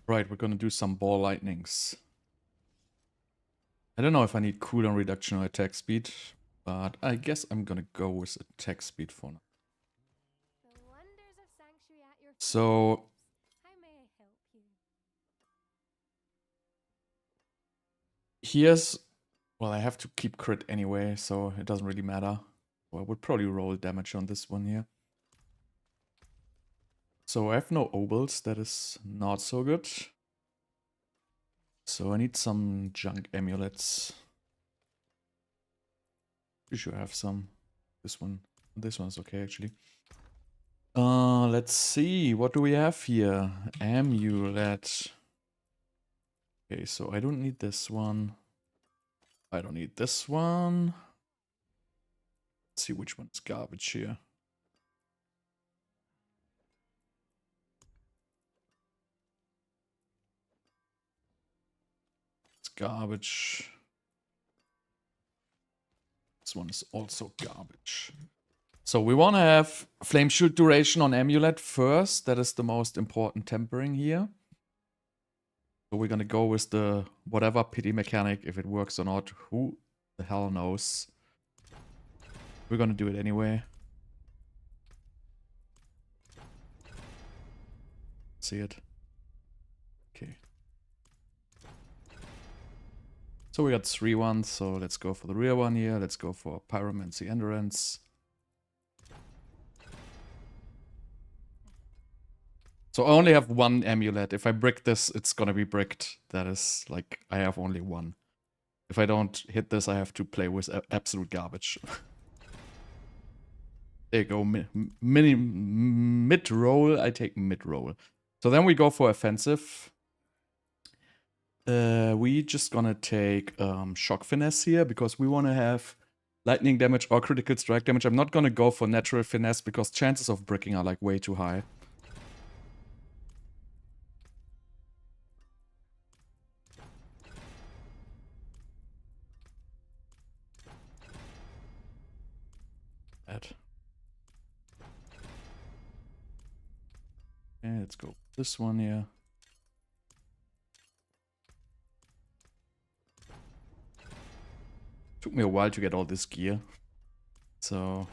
Right, we're gonna do some ball lightnings. I don't know if I need cooldown reduction or attack speed, but I guess I'm gonna go with attack speed for now. So here's, well, I have to keep crit anyway, so it doesn't really matter. So I would probably roll damage on this one here. So I have no obols, that is not so good. So I need some junk amulets. You should have some. This one's okay actually. Let's see, what do we have here? Amulet. Okay, so I don't need this one. I don't need this one. Let's see which one's garbage here. It's garbage. This one is also garbage. So we want to have Flame Shield duration on Amulet first. That is the most important tempering here. So we're going to go with the whatever pity mechanic. If it works or not, who the hell knows. We're going to do it anyway. See it. Okay. So we got 3 ones, so let's go for the rear one here. Let's go for Pyromancy Endurance. So I only have 1 amulet. If I brick this, it's gonna be bricked. That is, like, I have only 1. If I don't hit this, I have to play with absolute garbage. There you go, mid-roll, I take mid-roll. So then we go for offensive. We just gonna take shock finesse here, because we wanna have lightning damage or critical strike damage. I'm not gonna go for natural finesse, because chances of bricking are like way too high. Okay, let's go this one here. Took me a while to get all this gear, so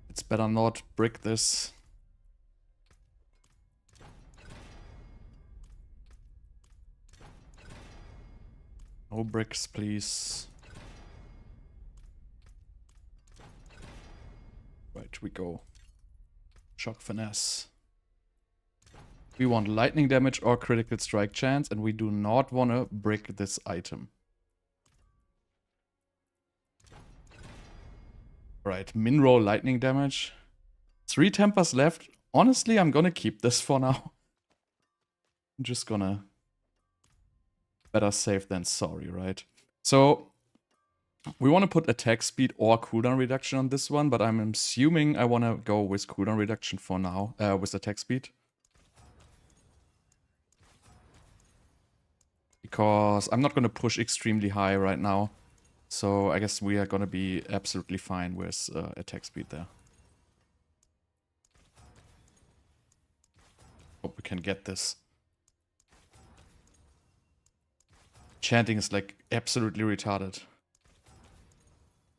it's better not brick this. No bricks, please. Right, we go. Shock finesse. We want lightning damage or critical strike chance, and we do not want to brick this item. Right, min roll lightning damage. 3 tempers left. Honestly, I'm gonna keep this for now. I'm just gonna... Better safe than sorry, right? So, we want to put attack speed or cooldown reduction on this one, but I'm assuming I want to go with cooldown reduction for now, with attack speed. Because I'm not going to push extremely high right now. So I guess we are going to be absolutely fine with attack speed there. Hope we can get this. Chanting is like absolutely retarded.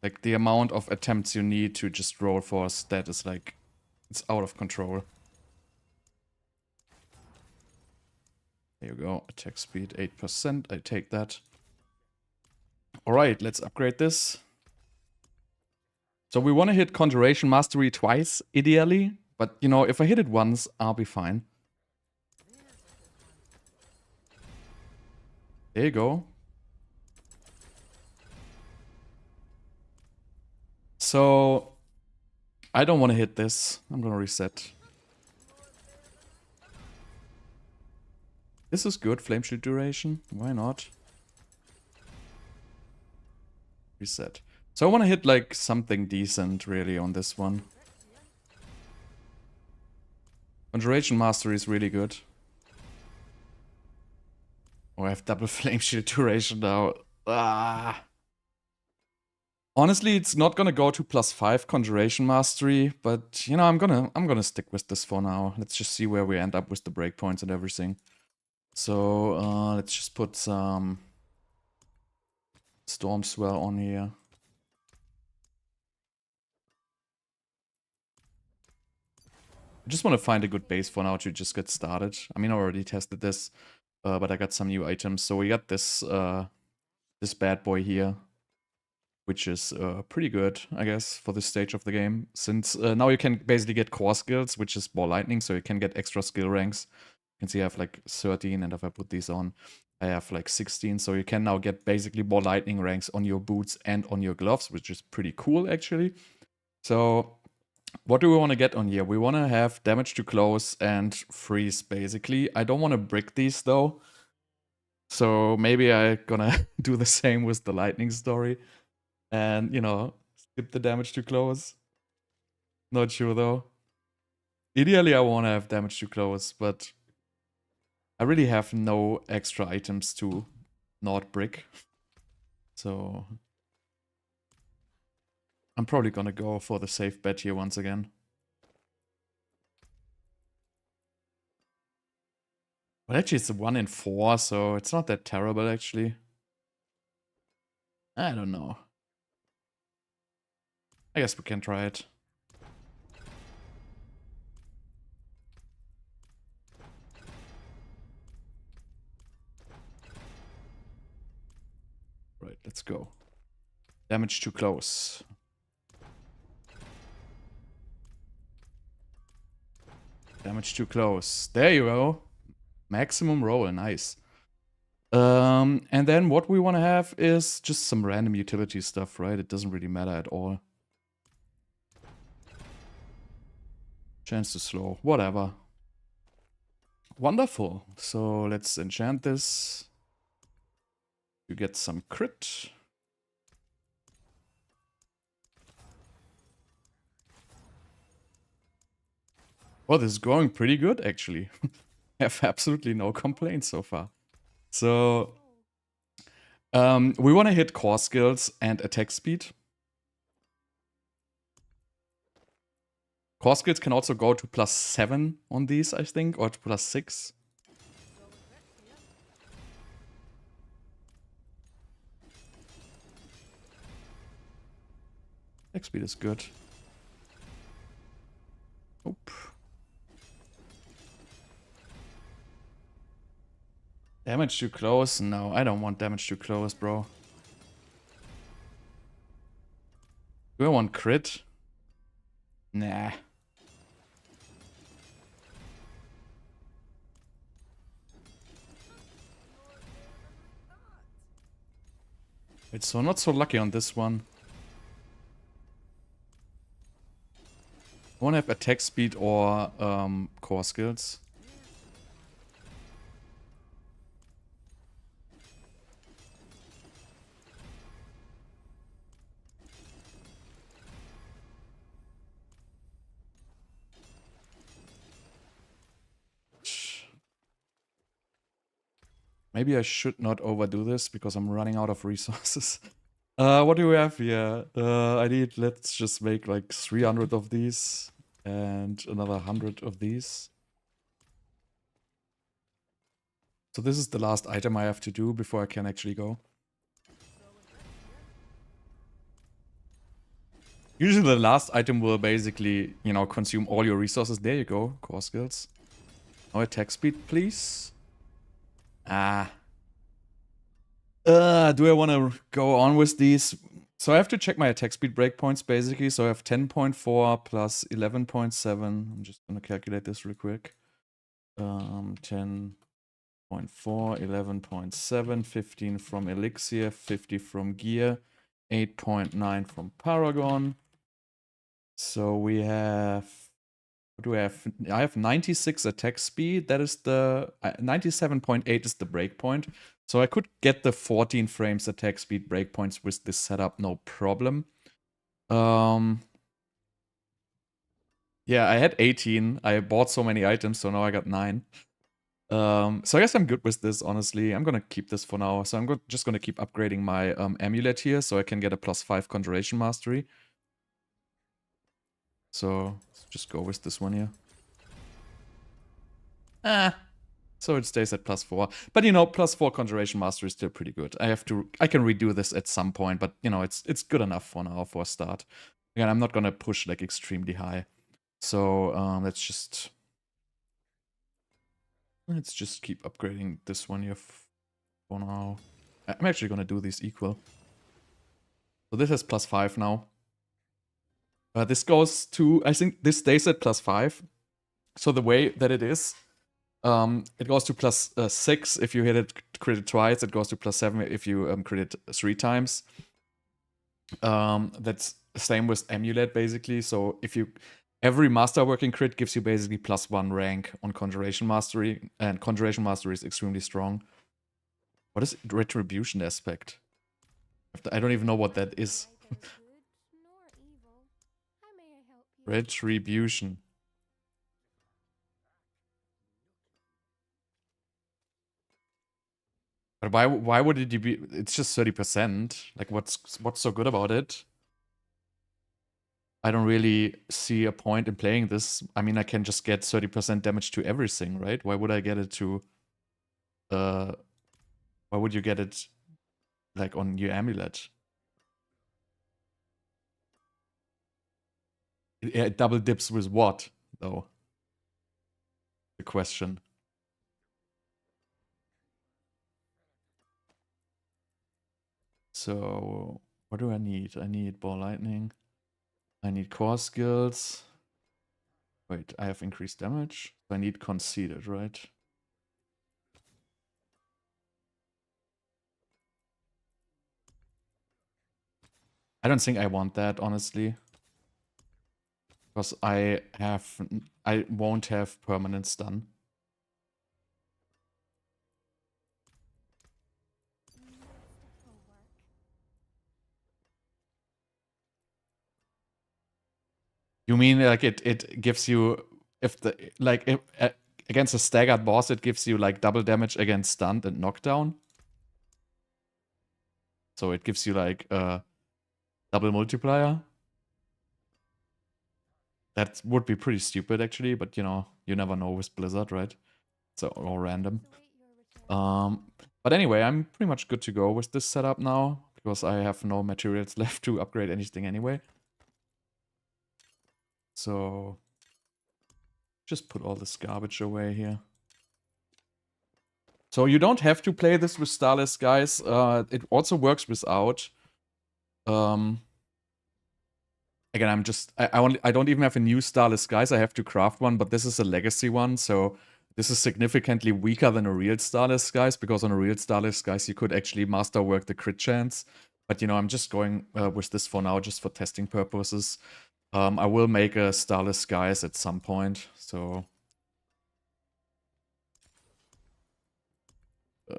Like the amount of attempts you need to just roll for a stat is like, it's out of control. There you go, attack speed 8%, I take that. Alright, let's upgrade this. So we want to hit Conjuration Mastery twice, ideally. But, you know, if I hit it once, I'll be fine. There you go. So, I don't want to hit this. I'm gonna reset. This is good, Flame Shield duration. Why not? Reset. So I want to hit like something decent really on this one. Conjuration Mastery is really good. Oh, I have double Flame Shield duration now. Ah. Honestly, it's not gonna go to +5 Conjuration Mastery, but you know, I'm gonna stick with this for now. Let's just see where we end up with the breakpoints and everything. So let's just put some Storm Swell on here. I just want to find a good base for now to just get started. I mean, I already tested this, but I got some new items. So we got this this bad boy here, which is pretty good, I guess, for this stage of the game. Since now you can basically get core skills, which is Ball Lightning, so you can get extra skill ranks. You can see I have like 13, and if I put these on, I have like 16. So you can now get basically Ball Lightning ranks on your boots and on your gloves, which is pretty cool, actually. So what do we want to get on here? We want to have damage to close and freeze, basically. I don't want to brick these, though. So maybe I'm gonna do the same with the lightning story. And, you know, skip the damage to close. Not sure, though. Ideally, I want to have damage to close, but I really have no extra items to not brick. So I'm probably gonna go for the safe bet here once again. But actually, it's a 1 in 4, so it's not that terrible, actually. I don't know. I guess we can try it. Right, let's go. Damage too close. Damage too close. There you go. Maximum roll, nice. And then what we want to have is just some random utility stuff, right? It doesn't really matter at all. Chance to slow, whatever. Wonderful. So let's enchant this. You get some crit. Well, this is going pretty good, actually. I have absolutely no complaints so far. So we want to hit core skills and attack speed. Core skills can also go to +7 on these, I think, or to +6. Attack speed is good. Nope. Damage too close? No, I don't want damage too close, bro. Do I want crit? Nah. Wait, so not so lucky on this one. I want to have attack speed or core skills. Maybe I should not overdo this because I'm running out of resources. What do we have here? I need, let's just make like 300 of these and another 100 of these. So this is the last item I have to do before I can actually go. Usually the last item will basically, you know, consume all your resources. There you go, core skills. Now attack speed, please. Ah. Do I want to go on with these? So I have to check my attack speed breakpoints basically. So I have 10.4 plus 11.7. I'm just gonna calculate this real quick. 10.4, 11.7, 15 from Elixir, 50 from Gear, 8.9 from Paragon. So we have, what do I have? I have 96 attack speed. That is the 97.8 is the breakpoint. So I could get the 14 frames attack speed breakpoints with this setup, no problem. Yeah, I had 18. I bought so many items, so now I got 9. So I guess I'm good with this, honestly. I'm gonna keep this for now. So I'm just gonna keep upgrading my amulet here so I can get a +5 conjuration mastery. So let's just go with this one here. Ah. So it stays at +4. But you know, +4 Conjuration Mastery is still pretty good. I can redo this at some point, but you know, it's good enough for now for a start. Again, I'm not gonna push like extremely high. So let's just keep upgrading this one here for now. I'm actually gonna do these equal. So this has +5 now. This goes to, I think this stays at +5. So the way that it is, it goes to +6 if you hit it crit it twice. It goes to +7 if you crit it 3 times. That's the same with Amulet basically. So if you every Masterworking crit gives you basically +1 rank on Conjuration Mastery, and Conjuration Mastery is extremely strong. What is Retribution aspect? I don't even know what that is. Retribution. But why would it be? It's just 30%. Like what's so good about it? I don't really see a point in playing this. I mean, I can just get 30% damage to everything, right? Why would I get it to why would you get it like on your Amulet? It double dips with what, though? The question. So, what do I need? I need Ball Lightning. I need Core Skills. Wait, I have increased damage. So I need Conceited, right? I don't think I want that, honestly. Because I won't have permanent stun. You mean like it gives you, if the like if, against a staggered boss it gives you like double damage against stunned and knockdown? So it gives you like a double multiplier? That would be pretty stupid actually, but you know, you never know with Blizzard, right? So all random. But anyway, I'm pretty much good to go with this setup now, because I have no materials left to upgrade anything anyway. So just put all this garbage away here. So you don't have to play this with Starless, guys. It also works without. Again, I don't even have a new Starless, guys. I have to craft one, but this is a legacy one, so this is significantly weaker than a real Starless, guys, because on a real Starless, guys, you could actually masterwork the crit chance. But, you know, I'm just going with this for now, just for testing purposes. I will make a Starless, guys, at some point, so...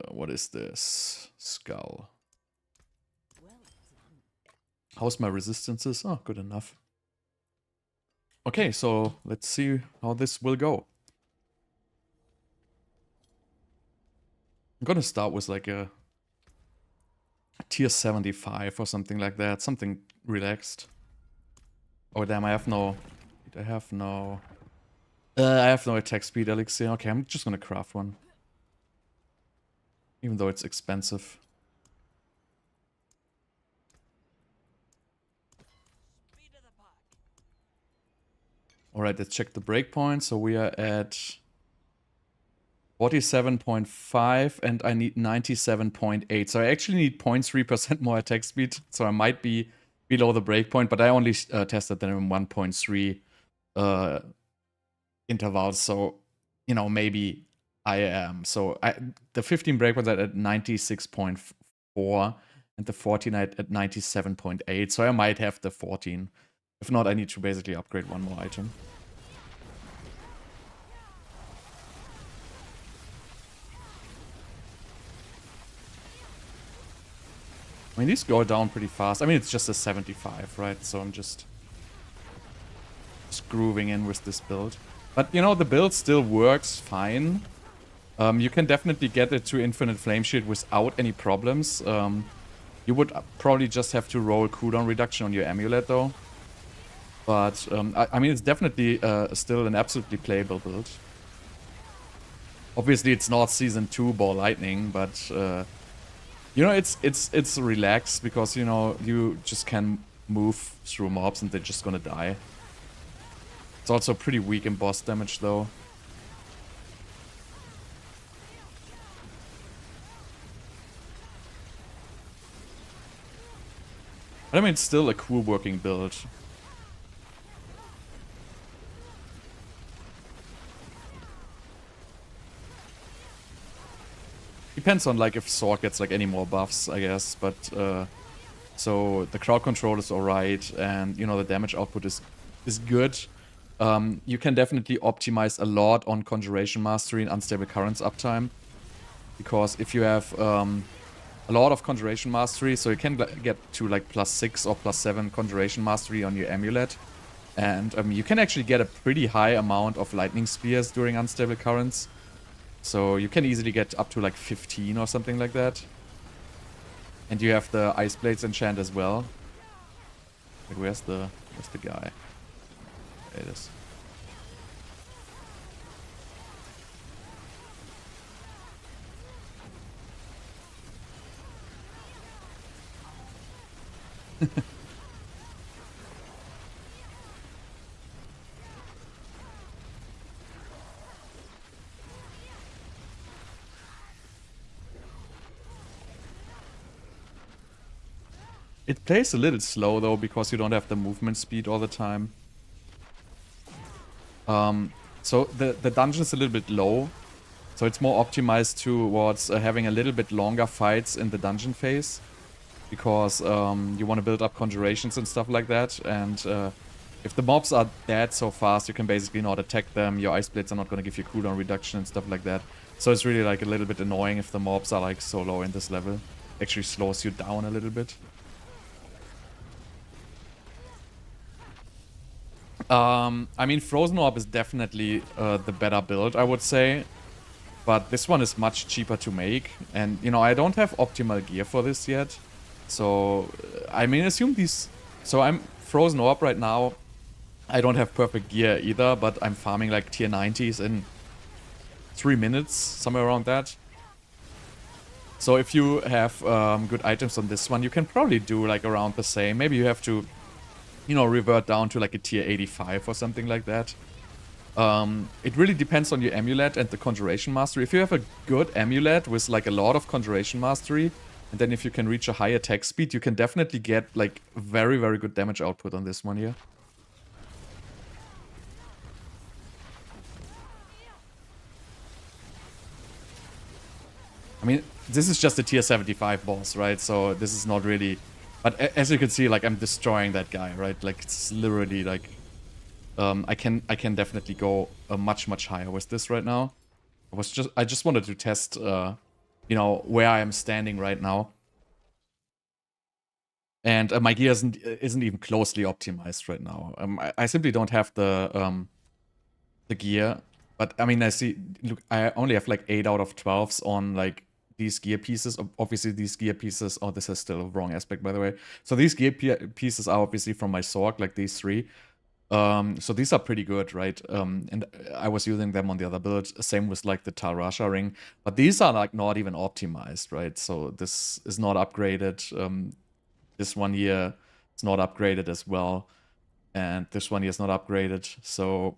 what is this? Skull. How's my resistances? Oh, good enough. Okay, so let's see how this will go. I'm gonna start with like a tier 75 or something like that. Something relaxed. Oh damn, I have no attack speed elixir. Okay, I'm just gonna craft one. Even though it's expensive. Alright, let's check the breakpoint. So we are at 47.5 and I need 97.8. So I actually need 0.3% more attack speed. So I might be below the breakpoint, but I only tested them in 1.3 intervals. So, you know, maybe I am. So the 15 breakpoints are at 96.4 and the 14 at 97.8. So I might have the 14. If not, I need to basically upgrade one more item. I mean, these go down pretty fast. I mean, it's just a 75, right? So I'm just grooving in with this build. But, you know, the build still works fine. You can definitely get it to Infinite Flame Shield without any problems. You would probably just have to roll cooldown reduction on your Amulet, though. But, I mean, it's definitely still an absolutely playable build. Obviously, it's not Season 2 Ball Lightning, but, you know, it's relaxed because, you know, you just can move through mobs and they're just gonna die. It's also pretty weak in boss damage, though. But I mean, it's still a cool working build. Depends on, like, if Sorc gets, like, any more buffs, I guess, but, so the crowd control is alright, and, you know, the damage output is good. You can definitely optimize a lot on Conjuration Mastery and Unstable Currents uptime, because if you have, a lot of Conjuration Mastery, so you can get to, like, +6 or +7 Conjuration Mastery on your Amulet, and, you can actually get a pretty high amount of Lightning Spears during Unstable Currents. So you can easily get up to like 15 or something like that. And you have the Ice Blades enchant as well. Like, where's the guy? There it is. It plays a little slow though, because you don't have the movement speed all the time. So the dungeon is a little bit low, so it's more optimized towards having a little bit longer fights in the dungeon phase, because you want to build up conjurations and stuff like that, and if the mobs are dead so fast, you can basically not attack them, your Ice Blades are not going to give you cooldown reduction and stuff like that. So it's really like a little bit annoying if the mobs are like so low in this level. Actually slows you down a little bit. I mean, Frozen Orb is definitely the better build, I would say. But this one is much cheaper to make. And, you know, I don't have optimal gear for this yet. So, I mean, assume these... So I'm Frozen Orb right now. I don't have perfect gear either, but I'm farming like tier 90s in 3 minutes, somewhere around that. So if you have good items on this one, you can probably do like around the same. Maybe you have to, you know, revert down to like a tier 85 or something like that. It really depends on your Amulet and the Conjuration Mastery. If you have a good Amulet with like a lot of Conjuration Mastery, and then if you can reach a high attack speed, you can definitely get like very, very good damage output on this one here. I mean, this is just a tier 75 boss, right? So this is not really... But as you can see, like, I'm destroying that guy, right? Like, it's literally, like... I can definitely go much, much higher with this right now. I just wanted to test, you know, where I am standing right now. And my gear isn't even closely optimized right now. I simply don't have the gear. But, I mean, I see... Look, I only have, like, 8 out of 12s on, like... these gear pieces. Obviously these gear pieces, oh, this is still a wrong aspect, by the way. So these gear pieces are obviously from my Sorc, like these 3. So these are pretty good, right? And I was using them on the other build, same with like the Tarasha ring, but these are like not even optimized, right? So this is not upgraded. This one here is not upgraded as well, and this one here is not upgraded. So,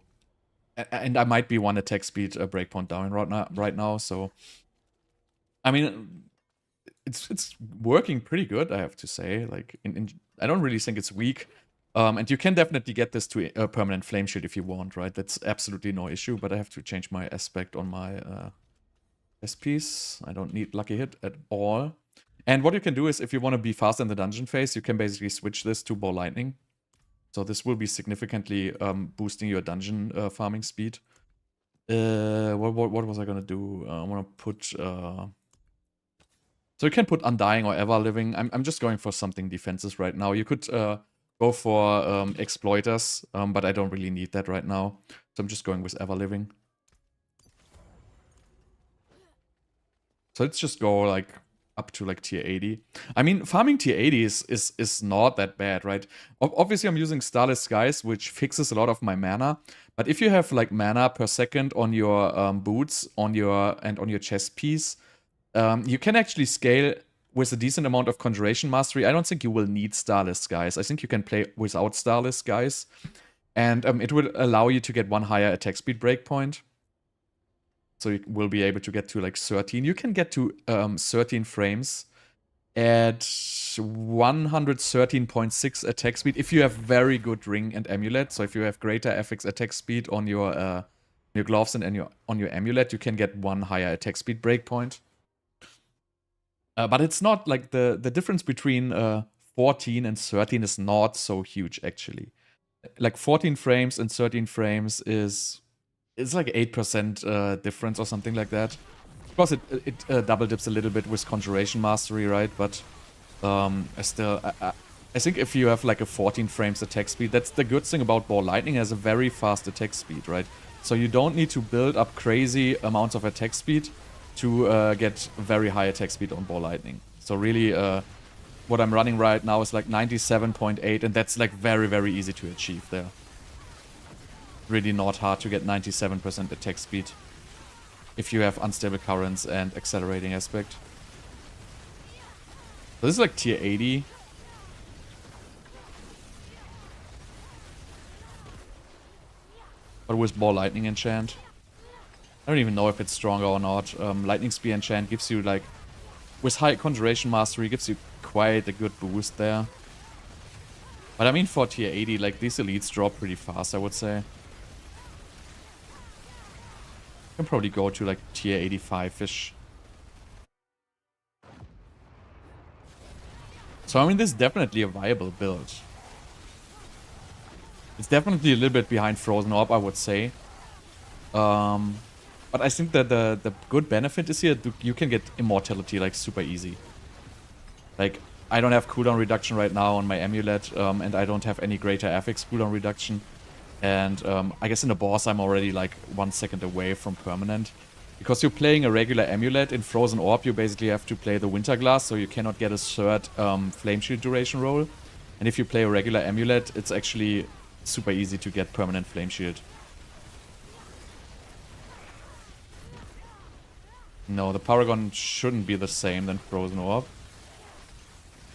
and I might be 1 attack speed breakpoint down right now, so I mean, it's working pretty good, I have to say. Like, I don't really think it's weak. And you can definitely get this to a permanent flame shield if you want, right? That's absolutely no issue, but I have to change my aspect on my S-piece. I don't need Lucky Hit at all. And what you can do is, if you want to be fast in the dungeon phase, you can basically switch this to Ball Lightning. So this will be significantly boosting your dungeon farming speed. What was I gonna do? I want to put... So you can put Undying or Ever Living. I'm just going for something defensive right now. You could go for Exploiters, but I don't really need that right now. So I'm just going with Ever Living. So let's just go like up to like tier 80. I mean, farming tier 80 is not that bad, right? Obviously, I'm using Starless Skies, which fixes a lot of my mana. But if you have like mana per second on your boots, on your chest piece, you can actually scale with a decent amount of Conjuration Mastery. I don't think you will need Starless Skies. I think you can play without Starless Skies. And it will allow you to get one higher attack speed breakpoint. So you will be able to get to like 13. You can get to 13 frames at 113.6 attack speed if you have very good ring and amulet. So if you have greater FX attack speed on your gloves and on your amulet, you can get one higher attack speed breakpoint. But it's not like the difference between 14 and 13 is not so huge actually. Like 14 frames and 13 frames it's like 8% difference or something like that. Of course, it double dips a little bit with Conjuration Mastery, right? But I think if you have like a 14 frames attack speed, that's the good thing about Ball Lightning. It has a very fast attack speed, right? So you don't need to build up crazy amounts of attack speed to get very high attack speed on Ball Lightning. So really, what I'm running right now is like 97.8, and that's like very, very easy to achieve there. Really not hard to get 97% attack speed if you have unstable currents and accelerating aspect. So this is like tier 80. But with Ball Lightning enchant. I don't even know if it's stronger or not. Lightning Spear enchant gives you like, with high Conjuration Mastery, gives you quite a good boost there. But I mean for tier 80, like these elites drop pretty fast, I would say. Can probably go to like tier 85-ish. So I mean, this is definitely a viable build. It's definitely a little bit behind Frozen Orb, I would say. But I think that the good benefit is here, you can get Immortality like super easy. Like, I don't have cooldown reduction right now on my Amulet, and I don't have any greater affix cooldown reduction. And I guess in the boss I'm already like 1 second away from permanent. Because you're playing a regular Amulet, in Frozen Orb you basically have to play the Winter Glass, so you cannot get a third Flame Shield duration roll. And if you play a regular Amulet, it's actually super easy to get permanent Flame Shield. No, the Paragon shouldn't be the same than Frozen Orb.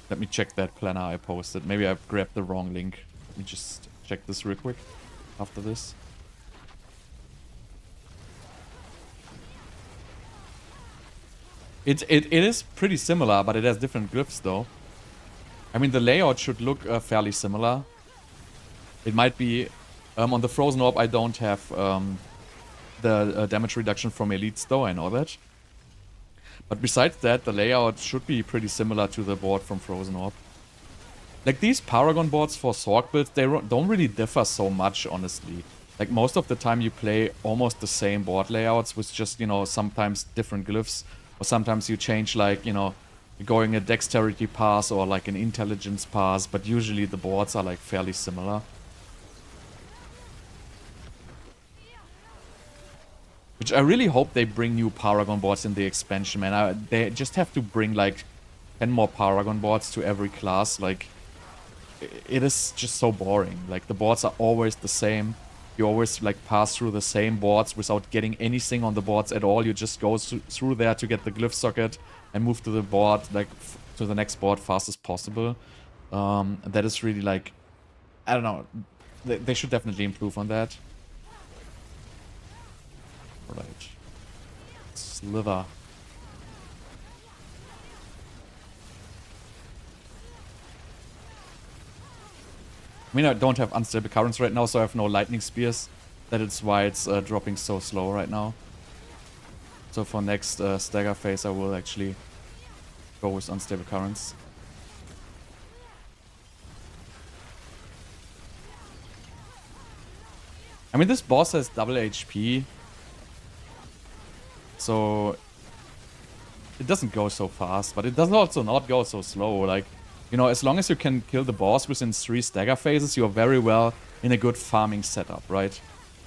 Let me check that planner I posted. Maybe I grabbed the wrong link. Let me just check this real quick after this. It is pretty similar, but it has different glyphs though. I mean, the layout should look fairly similar. It might be... on the Frozen Orb I don't have the damage reduction from elites though, I know that. But besides that, the layout should be pretty similar to the board from Frozen Orb. Like, these Paragon boards for Sorc builds, they don't really differ so much, honestly. Like, most of the time you play almost the same board layouts with just, you know, sometimes different glyphs. Or sometimes you change, like, you know, going a dexterity pass or like an intelligence pass. But usually the boards are like fairly similar. Which I really hope they bring new Paragon boards in the expansion, man. They just have to bring like 10 more Paragon boards to every class. Like, it is just so boring. Like, the boards are always the same. You always like pass through the same boards without getting anything on the boards at all. You just go through there to get the glyph socket and move to the board, like to the next board fast as possible. That is really like, I don't know. They should definitely improve on that. Alright. Slither. I mean, I don't have unstable currents right now, so I have no lightning spears. That is why it's dropping so slow right now. So for next stagger phase, I will actually go with unstable currents. I mean, this boss has double HP. So it doesn't go so fast, but it does also not go so slow. Like, you know, as long as you can kill the boss within 3 stagger phases, you're very well in a good farming setup, right?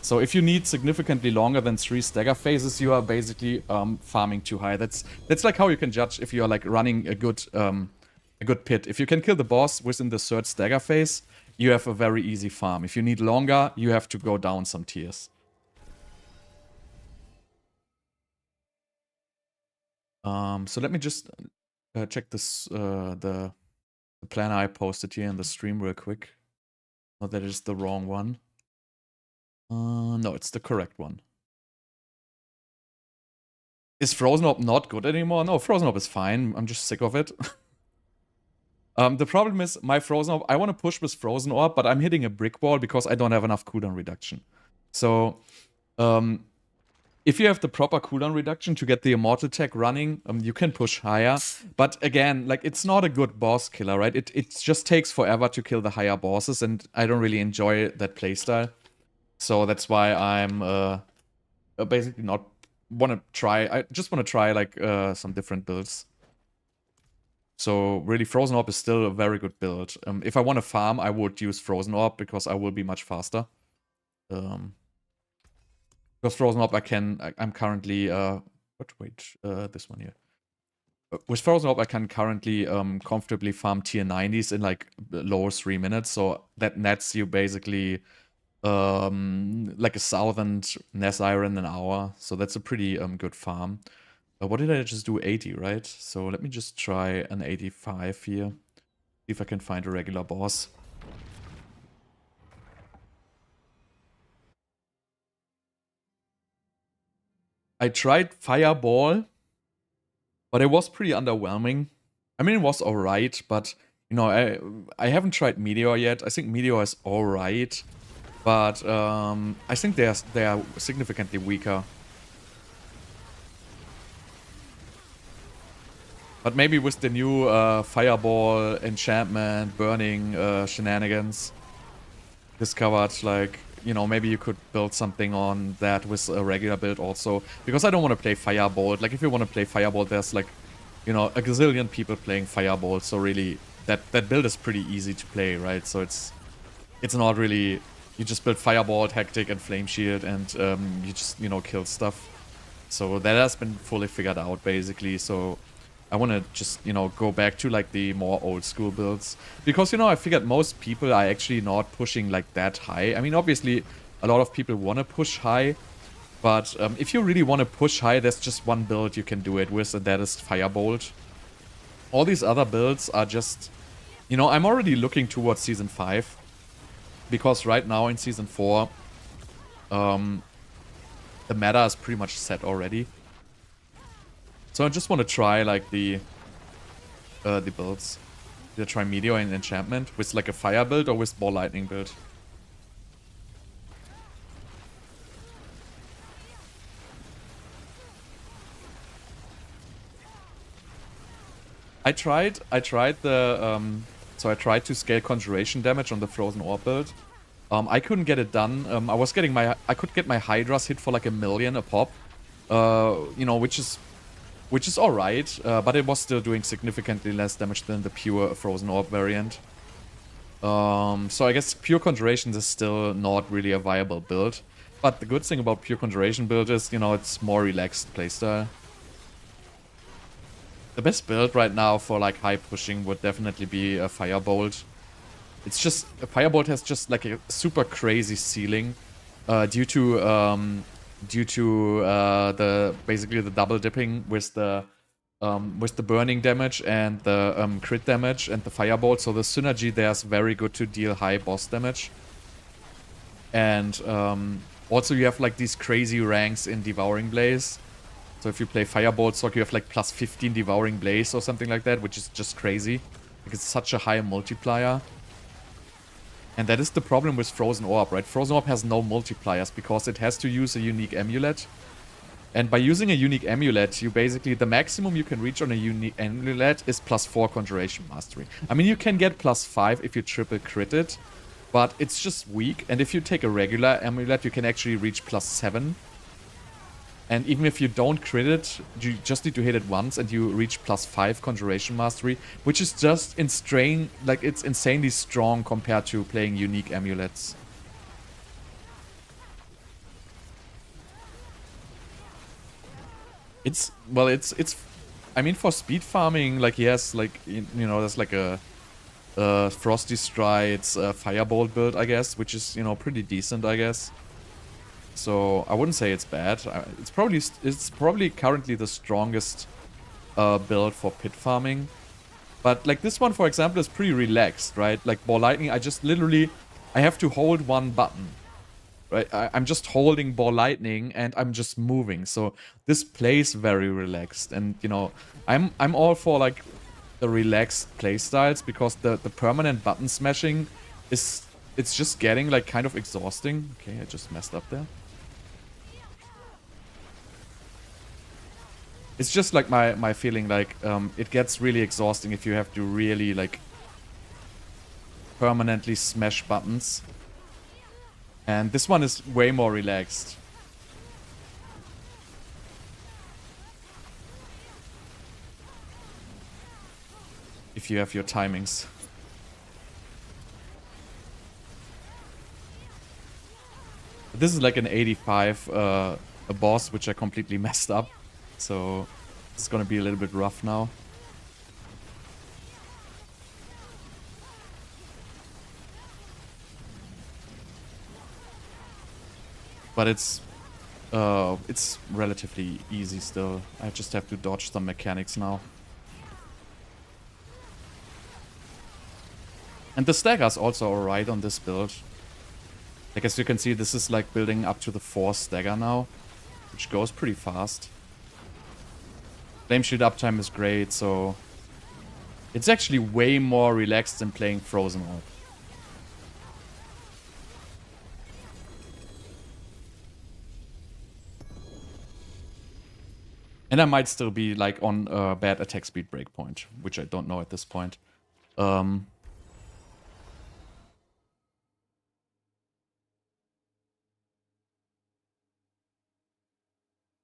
So if you need significantly longer than 3 stagger phases, you are basically farming too high. That's like how you can judge if you are like running a good pit. If you can kill the boss within the 3rd stagger phase, you have a very easy farm. If you need longer, you have to go down some tiers. So let me just check this the planner I posted here in the stream real quick. Oh, that is the wrong one. No, it's the correct one. Is Frozen Orb not good anymore? No, Frozen Orb is fine. I'm just sick of it. The problem is my Frozen Orb, I want to push with Frozen Orb, but I'm hitting a brick wall because I don't have enough cooldown reduction. So, if you have the proper cooldown reduction to get the Immortal tech running, you can push higher. But again, like, it's not a good boss killer, right? It just takes forever to kill the higher bosses, and I don't really enjoy that playstyle. So that's why I'm basically not want to try. I just want to try like some different builds. So really, Frozen Orb is still a very good build. If I want to farm, I would use Frozen Orb because I will be much faster. Because Frozen Orb, I'm currently this one here. With Frozen Orb, I can currently comfortably farm tier 90s in like lower 3 minutes. So that nets you basically like 1,000 Ness Iron an hour. So that's a pretty good farm. What did I just do? 80, right? So let me just try an 85 here. See if I can find a regular boss. I tried Fireball, but it was pretty underwhelming. I mean, it was alright, but, you know, I haven't tried Meteor yet. I think Meteor is alright, but I think they are significantly weaker. But maybe with the new Fireball, Enchantment, Burning shenanigans discovered, like, you know, maybe you could build something on that with a regular build also. Because I don't want to play Fireball. Like, if you want to play Fireball, there's, like, you know, a gazillion people playing Fireball. So really, that build is pretty easy to play, right? So it's not really... You just build Fireball, Hectic, and Flame Shield, and you just, you know, kill stuff. So that has been fully figured out, basically. So I want to just, you know, go back to, like, the more old school builds. Because, you know, I figured most people are actually not pushing, like, that high. I mean, obviously, a lot of people want to push high. But if you really want to push high, there's just one build you can do it with, and that is Firebolt. All these other builds are just... You know, I'm already looking towards Season 5. Because right now in Season 4, the meta is pretty much set already. So I just want to try, like, the builds. Either try Meteor and Enchantment with, like, a Fire build or with Ball Lightning build. I tried the, so I tried to scale Conjuration damage on the Frozen Orb build. I couldn't get it done. I could get my Hydras hit for like 1 million a pop. You know, which is alright, but it was still doing significantly less damage than the pure Frozen Orb variant. So I guess pure Conjuration is still not really a viable build. But the good thing about pure Conjuration build is, you know, it's more relaxed playstyle. The best build right now for like high pushing would definitely be a Firebolt. It's just, a Firebolt has just like a super crazy ceiling due to the basically the double dipping with the burning damage and the crit damage and the Firebolt. So the synergy there is very good to deal high boss damage. And also you have like these crazy ranks in Devouring Blaze. So if you play Firebolt Sorc, you have like plus 15 Devouring Blaze or something like that, which is just crazy. Like, it's such a high multiplier. And that is the problem with Frozen Orb, right? Frozen Orb has no multipliers because it has to use a unique amulet. And by using a unique amulet, you basically, the maximum you can reach on a unique amulet is plus 4 Conjuration Mastery. I mean, you can get plus 5 if you triple crit it, but it's just weak. And if you take a regular amulet, you can actually reach plus 7. And even if you don't crit it, you just need to hit it once and you reach plus 5 Conjuration Mastery, which is just like, it's insanely strong compared to playing unique amulets. It's, well, it's, I mean, for speed farming, like, he has, like, you know, there's like a Frosty Strides Firebolt build, I guess, which is, you know, pretty decent, I guess. So I wouldn't say it's bad. It's probably currently the strongest build for pit farming. But like this one, for example, is pretty relaxed, right? Like Ball Lightning, I just literally, I have to hold one button, right? I'm just holding Ball Lightning and I'm just moving. So this plays very relaxed, and you know, I'm all for like the relaxed playstyles, because the permanent button smashing is, it's just getting like kind of exhausting. Okay, I just messed up there. It's just like my feeling, like it gets really exhausting if you have to really like permanently smash buttons. And this one is way more relaxed. If you have your timings. This is like an 85 a boss, which I completely messed up. So it's gonna be a little bit rough now. But it's relatively easy still. I just have to dodge some mechanics now. And the stagger's also alright on this build. Like, as you can see, this is like building up to the 4 stagger now, which goes pretty fast. Flame Shield uptime is great, so it's actually way more relaxed than playing Frozen Orb. And I might still be like on bad attack speed breakpoint, which I don't know at this point.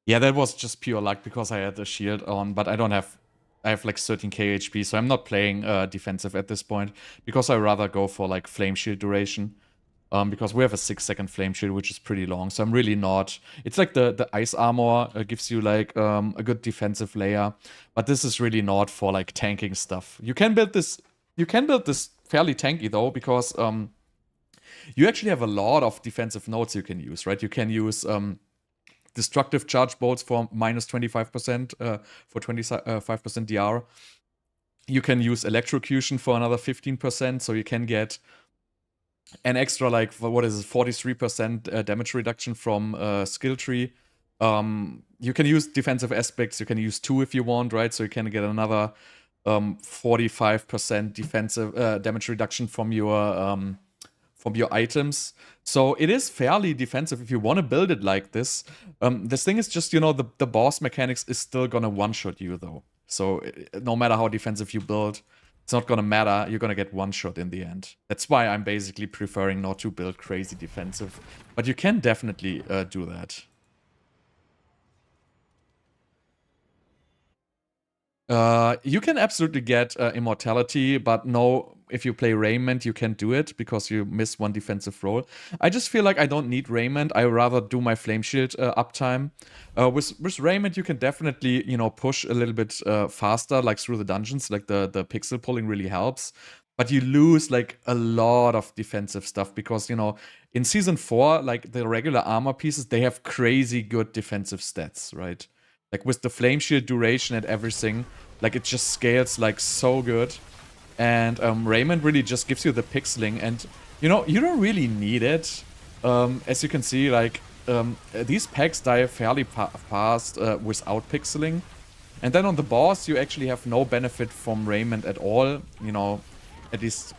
Yeah, that was just pure luck because I had a shield on, but I don't have... I have like 13k HP, so I'm not playing defensive at this point, because I rather go for like flame shield duration. Because we have a 6-second flame shield, which is pretty long, so I'm really not... It's like the ice armor gives you like a good defensive layer, but this is really not for like tanking stuff. You can build this fairly tanky though, because you actually have a lot of defensive nodes you can use, right? You can use destructive charge bolts for minus 25%, for 25% DR. You can use electrocution for another 15%, so you can get an extra, like, what is it, 43% damage reduction from skill tree. You can use defensive aspects, you can use 2 if you want, right? So you can get another 45% defensive damage reduction from your items. So it is fairly defensive if you want to build it like this. This thing is just, you know, the boss mechanics is still gonna one-shot you though. So no matter how defensive you build, it's not gonna matter, you're gonna get one-shot in the end. That's why I'm basically preferring not to build crazy defensive. But you can definitely do that. You can absolutely get immortality, but no, if you play Raiment, you can't do it because you miss one defensive roll. I just feel like I don't need Raiment. I rather do my Flame Shield uptime. With Raiment, you can definitely, you know, push a little bit faster, like through the dungeons. Like the pixel pulling really helps. But you lose like a lot of defensive stuff because, you know, in Season 4, like the regular armor pieces, they have crazy good defensive stats, right? Like with the flame shield duration and everything, like it just scales like so good. And Raymond really just gives you the pixeling, and you know, you don't really need it. As you can see, like these packs die fairly fast without pixeling. And then on the boss, you actually have no benefit from Raymond at all, you know, at least.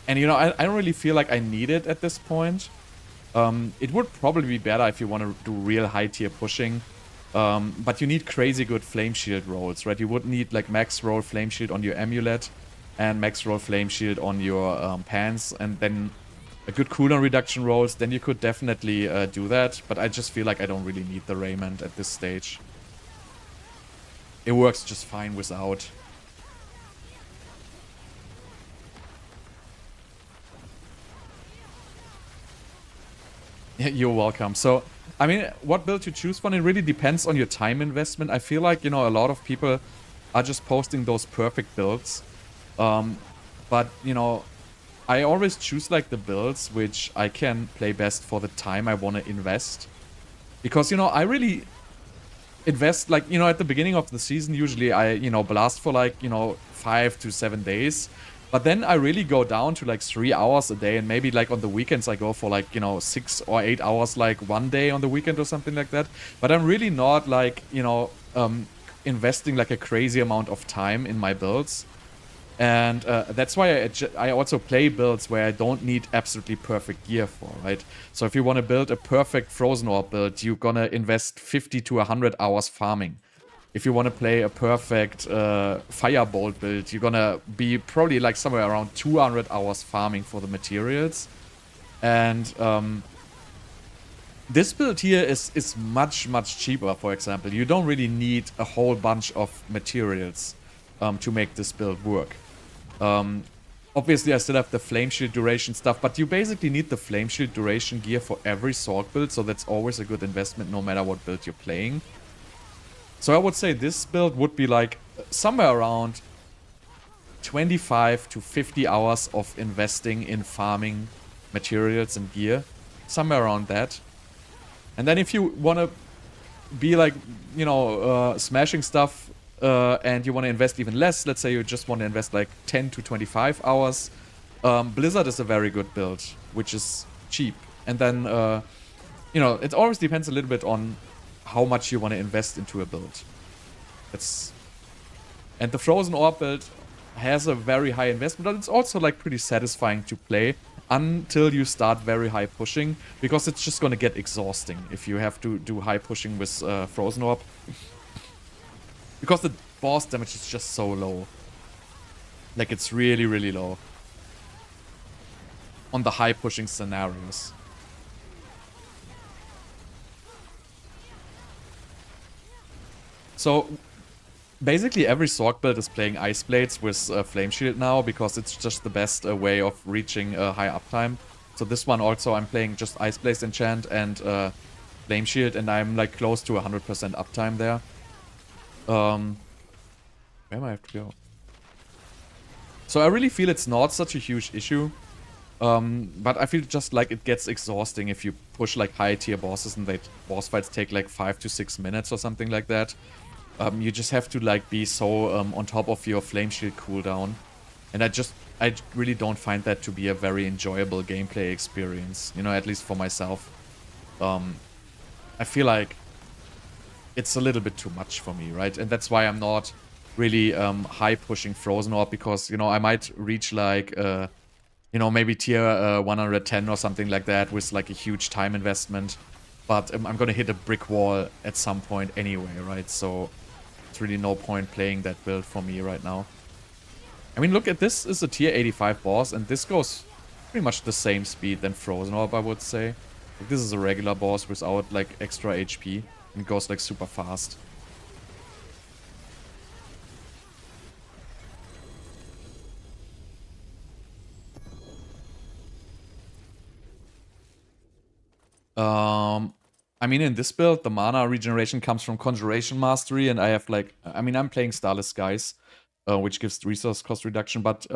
And you know, I don't really feel like I need it at this point. It would probably be better if you want to do real high tier pushing. But you need crazy good flame shield rolls, right? You would need like max roll flame shield on your amulet and max roll flame shield on your pants, and then a good cooldown reduction rolls. Then you could definitely do that. But I just feel like I don't really need the Raymond at this stage. It works just fine without. You're welcome. So I mean, what build you choose for, it really depends on your time investment. I feel like, you know, a lot of people are just posting those perfect builds. But, you know, I always choose like the builds which I can play best for the time I want to invest. Because, you know, I really invest, like, you know, at the beginning of the season, usually I, you know, blast for like, you know, 5 to 7 days. But then I really go down to like 3 hours a day, and maybe like on the weekends I go for like, you know, 6 or 8 hours like one day on the weekend or something like that. But I'm really not like, you know, investing like a crazy amount of time in my builds. And that's why I also play builds where I don't need absolutely perfect gear for, right? So if you want to build a perfect Frozen Orb build, you're gonna invest 50 to 100 hours farming. If you want to play a perfect Firebolt build, you're gonna be probably like somewhere around 200 hours farming for the materials. And this build here is much, much cheaper, for example. You don't really need a whole bunch of materials to make this build work. Obviously, I still have the Flame Shield duration stuff, but you basically need the Flame Shield duration gear for every Sorc build, so that's always a good investment no matter what build you're playing. So I would say this build would be like somewhere around 25 to 50 hours of investing in farming materials and gear. Somewhere around that. And then if you want to be like, you know, smashing stuff and you want to invest even less, let's say you just want to invest like 10 to 25 hours, Blizzard is a very good build, which is cheap. And then, you know, it always depends a little bit on how much you want to invest into a build. And the Frozen Orb build has a very high investment, but it's also like pretty satisfying to play until you start very high pushing, because it's just gonna get exhausting if you have to do high pushing with Frozen Orb. Because the boss damage is just so low. Like, it's really, really low. On the high pushing scenarios. So, basically every Sorc build is playing Ice Blades with Flame Shield now, because it's just the best way of reaching high uptime. So this one also, I'm playing just Ice Blades Enchant and Flame Shield, and I'm like close to 100% uptime there. Where am I have to go? So I really feel it's not such a huge issue. But I feel just like it gets exhausting if you push like high tier bosses and boss fights take like 5 to 6 minutes or something like that. You just have to like be so on top of your Flame Shield cooldown. And I really don't find that to be a very enjoyable gameplay experience, you know, at least for myself. I feel like it's a little bit too much for me, right? And that's why I'm not really high pushing Frozen Orb, because, you know, I might reach like, you know, maybe tier 110 or something like that with like a huge time investment. But I'm gonna hit a brick wall at some point anyway, right? So it's really no point playing that build for me right now. I mean, look at this. Is a tier 85 boss, and this goes pretty much the same speed than Frozen Orb, I would say. Like, this is a regular boss without like extra HP, and it goes like super fast. I mean, in this build, the mana regeneration comes from Conjuration Mastery, and I have like, I mean, I'm playing Starless Skies, which gives resource cost reduction, but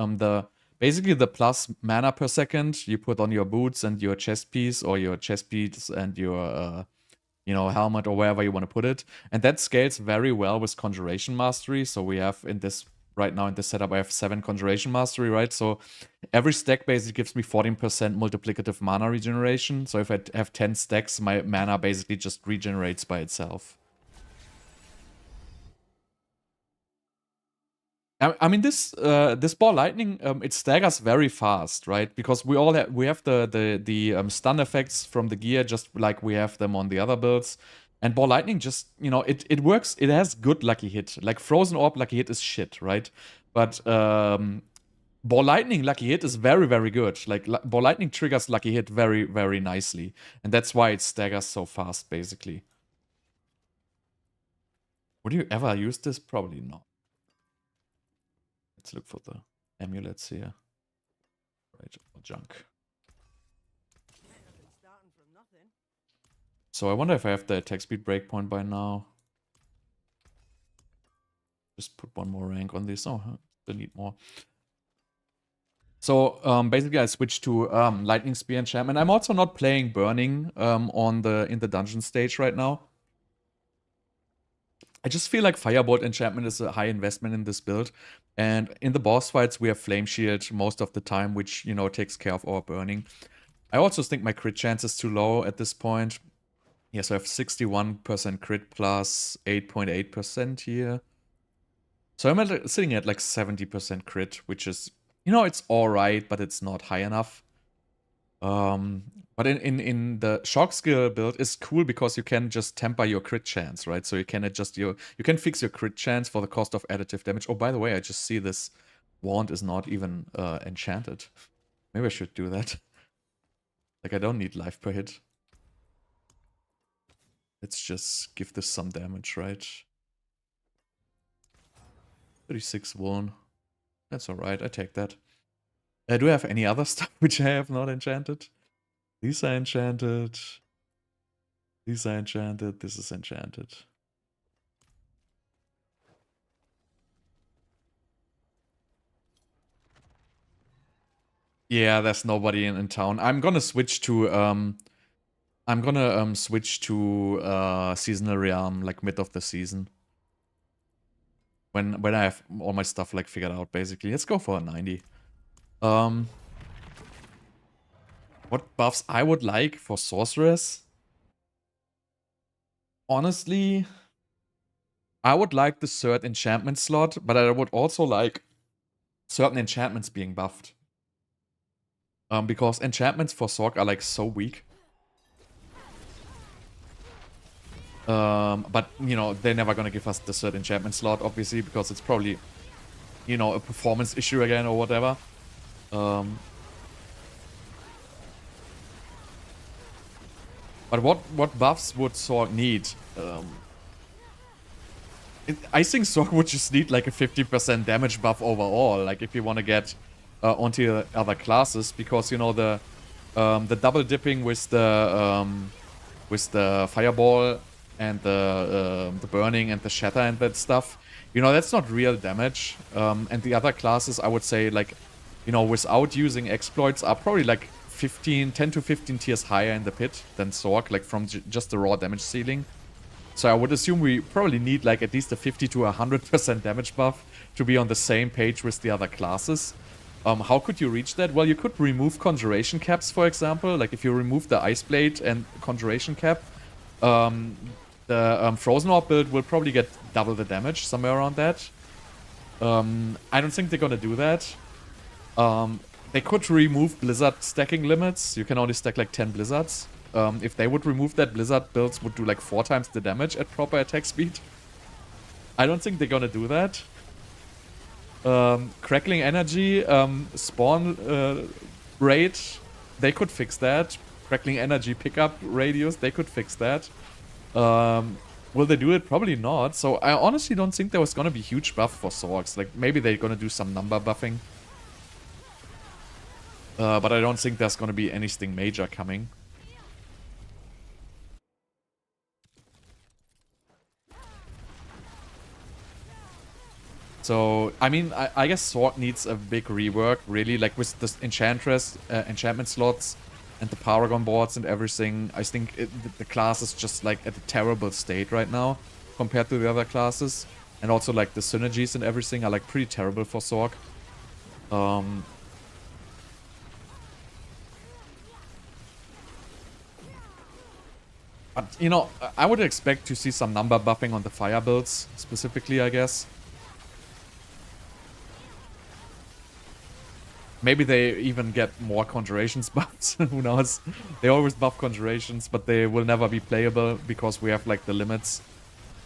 basically the plus mana per second you put on your boots and your chest piece, or your chest piece and your, you know, helmet, or wherever you want to put it, and that scales very well with Conjuration Mastery. So we have in this right now in this setup, I have 7 Conjuration Mastery, right? So every stack basically gives me 14% multiplicative mana regeneration. So if I have 10 stacks, my mana basically just regenerates by itself. I mean, this ball lightning, it staggers very fast, right? Because we have the stun effects from the gear, just like we have them on the other builds. And ball lightning just, you know, it works. It has good lucky hit. Like Frozen Orb lucky hit is shit, right? But ball lightning lucky hit is very, very good. Like ball lightning triggers lucky hit very, very nicely, and that's why it staggers so fast, basically. Would you ever use this? Probably not. Let's look for the amulets here. Right, or junk. So I wonder if I have the attack speed breakpoint by now. Just put one more rank on this. Oh, they need more. So basically I switched to Lightning Spear enchantment. I'm also not playing Burning in the dungeon stage right now. I just feel like Firebolt enchantment is a high investment in this build. And in the boss fights, we have Flame Shield most of the time, which, you know, takes care of our burning. I also think my crit chance is too low at this point. Yes, I have 61% crit plus 8.8% here. So I'm sitting at like 70% crit, which is, you know, it's alright, but it's not high enough. But in the shock skill build is cool because you can just temper your crit chance, right? So you can adjust you can fix your crit chance for the cost of additive damage. Oh, by the way, I just see this wand is not even enchanted. Maybe I should do that. Like, I don't need life per hit. Let's just give this some damage, right? 36 wound. That's alright, I take that. Do I have any other stuff which I have not enchanted? These are enchanted. These are enchanted. This is enchanted. Yeah, there's nobody in town. I'm gonna switch to Seasonal Realm, like mid of the season. When I have all my stuff like figured out, basically. Let's go for a 90. What buffs I would like for Sorceress? Honestly, I would like the third enchantment slot, but I would also like certain enchantments being buffed. Because enchantments for Sorc are like so weak. But, you know, they're never gonna give us the third enchantment slot, obviously, because it's probably, you know, a performance issue again or whatever. But what buffs would Sorc need? I think Sorc would just need like a 50% damage buff overall, like if you want to get onto other classes, because, you know, the double dipping with the fireball and the burning and the shatter and that stuff, you know, that's not real damage. And the other classes, I would say, like, you know, without using exploits, are probably like 10 to 15 tiers higher in the pit than Sorc, like from just the raw damage ceiling. So I would assume we probably need like at least a 50 to 100% damage buff to be on the same page with the other classes. How could you reach that? Well, you could remove conjuration caps, for example. Like if you remove the Ice Blade and conjuration cap, the Frozen Orb build will probably get double the damage, somewhere around that. I don't think they're gonna do that. They could remove Blizzard stacking limits. You can only stack like 10 Blizzards. If they would remove that, Blizzard builds would do like 4 times the damage at proper attack speed. I don't think they're gonna do that. Crackling Energy, spawn rate, they could fix that. Crackling Energy pickup radius, they could fix that. Will they do it? Probably not. So I honestly don't think there was gonna be huge buff for Sorcs. Like maybe they're gonna do some number buffing. But I don't think there's gonna be anything major coming. So, I mean, I guess Sorc needs a big rework, really. Like with the Enchantress, enchantment slots, and the Paragon boards and everything. I think the class is just like at a terrible state right now compared to the other classes. And also like the synergies and everything are like pretty terrible for Sorc. But, you know, I would expect to see some number buffing on the fire builds, specifically, I guess. Maybe they even get more conjurations buffs, who knows. They always buff conjurations, but they will never be playable because we have like the limits.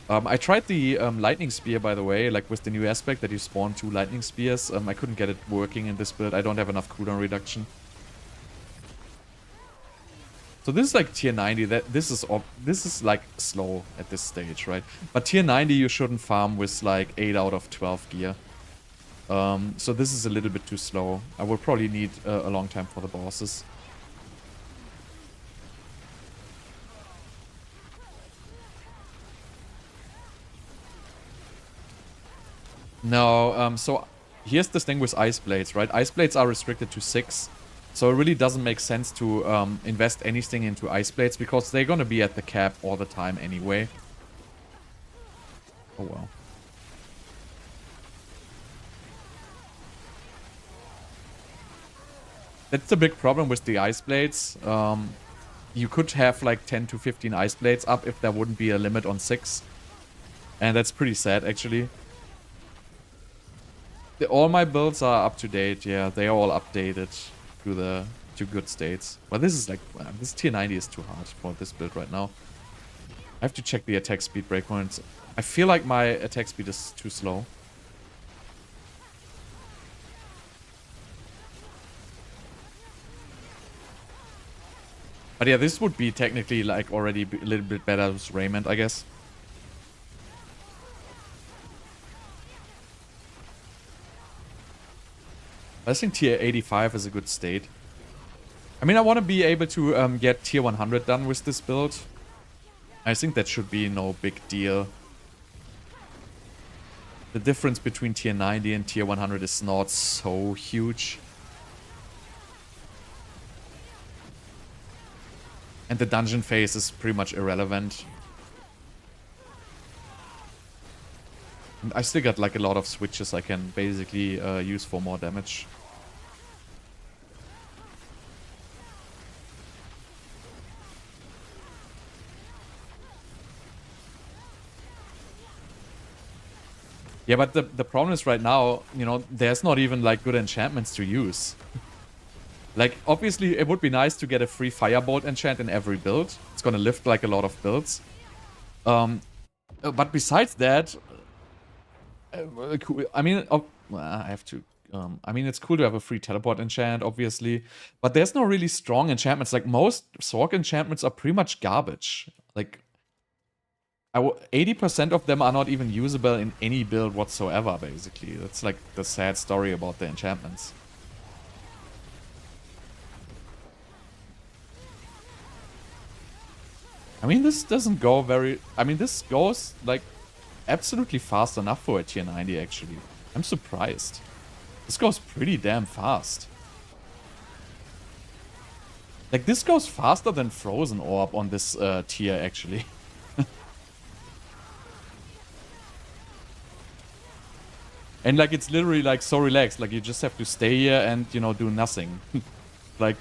I tried the lightning spear, by the way, like with the new aspect that you spawn 2 lightning spears. I couldn't get it working in this build. I don't have enough cooldown reduction. So this is like tier 90. This is like slow at this stage, right? But tier 90 you shouldn't farm with like 8 out of 12 gear. So this is a little bit too slow. I will probably need a long time for the bosses. No, so here's the thing with Ice Blades, right? Ice Blades are restricted to 6. So it really doesn't make sense to invest anything into Ice Blades because they're gonna be at the cap all the time anyway. Oh well. That's the big problem with the Ice Blades. You could have like 10 to 15 Ice Blades up if there wouldn't be a limit on 6. And that's pretty sad, actually. All my builds are up to date, yeah. They are all updated to good states. Well, this is like... this tier 90 is too hard for this build right now. I have to check the attack speed breakpoints. I feel like my attack speed is too slow. But yeah, this would be technically like already a little bit better with Raymond, I guess. I think tier 85 is a good state. I mean, I want to be able to get tier 100 done with this build. I think that should be no big deal. The difference between tier 90 and tier 100 is not so huge. And the dungeon phase is pretty much irrelevant. And I still got like a lot of switches I can basically use for more damage. Yeah, but the problem is right now, you know, there's not even like good enchantments to use. Like, obviously, it would be nice to get a free Firebolt enchant in every build. It's gonna lift, like, a lot of builds. But besides that... I mean, I have to... I mean, it's cool to have a free teleport enchant, obviously. But there's no really strong enchantments. Like, most Sorc enchantments are pretty much garbage. Like... 80% of them are not even usable in any build whatsoever, basically. That's, like, the sad story about the enchantments. I mean, this doesn't go very... I mean, this goes, like, absolutely fast enough for a tier 90, actually. I'm surprised. This goes pretty damn fast. Like, this goes faster than Frozen Orb on this tier, actually. And, like, it's literally, like, so relaxed. Like, you just have to stay here and, you know, do nothing. Like,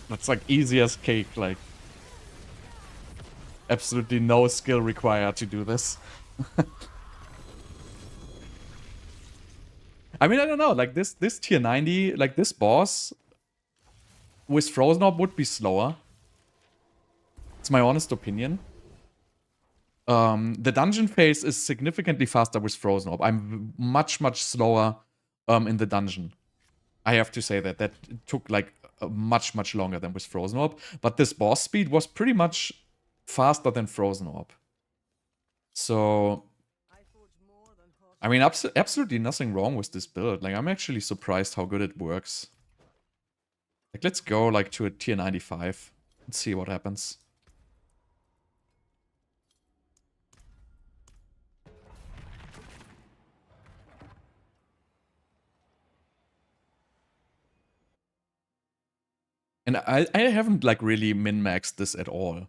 that's, like, easy as cake, like... Absolutely no skill required to do this. I mean, I don't know. Like, this tier 90, like, this boss with Frozen Orb would be slower. It's my honest opinion. The dungeon phase is significantly faster with Frozen Orb. I'm much, much slower in the dungeon. I have to say that. That took, like, much, much longer than with Frozen Orb. But this boss speed was pretty much... faster than Frozen Orb. So... I mean, absolutely nothing wrong with this build. Like, I'm actually surprised how good it works. Like, let's go, like, to a tier 95. Let's see what happens. And I haven't, like, really min-maxed this at all.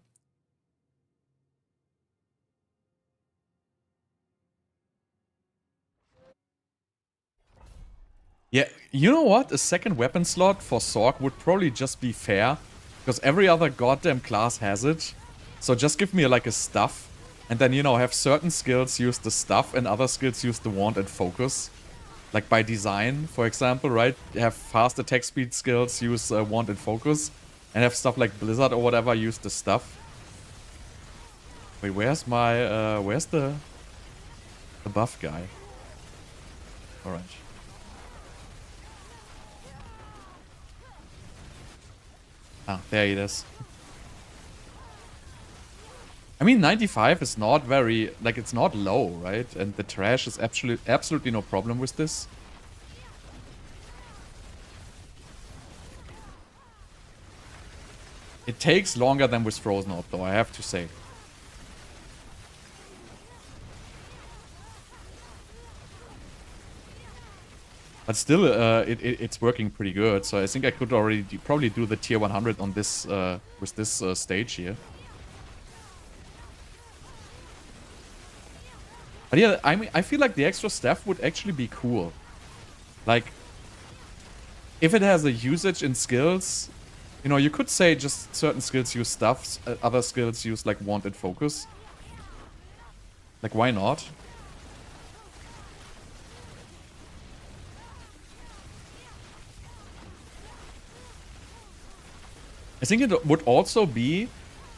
Yeah, you know what? A second weapon slot for Sorc would probably just be fair. Because every other goddamn class has it. So just give me like a stuff. And then, you know, have certain skills use the stuff and other skills use the wand and focus. Like by design, for example, right? Have fast attack speed skills use wand and focus. And have stuff like Blizzard or whatever use the stuff. Wait, where's my... where's the buff guy? Alright. Ah, there it is. I mean, 95 is not very... like, it's not low, right? And the trash is absolutely no problem with this. It takes longer than with Frozen Orb, though, I have to say. But still, it's working pretty good. So I think I could already probably do the tier 100 on this with this stage here. But yeah, I mean, I feel like the extra staff would actually be cool. Like, if it has a usage in skills, you know, you could say just certain skills use stuffs, other skills use like wand and focus. Like, why not? I think it would also be,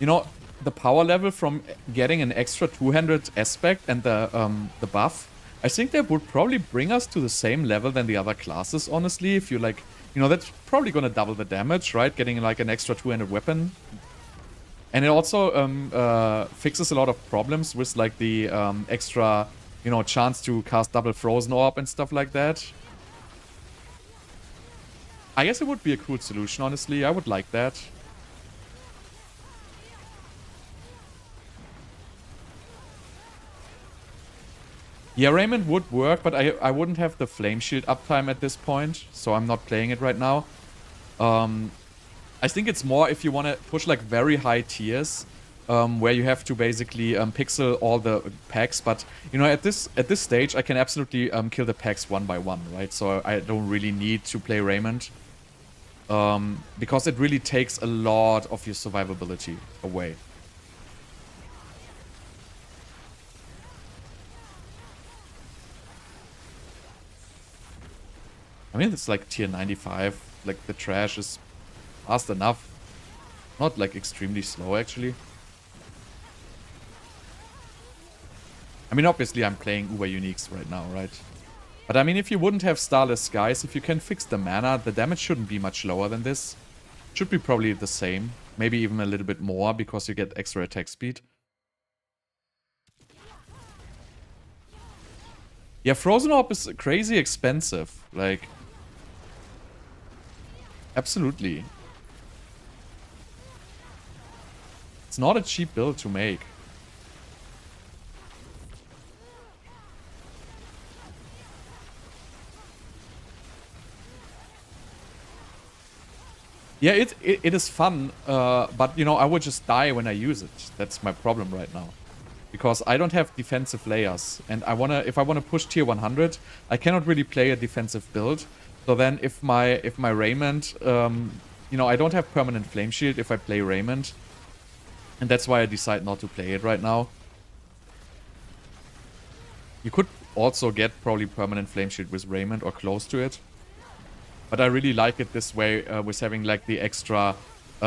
you know, the power level from getting an extra 200 aspect and the buff. I think that would probably bring us to the same level than the other classes, honestly. If you like, you know, that's probably gonna double the damage, right? Getting like an extra 200 weapon. And it also fixes a lot of problems with like the extra, you know, chance to cast double frozen orb and stuff like that. I guess it would be a cool solution, honestly. I would like that. Yeah, Raymond would work, but I wouldn't have the Flame Shield uptime at this point, so I'm not playing it right now. I think it's more if you want to push like very high tiers, where you have to basically pixel all the packs. But you know, at this stage, I can absolutely kill the packs one by one, right? So I don't really need to play Raymond. Because it really takes a lot of your survivability away. I mean, it's like tier 95. Like, the trash is fast enough. Not, like, extremely slow, actually. I mean, obviously, I'm playing Uber Uniques right now, right? But I mean, if you wouldn't have Starless Skies, if you can fix the mana, the damage shouldn't be much lower than this. Should be probably the same. Maybe even a little bit more, because you get extra attack speed. Yeah, Frozen Orb is crazy expensive. Like, absolutely. It's not a cheap build to make. Yeah, it is fun, but, you know, I would just die when I use it. That's my problem right now. Because I don't have defensive layers, and if I wanna push tier 100, I cannot really play a defensive build. So then if my Raymond, you know, I don't have permanent Flame Shield if I play Raymond. And that's why I decide not to play it right now. You could also get probably permanent Flame Shield with Raymond or close to it. But I really like it this way, with having like the extra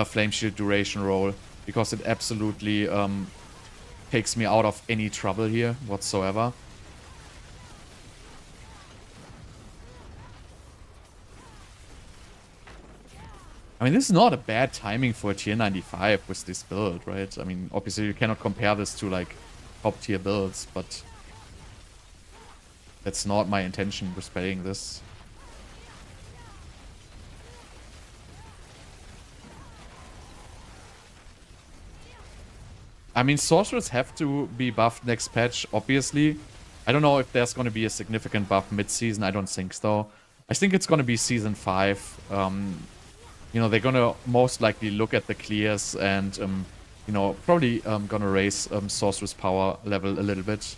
Flame Shield duration roll, because it absolutely takes me out of any trouble here whatsoever. I mean, this is not a bad timing for a tier 95 with this build, right? I mean, obviously you cannot compare this to like top tier builds, but that's not my intention with playing this. I mean, sorcerers have to be buffed next patch, obviously. I don't know if there's going to be a significant buff mid-season. I don't think so. I think it's going to be Season 5. You know, they're going to most likely look at the clears and, you know, probably going to raise sorcerer's power level a little bit.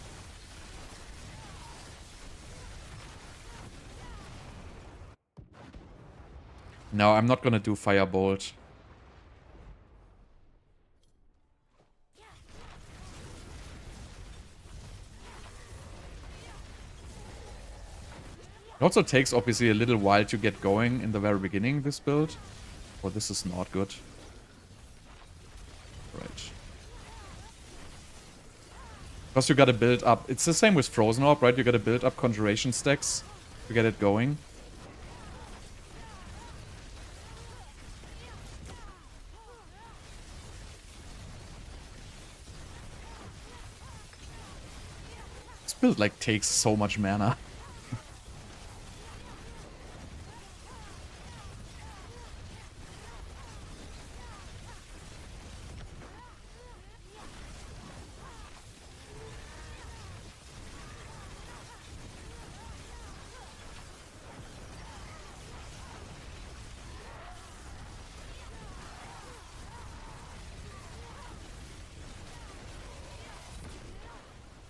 No, I'm not going to do Firebolt. It also takes, obviously, a little while to get going in the very beginning, this build. Oh, this is not good. Right. Because you gotta build up... It's the same with Frozen Orb, right? You gotta build up Conjuration stacks to get it going. This build, like, takes so much mana.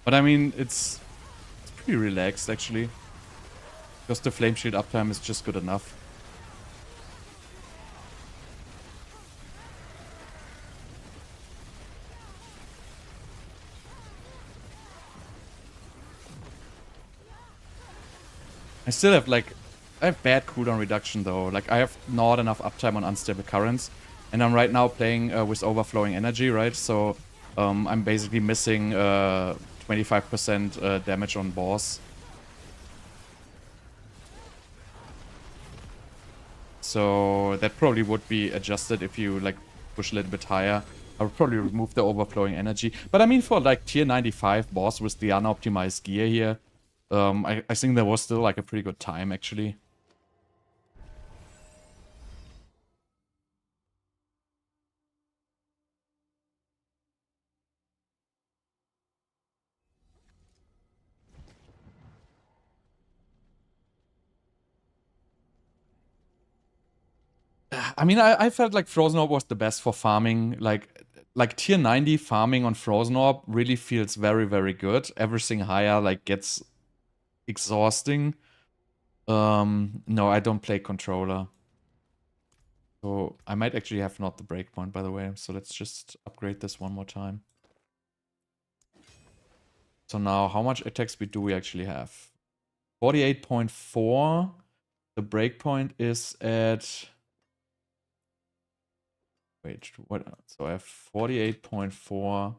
But I mean, it's pretty relaxed actually. Because the Flame Shield uptime is just good enough. I still have like, I have bad cooldown reduction though. Like I have not enough uptime on Unstable Currents. And I'm right now playing with Overflowing Energy, right? So I'm basically missing 25% damage on boss. So that probably would be adjusted if you like push a little bit higher. I would probably remove the Overflowing Energy. But I mean for like tier 95 boss with the unoptimized gear here, I think there was still like a pretty good time actually. I mean, I felt like Frozen Orb was the best for farming. Like tier 90 farming on Frozen Orb really feels very, very good. Everything higher like gets exhausting. No, I don't play controller. So I might actually have not the breakpoint, by the way. So let's just upgrade this one more time. So now, how much attack speed do we actually have? 48.4. The breakpoint is at... Wait, what? So I have 48.4.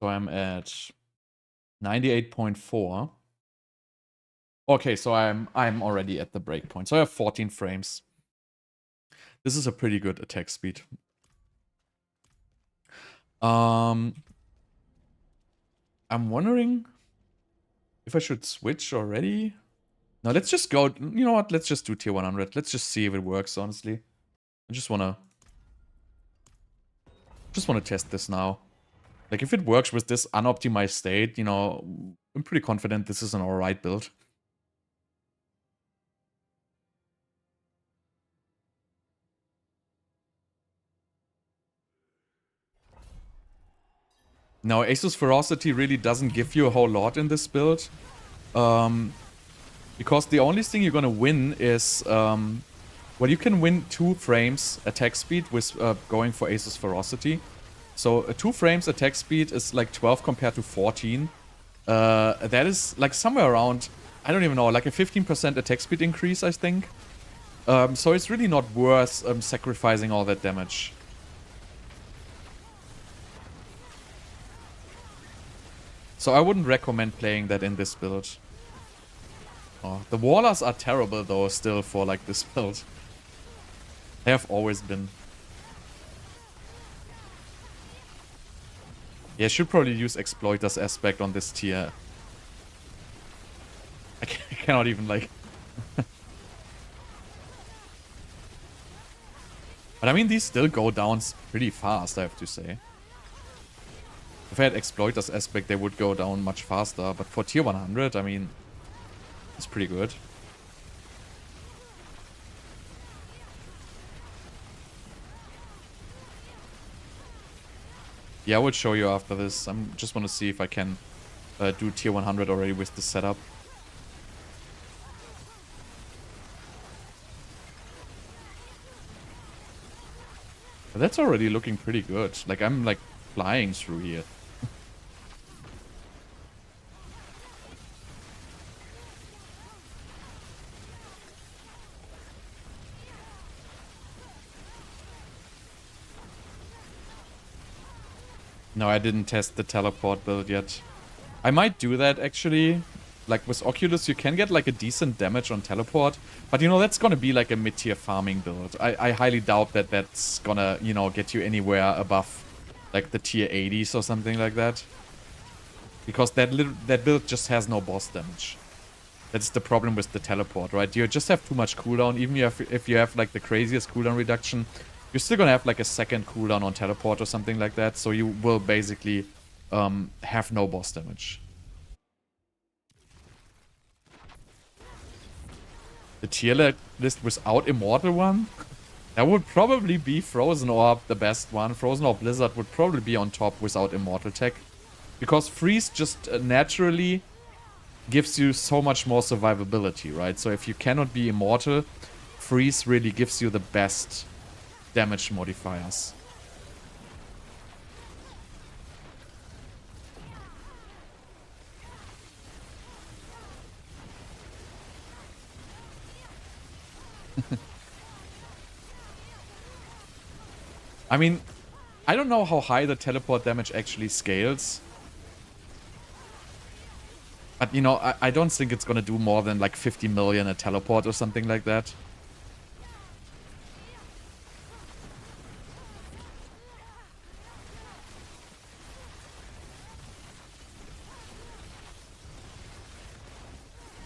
So I'm at 98.4. Okay, so I'm already at the breakpoint. So I have 14 frames. This is a pretty good attack speed. I'm wondering if I should switch already. No, let's just go. You know what? Let's just do tier 100. Let's just see if it works, honestly. I just wanna test this now. Like, if it works with this unoptimized state, you know, I'm pretty confident this is an alright build. Now, Asus Ferocity really doesn't give you a whole lot in this build. Because the only thing you're gonna win is... well, you can win 2 frames attack speed with going for Asus Ferocity. So 2 frames attack speed is like 12 compared to 14. That is like somewhere around, I don't even know, like a 15% attack speed increase, I think. So it's really not worth sacrificing all that damage. So I wouldn't recommend playing that in this build. Oh, the Wallers are terrible though still for like this build. They have always been. Yeah, I should probably use Exploiter's Aspect on this tier. I cannot even like... But I mean, these still go down pretty fast, I have to say. If I had Exploiter's Aspect, they would go down much faster. But for tier 100, I mean, it's pretty good. Yeah, I will show you after this. I just want to see if I can do tier 100 already with the setup. But that's already looking pretty good. Like, I'm like flying through here. No, I didn't test the teleport build yet. I might do that actually. Like with Oculus, you can get like a decent damage on teleport. But you know, that's gonna be like a mid-tier farming build. I highly doubt that that's gonna, you know, get you anywhere above like the tier 80s or something like that. Because that build just has no boss damage. That's the problem with the teleport, right? You just have too much cooldown. Even if you have like the craziest cooldown reduction, you're still gonna have like a second cooldown on teleport or something like that. So you will basically have no boss damage. The tier list without Immortal one? That would probably be Frozen Orb, the best one. Frozen Orb Blizzard would probably be on top without Immortal Tech. Because Freeze just naturally gives you so much more survivability, right? So if you cannot be Immortal, Freeze really gives you the best damage modifiers. I mean, I don't know how high the teleport damage actually scales. But, you know, I don't think it's gonna do more than like 50 million a teleport or something like that.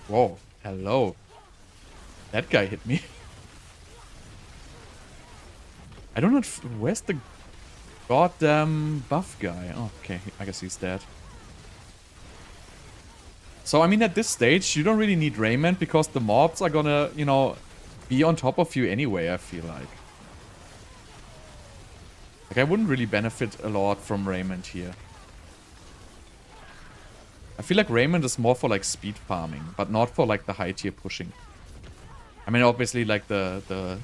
Whoa, hello. That guy hit me. I don't know, where's the goddamn buff guy? Oh, okay, I guess he's dead. So, I mean, at this stage, you don't really need Raiment because the mobs are gonna, you know, be on top of you anyway, I feel like. Like, I wouldn't really benefit a lot from Raiment here. I feel like Raiment is more for, like, speed farming, but not for, like, the high tier pushing. I mean, obviously, like, the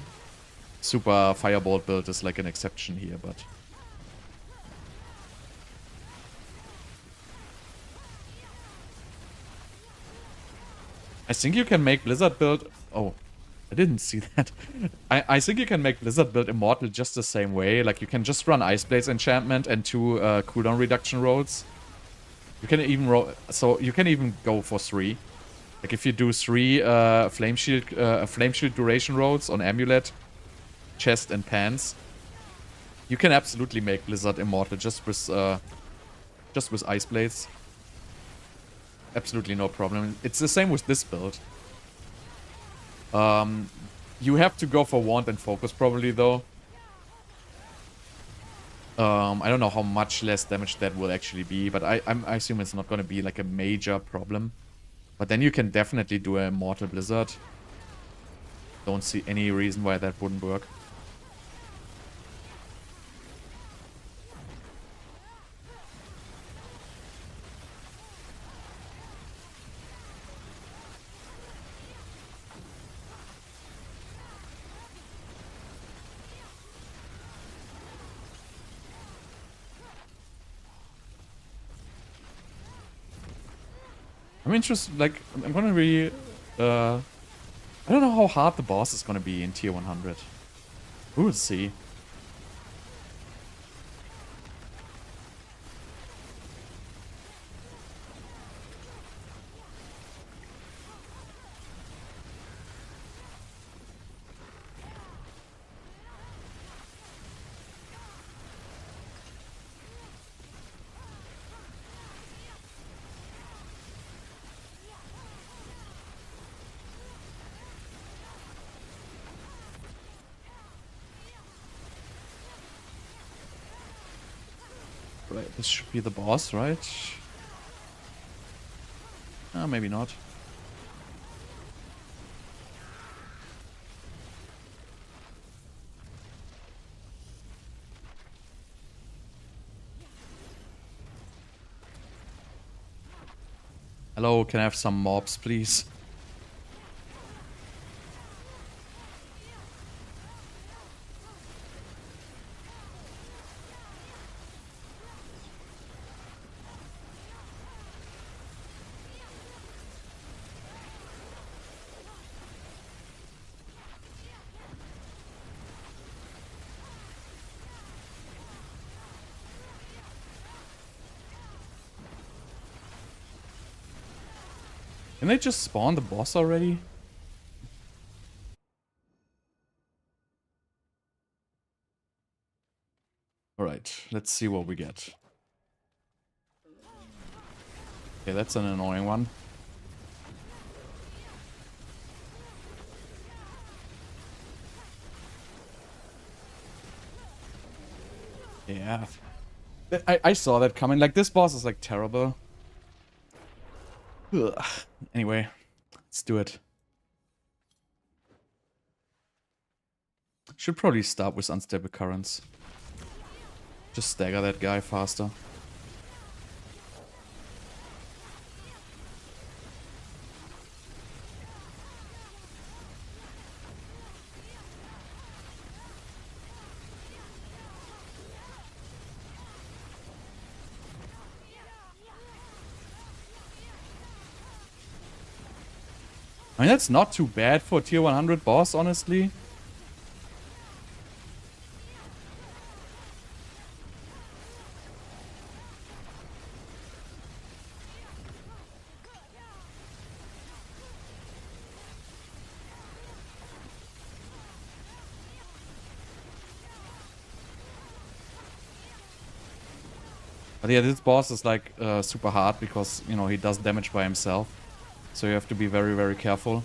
super Firebolt build is, like, an exception here, but... I think you can make Blizzard build... Oh, I didn't see that. I think you can make Blizzard build Immortal just the same way. Like, you can just run Ice Blades enchantment and 2 cooldown reduction rolls. You can even roll... So, you can even go for 3. Like, if you do 3 Flame Shield duration rolls on Amulet, Chest, and Pants, you can absolutely make Blizzard Immortal just with Ice Blades. Absolutely no problem. It's the same with this build. You have to go for Wand and Focus probably, though. I don't know how much less damage that will actually be, but I assume it's not going to be like a major problem. But then you can definitely do a Immortal Blizzard. Don't see any reason why that wouldn't work. I'm interested, like, I'm gonna really, I don't know how hard the boss is gonna be in tier 100. We'll see. Right, this should be the boss, right? Maybe not. Hello, can I have some mobs, please? Can they just spawn the boss already? Alright, let's see what we get. Okay, that's an annoying one. Yeah. I saw that coming. Like, this boss is, like, terrible. Ugh. Anyway, let's do it. Should probably start with unstable currents. Just stagger that guy faster. I mean, that's not too bad for a tier 100 boss, honestly. But yeah, this boss is like super hard because, you know, he does damage by himself. So you have to be very, very careful.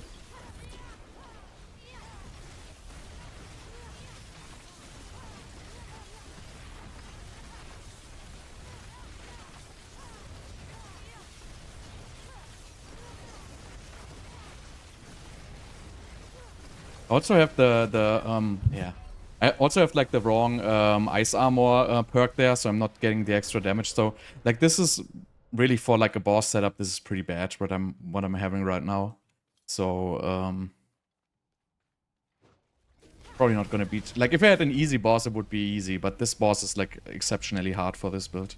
I also have yeah. I also have like the wrong ice armor perk there, so I'm not getting the extra damage. So like this is really for like a boss setup. This is pretty bad what I'm having right now. So probably not gonna beat. Like if I had an easy boss, it would be easy, but this boss is like exceptionally hard for this build.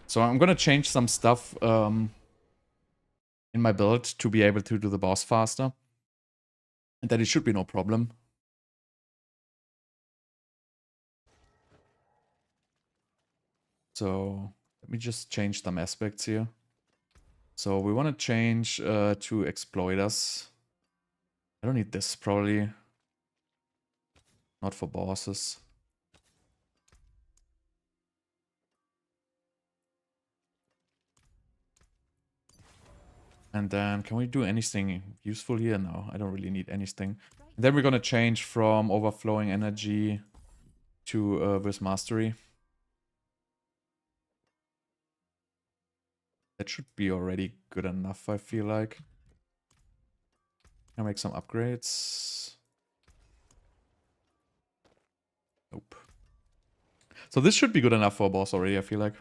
So I'm gonna change some stuff in my build to be able to do the boss faster, and then it should be no problem. So let me just change some aspects here. So we want to change to exploiters. I don't need this, probably. Not for bosses. And then can we do anything useful here? No, I don't really need anything. And then we're going to change from overflowing energy to with mastery. That should be already good enough, I feel like. Can I make some upgrades? Nope. So this should be good enough for a boss already, I feel like.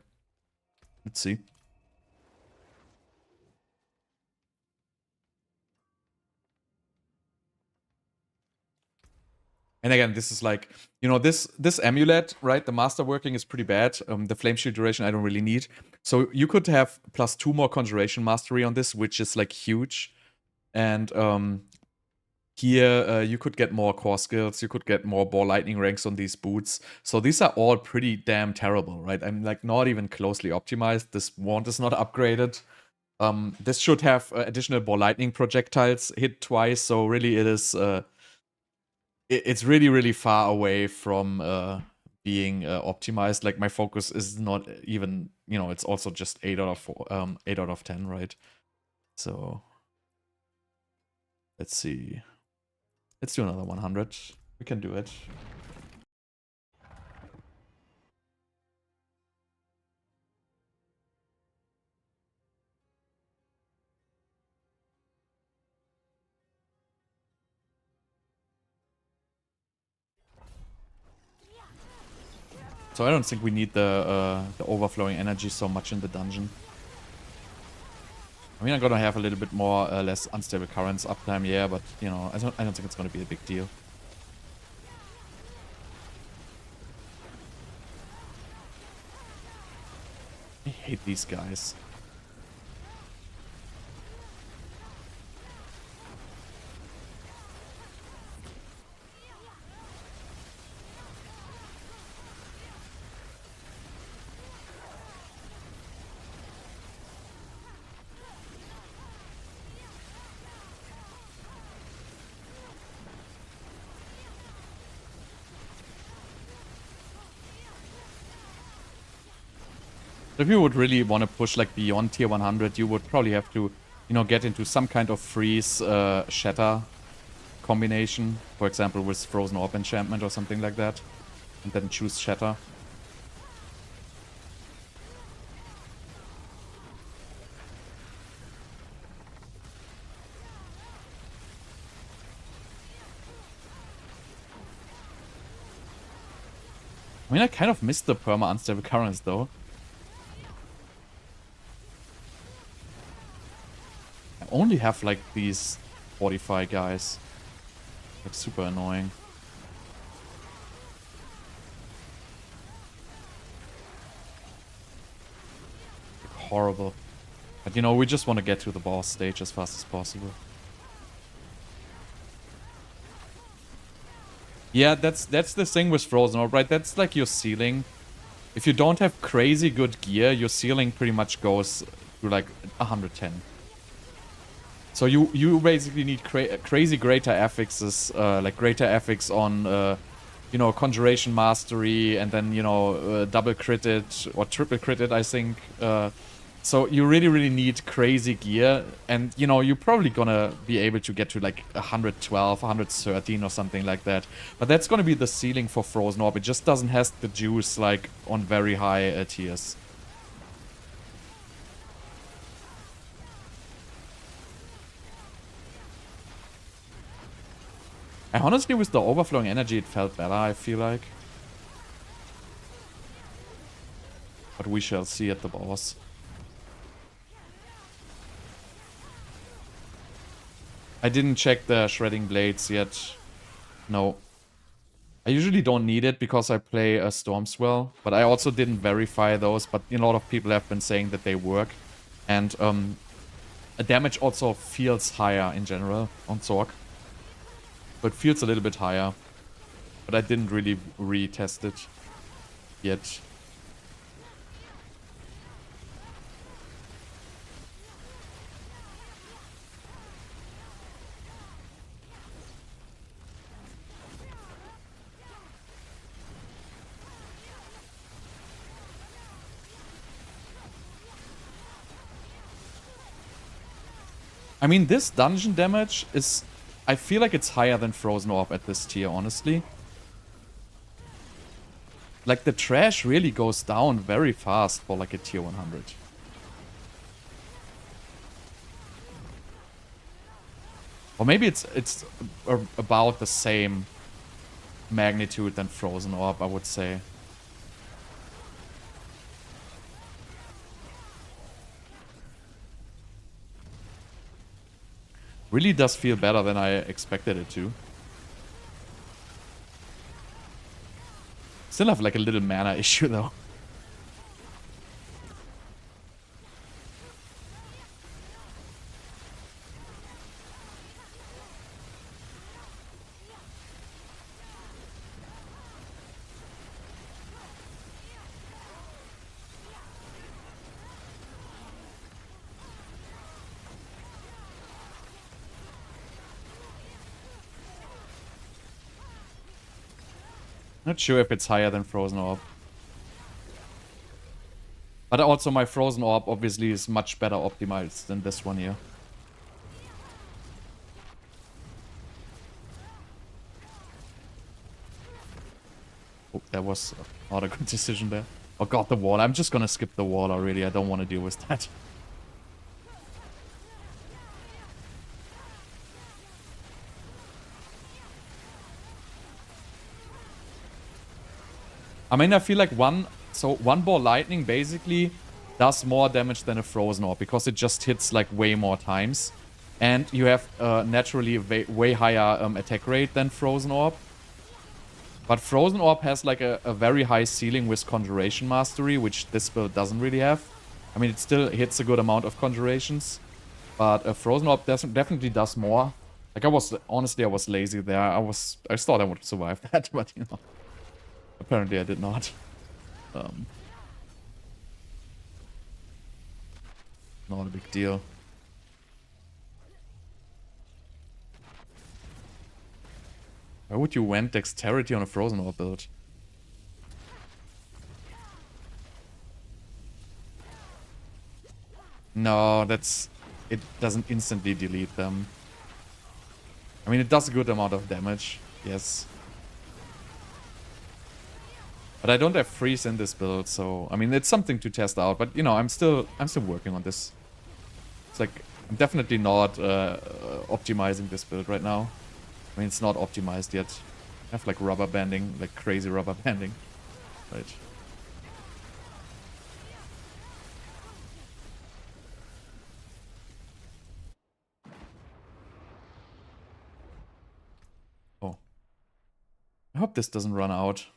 Let's see. And again, this is like, you know, this amulet, right? The masterworking is pretty bad. The flame shield duration I don't really need. So you could have +2 more conjuration mastery on this, which is like huge. And here you could get more core skills. You could get more ball lightning ranks on these boots. So these are all pretty damn terrible, right? I'm like not even closely optimized. This wand is not upgraded. This should have additional ball lightning projectiles hit twice. So really it is... it's really, really far away from being optimized. Like my focus is not even, you know, it's also just 8 out of 4, 8 out of 10, right? So let's see. Let's do another 100. We can do it. So I don't think we need the overflowing energy so much in the dungeon. I mean, I'm gonna have a little bit more less unstable currents uptime, yeah, but you know, I don't think it's gonna be a big deal. I hate these guys. If you would really want to push like beyond tier 100, you would probably have to, you know, get into some kind of freeze shatter combination. For example, with Frozen Orb enchantment or something like that. And then choose shatter. I mean, I kind of missed the perma unstable currents though. I only have like these 45 guys. Like super annoying. Like, horrible. But you know, we just want to get to the boss stage as fast as possible. Yeah, that's the thing with Frozen Orb, right? That's like your ceiling. If you don't have crazy good gear, your ceiling pretty much goes to like 110. So you basically need crazy greater affixes, like greater affix on, you know, Conjuration Mastery, and then, you know, double critted or triple critted, I think. So you really need crazy gear, and, you know, you're probably gonna be able to get to like 112, 113 or something like that. But that's gonna be the ceiling for Frozen Orb. It just doesn't have the juice like on very high tiers. And honestly, with the overflowing energy, it felt better, I feel like. But we shall see at the boss. I didn't check the shredding blades yet. No. I usually don't need it because I play a Stormswell, but I also didn't verify those, but a lot of people have been saying that they work. And damage also feels higher in general on Sorc. So it feels a little bit higher. But I didn't really retest it yet. I mean, this dungeon damage is... I feel like it's higher than Frozen Orb at this tier, honestly. Like, the trash really goes down very fast for like a tier 100. Or maybe it's about the same magnitude than Frozen Orb, I would say. Really does feel better than I expected it to. Still have like a little mana issue though. Not sure if it's higher than Frozen Orb. But also my Frozen Orb obviously is much better optimized than this one here. Oh, that was not a good decision there. Oh god, the wall. I'm just gonna skip the wall already. I don't want to deal with that. I mean, I feel like one ball lightning basically does more damage than a Frozen Orb because it just hits like way more times. And you have naturally way higher attack rate than Frozen Orb. But Frozen Orb has like a very high ceiling with Conjuration Mastery, which this build doesn't really have. I mean, it still hits a good amount of Conjurations. But Frozen Orb definitely does more. Like, honestly, I was lazy there. I thought I would survive that, but you know. Apparently I did not. Not a big deal. Why would you want Dexterity on a Frozen Orb build? No, it doesn't instantly delete them. I mean, it does a good amount of damage, yes. But I don't have freeze in this build, so I mean it's something to test out. But you know, I'm still working on this. It's like I'm definitely not optimizing this build right now. I mean, it's not optimized yet. I have like rubber banding, like crazy rubber banding. Right. Oh. I hope this doesn't run out.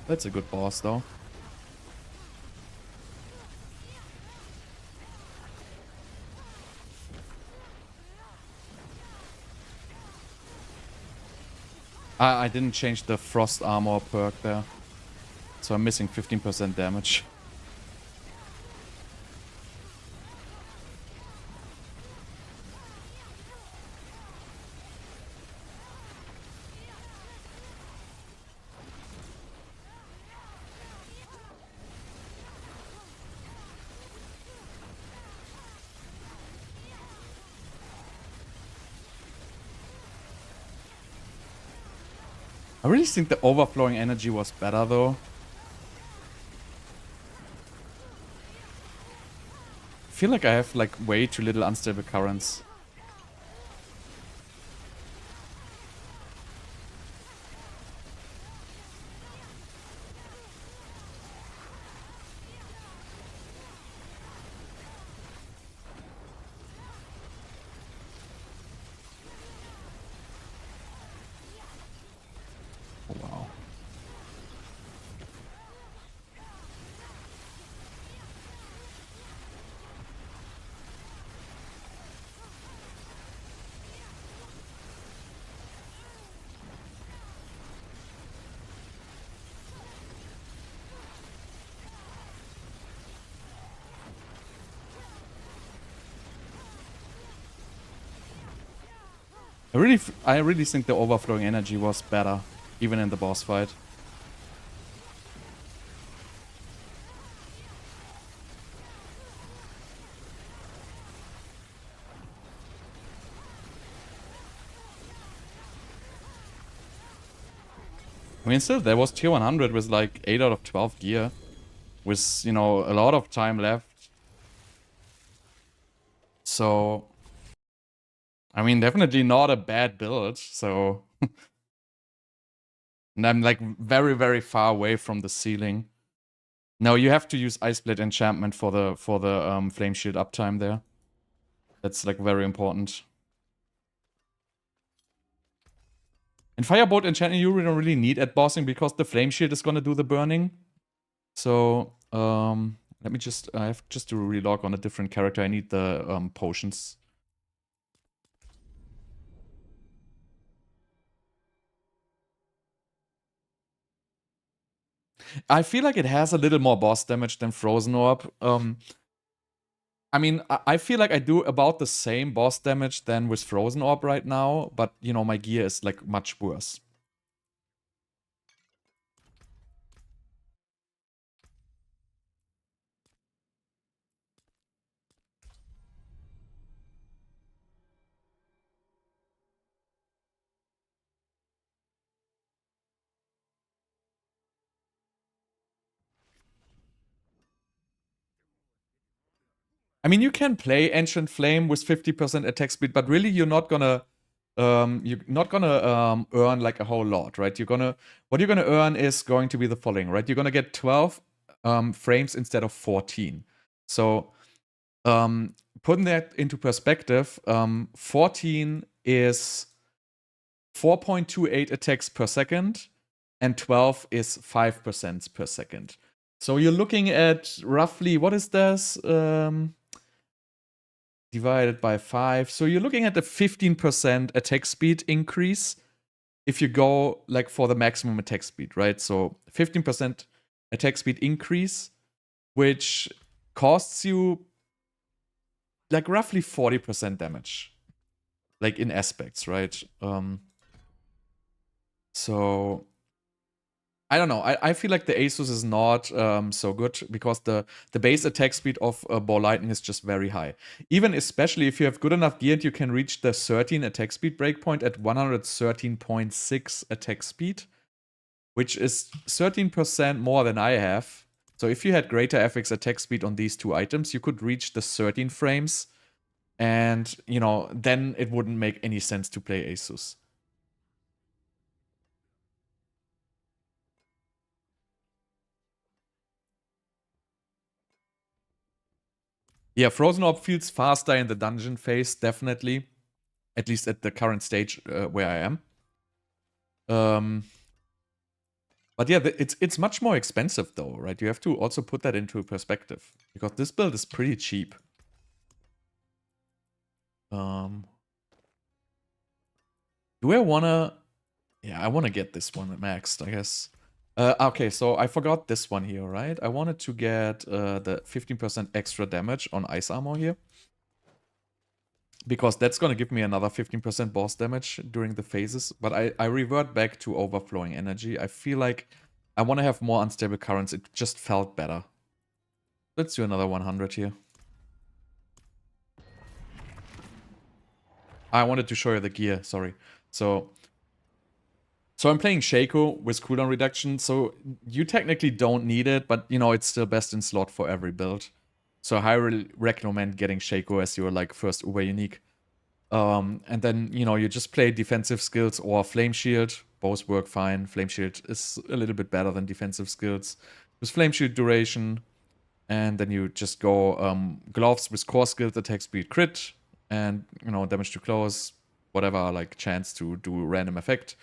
That's a good boss, though. I didn't change the frost armor perk there. So I'm missing 15% damage. I really think the overflowing energy was better, though. I feel like I have, like, way too little unstable currents. Oh, wow. I really think the overflowing energy was better, even in the boss fight. I mean, still, there was tier 100 with like 8 out of 12 gear. With, you know, a lot of time left. So, I mean, definitely not a bad build, so... And I'm, like, very, very far away from the ceiling. No, you have to use Ice Blade enchantment for the Flame Shield uptime there. That's, like, very important. And Firebolt enchantment you don't really need at bossing because the Flame Shield is gonna do the burning. So, let me just... I have just to relog on a different character. I need the potions. I feel like it has a little more boss damage than Frozen Orb. I mean, I feel like I do about the same boss damage than with Frozen Orb right now, but, you know, my gear is, like, much worse. I mean, you can play Ancient Flame with 50% attack speed, but really you're not gonna earn like a whole lot, right? What you're gonna earn is going to be the following, right? You're gonna get 12 frames instead of 14. So putting that into perspective, 14 is 4.28 attacks per second, and 12 is 5% per second. So you're looking at roughly, what is this? Divided by 5. So you're looking at a 15% attack speed increase if you go like for the maximum attack speed, right? So 15% attack speed increase, which costs you like roughly 40% damage. Like in aspects, right? So I don't know. I feel like the Asus is not so good because the base attack speed of Ball Lightning is just very high. Even especially if you have good enough gear and you can reach the 13 attack speed breakpoint at 113.6 attack speed, which is 13% more than I have. So if you had greater FX attack speed on these two items, you could reach the 13 frames. And, you know, then it wouldn't make any sense to play Asus. Yeah, Frozen Orb feels faster in the dungeon phase, definitely. At least at the current stage where I am. But yeah, it's much more expensive though, right? You have to also put that into perspective. Because this build is pretty cheap. Do I wanna... Yeah, I wanna get this one maxed, I guess. Okay, so I forgot this one here, right? I wanted to get the 15% extra damage on ice armor here. Because that's gonna give me another 15% boss damage during the phases. But I revert back to overflowing energy. I feel like I want to have more unstable currents. It just felt better. Let's do another 100 here. I wanted to show you the gear, sorry. So I'm playing Shaco with cooldown reduction, so you technically don't need it, but you know, it's still best in slot for every build. So I highly recommend getting Shaco as your like first Uber unique. And then, you know, you just play defensive skills or Flame Shield. Both work fine. Flame Shield is a little bit better than defensive skills. With Flame Shield duration. And then you just go gloves with core skills, attack speed, crit. And, you know, damage to close. Whatever, like, chance to do random effect.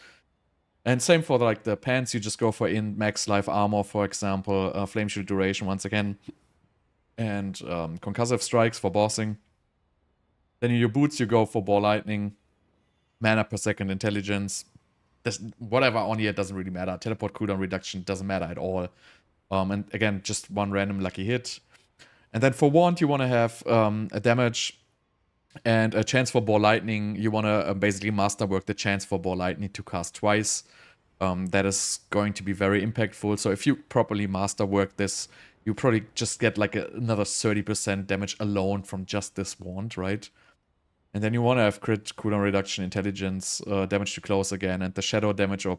And same for, like, the pants. You just go for in max life armor, for example. Flame Shield duration once again. And concussive strikes for bossing. Then in your boots, you go for ball lightning, mana per second, intelligence. Whatever on here doesn't really matter. Teleport cooldown reduction doesn't matter at all. And again, just one random lucky hit. And then for wand, you want to have a damage and a chance for ball lightning. You want to basically masterwork the chance for ball lightning to cast twice. That is going to be very impactful. So if you properly masterwork this, you probably just get like another 30% damage alone from just this wand, right? And then you want to have crit, cooldown reduction, intelligence, damage to close again, and the shadow damage or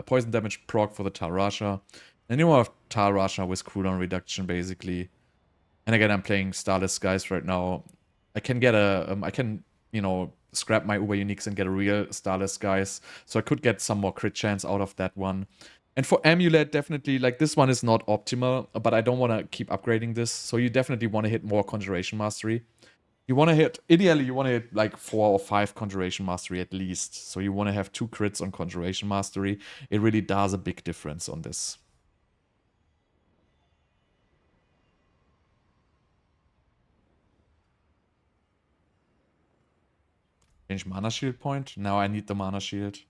poison damage proc for the Tarasha. Then you want to have Tarasha with cooldown reduction, basically. And again, I'm playing Starless guys right now. I can get you know, scrap my Uber Uniques and get a real Starless guys. So I could get some more crit chance out of that one. And for Amulet, definitely, like, this one is not optimal, but I don't want to keep upgrading this. So you definitely want to hit more Conjuration Mastery. You want to hit, ideally, you want to hit like 4 or 5 Conjuration Mastery at least. So you want to have 2 crits on Conjuration Mastery. It really does a big difference on this. Change mana shield point. Now I need the mana shield.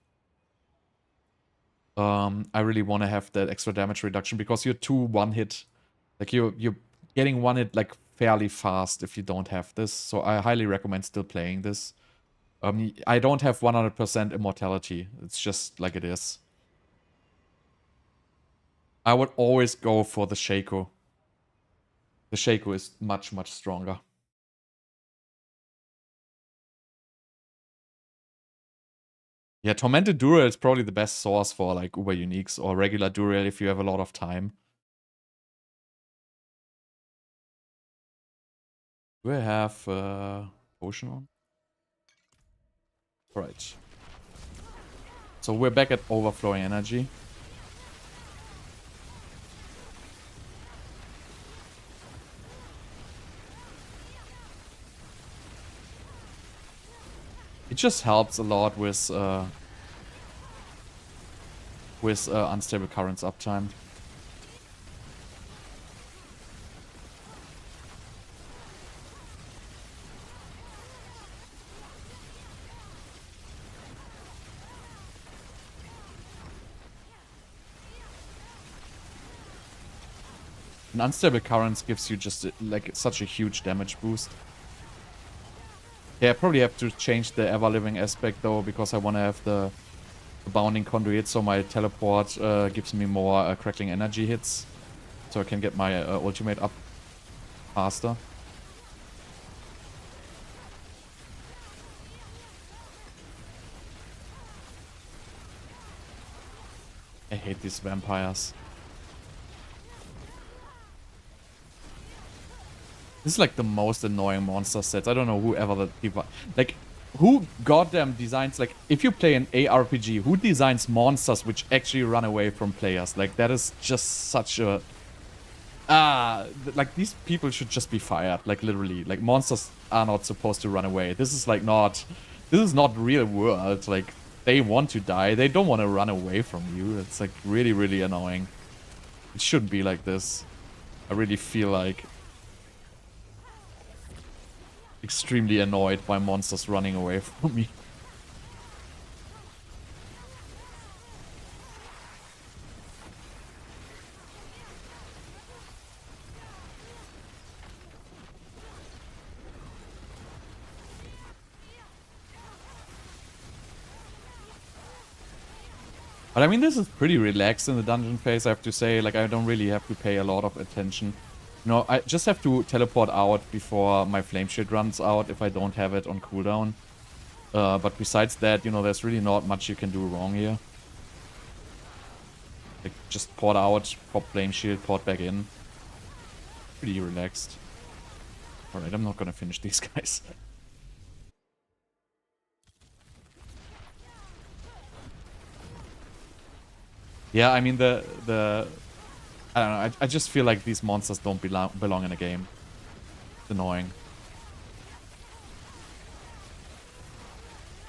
I really want to have that extra damage reduction because you're 2 1-hit. Like you're getting 1-hit like fairly fast if you don't have this. So I highly recommend still playing this. I don't have 100% immortality. It's just like it is. I would always go for the Shaco. The Shaco is much, much stronger. Yeah, Tormented Duriel is probably the best source for like Uber Uniques or regular Duriel if you have a lot of time. Do I have potion on? Alright. So we're back at overflowing energy. It just helps a lot with unstable currents uptime. And unstable currents gives you just like such a huge damage boost. Yeah, I probably have to change the ever-living aspect though, because I want to have the bounding conduit, so my teleport gives me more crackling energy hits. So I can get my ultimate up faster. I hate these vampires. This is like the most annoying monster sets. I don't know whoever the people... Like, who goddamn designs... Like, if you play an ARPG, who designs monsters which actually run away from players? Like, that is just such a... like these people should just be fired, like literally. Like monsters are not supposed to run away. This is like not, this is not real world. Like they want to die. They don't want to run away from you. It's like really, really annoying. It shouldn't be like this. I really feel like extremely annoyed by monsters running away from me. But I mean, this is pretty relaxed in the dungeon phase, I have to say. Like, I don't really have to pay a lot of attention. You know, I just have to teleport out before my flame shield runs out if I don't have it on cooldown. But besides that, you know, there's really not much you can do wrong here. Like, just port out, pop flame shield, port back in. Pretty relaxed. Alright, I'm not gonna finish these guys. Yeah, I mean, I don't know, I just feel like these monsters don't belong in a game. It's annoying.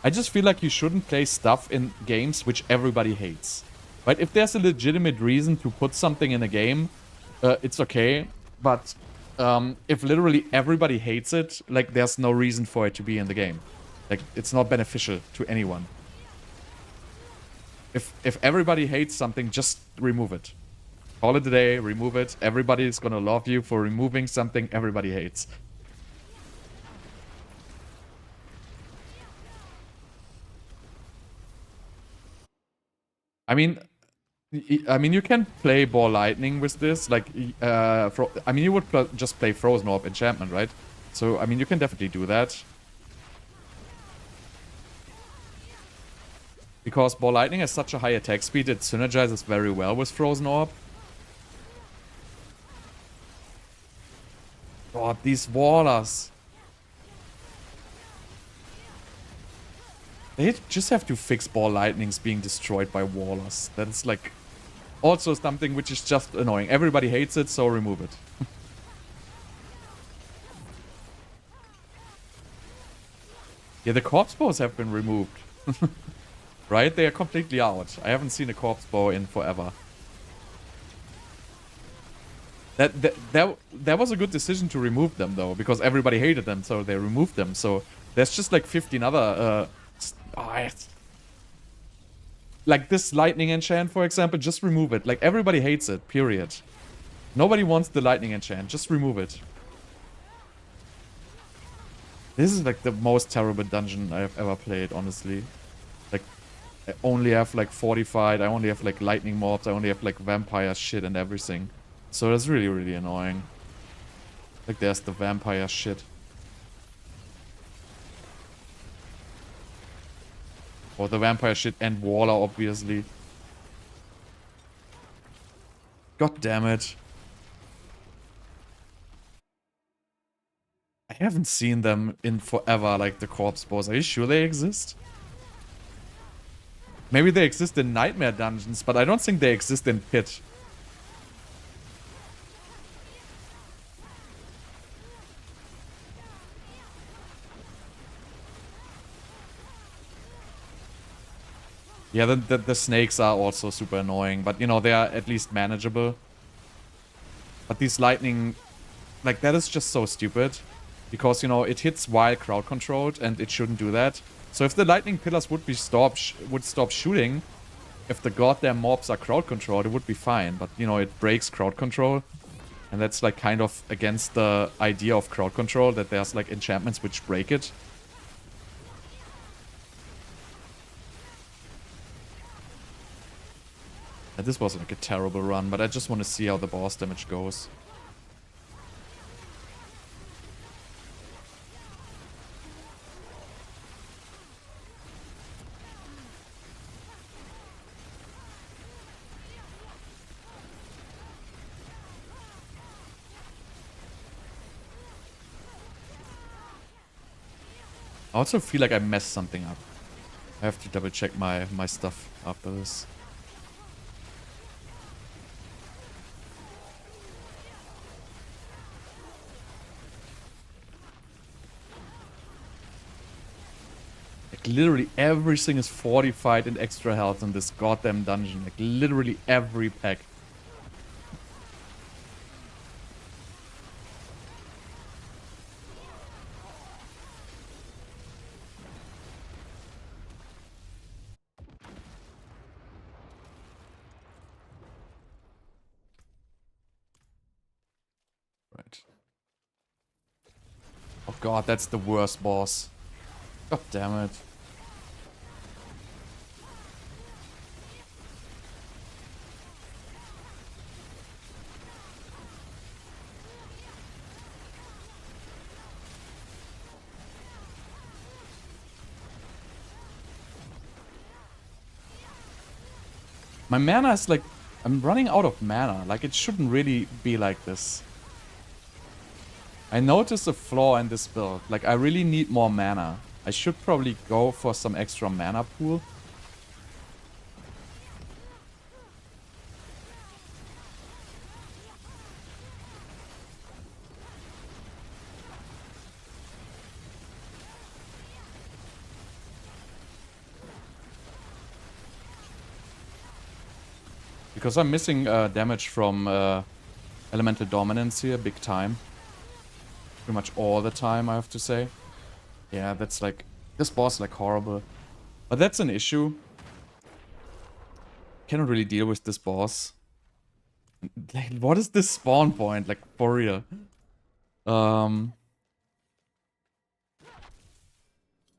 I just feel like you shouldn't play stuff in games which everybody hates. Right? If there's a legitimate reason to put something in a game, it's okay. But if literally everybody hates it, like, there's no reason for it to be in the game. Like, it's not beneficial to anyone. If everybody hates something, just remove it. Call it a day, remove it. Everybody's gonna love you for removing something everybody hates. I mean, you can play Ball Lightning with this. Like, I mean, you would just play Frozen Orb Enchantment, right? So, I mean, you can definitely do that. Because Ball Lightning has such a high attack speed, it synergizes very well with Frozen Orb. God, these Wallers. They just have to fix Ball Lightnings being destroyed by Wallers. That is, like, also something which is just annoying. Everybody hates it, so remove it. Yeah, the corpse bows have been removed. Right? They are completely out. I haven't seen a corpse bow in forever. That was a good decision to remove them, though, because everybody hated them, so they removed them. So there's just like 15 other... like this lightning enchant, for example, just remove it. Like, everybody hates it, period. Nobody wants the lightning enchant. Just remove it. This is like the most terrible dungeon I have ever played, honestly. Like, I only have like fortified, I only have like lightning mobs, I only have like vampire shit and everything. So that's really, really annoying. Like, there's the vampire shit. Or the vampire shit and Waller, obviously. God damn it. I haven't seen them in forever, like the corpse bows. Are you sure they exist? Maybe they exist in Nightmare dungeons, but I don't think they exist in Pit. Yeah, the snakes are also super annoying, but, you know, they are at least manageable. But these lightning... Like, that is just so stupid. Because, you know, it hits while crowd controlled, and it shouldn't do that. So if the lightning pillars would stop shooting, if the goddamn mobs are crowd controlled, it would be fine. But, you know, it breaks crowd control. And that's, like, kind of against the idea of crowd control, that there's, like, enchantments which break it. And this was, like, a terrible run, but I just want to see how the boss damage goes. I also feel like I messed something up. I have to double check my stuff after this. Like, literally everything is fortified and extra health in this goddamn dungeon. Like, literally every pack. Right. Oh god, that's the worst boss. God damn it. My mana is like... I'm running out of mana. Like, it shouldn't really be like this. I noticed a flaw in this build. Like, I really need more mana. I should probably go for some extra mana pool. Because I'm missing damage from Elemental Dominance here, big time. Pretty much all the time, I have to say. Yeah, that's like... This boss is like horrible. But that's an issue. Cannot really deal with this boss. Like, what is this spawn point? Like, for real. But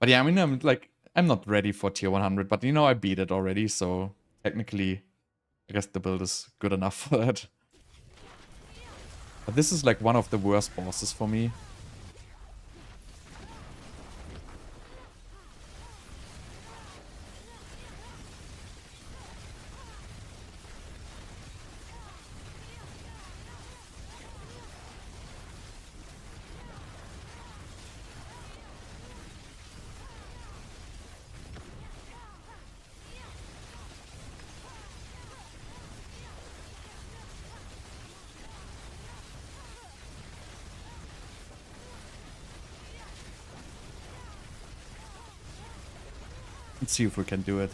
yeah, I mean, I'm not ready for tier 100, but you know, I beat it already, so technically, I guess the build is good enough for that. But this is like one of the worst bosses for me. Let's see if we can do it.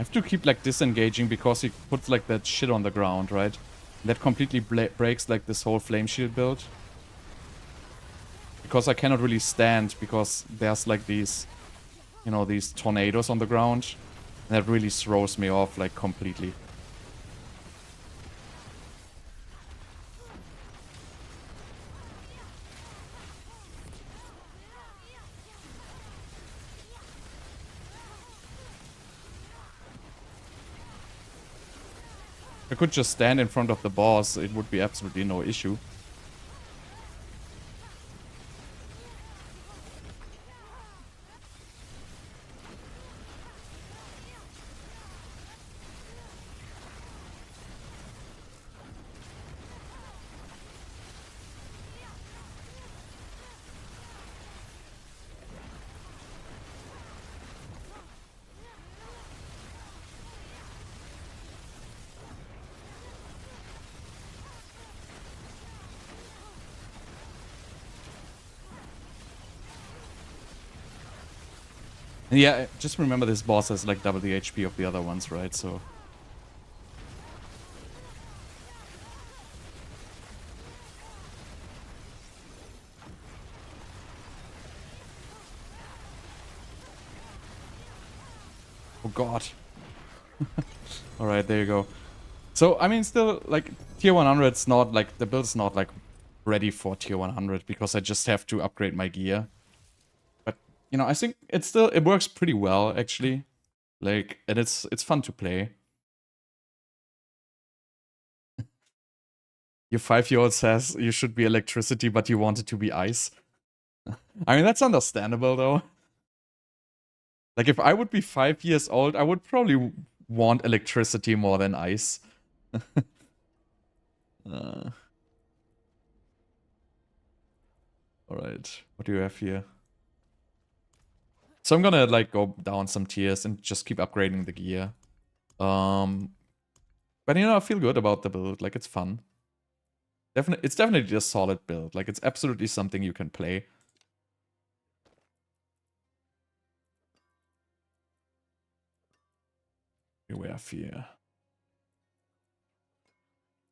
I have to keep like disengaging because he puts like that shit on the ground, right? That completely breaks like this whole flame shield build. Because I cannot really stand because there's like these, you know, these tornadoes on the ground. And that really throws me off like completely. I could just stand in front of the boss, it would be absolutely no issue. And yeah, just remember this boss has like double the HP of the other ones, right? So... Oh god. Alright, there you go. So, I mean, still, like, tier 100's not, like, the build's not, like, ready for tier 100 because I just have to upgrade my gear. But, you know, I think it's still, it works pretty well, actually. Like, and it's fun to play. Your 5-year-old says you should be electricity, but you want it to be ice. I mean, that's understandable, though. Like, if I would be 5 years old, I would probably want electricity more than ice. Alright, what do you have here? So I'm gonna like go down some tiers and just keep upgrading the gear. But you know, I feel good about the build. Like, it's fun. It's definitely a solid build. Like, it's absolutely something you can play. Beware fear.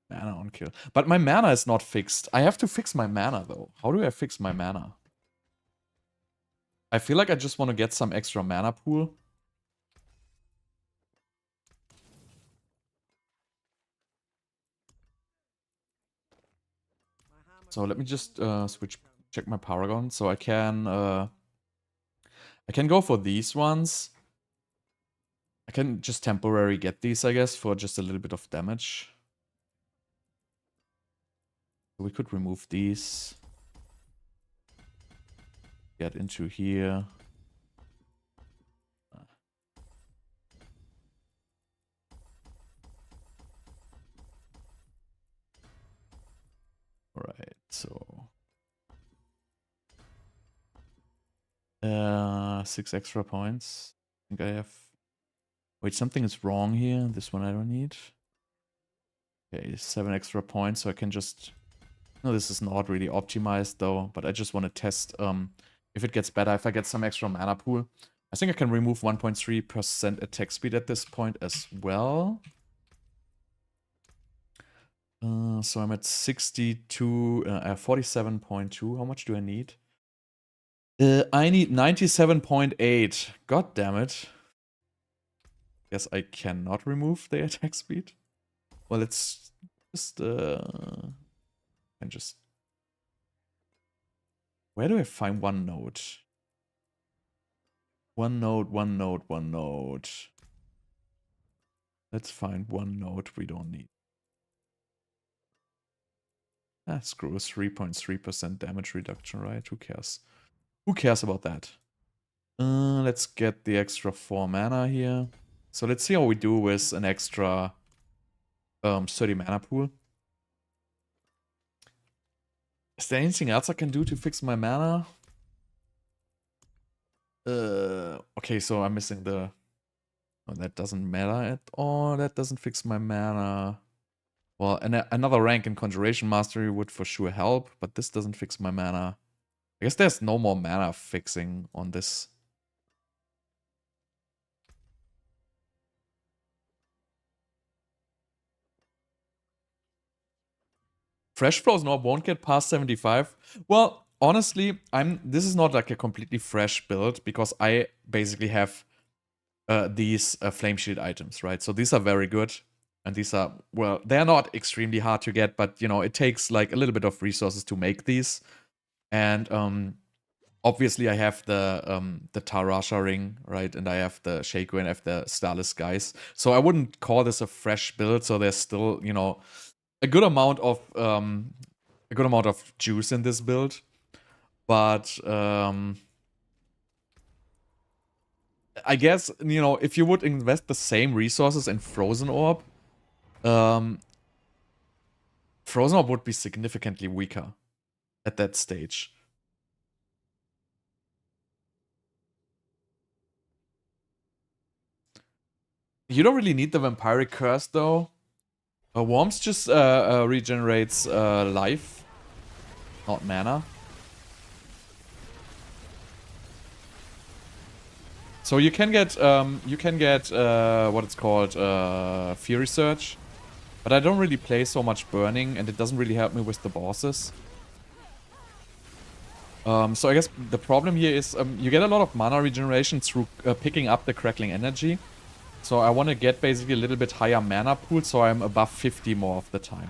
Mana on kill. But my mana is not fixed. I have to fix my mana, though. How do I fix my mana? I feel like I just want to get some extra mana pool. So let me just check my Paragon. So I can go for these ones. I can just temporarily get these, I guess, for just a little bit of damage. We could remove these. Get into here. Alright, so 6 extra points. I think I have. Wait, something is wrong here. This one I don't need. Okay, 7 extra points, so I can just. No, this is not really optimized though, but I just want to test if it gets better, if I get some extra mana pool. I think I can remove 1.3% attack speed at this point as well. So I'm at 47.2. How much do I need? I need 97.8. God damn it. Guess I cannot remove the attack speed. Well, it's just and just. Where do I find one node? One node. Let's find one node we don't need. Ah, screw 3.3% damage reduction, right? Who cares? Who cares about that? Let's get the extra 4 mana here. So let's see how we do with an extra 30 mana pool. Is there anything else I can do to fix my mana? Okay, so I'm missing the... Oh, that doesn't matter at all. That doesn't fix my mana. Well, another rank in Conjuration Mastery would for sure help, but this doesn't fix my mana. I guess there's no more mana fixing on this. Fresh Flows no won't get past 75. Well, honestly, this is not like a completely fresh build because I basically have these Flame Shield items, right? So these are very good. And these are, well, they're not extremely hard to get, but, you know, it takes like a little bit of resources to make these. And obviously I have the Tarasha ring, right? And I have the Shaco and I have the Starless guys. So I wouldn't call this a fresh build. So there's still, you know, a good amount of juice in this build. But I guess, you know, if you would invest the same resources in Frozen Orb, Frozen Orb would be significantly weaker at that stage. You don't really need the Vampiric Curse, though. Worms just regenerates life, not mana. So you can get what it's called Fury Surge, but I don't really play so much Burning, and it doesn't really help me with the bosses. So I guess the problem here is you get a lot of mana regeneration through picking up the Crackling Energy. So I want to get basically a little bit higher mana pool, so I'm above 50 more of the time.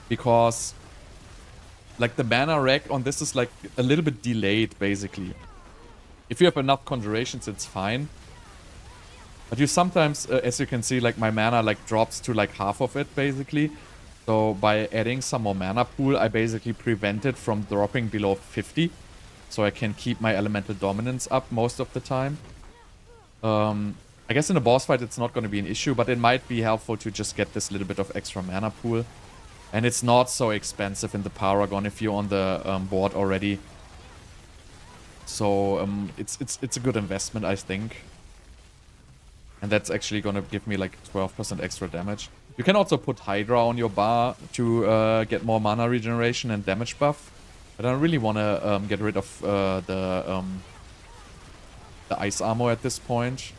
Because like the mana rack on this is like a little bit delayed, basically. If you have enough conjurations, it's fine. But you sometimes, as you can see, like my mana like drops to like half of it, basically. So by adding some more mana pool, I basically prevent it from dropping below 50. So I can keep my elemental dominance up most of the time. I guess in a boss fight it's not going to be an issue, but it might be helpful to just get this little bit of extra mana pool. And it's not so expensive in the Paragon if you're on the board already. So it's a good investment, I think. And that's actually gonna give me like 12% extra damage. You can also put Hydra on your bar to get more mana regeneration and damage buff. But I don't really want to get rid of the ice armor at this point.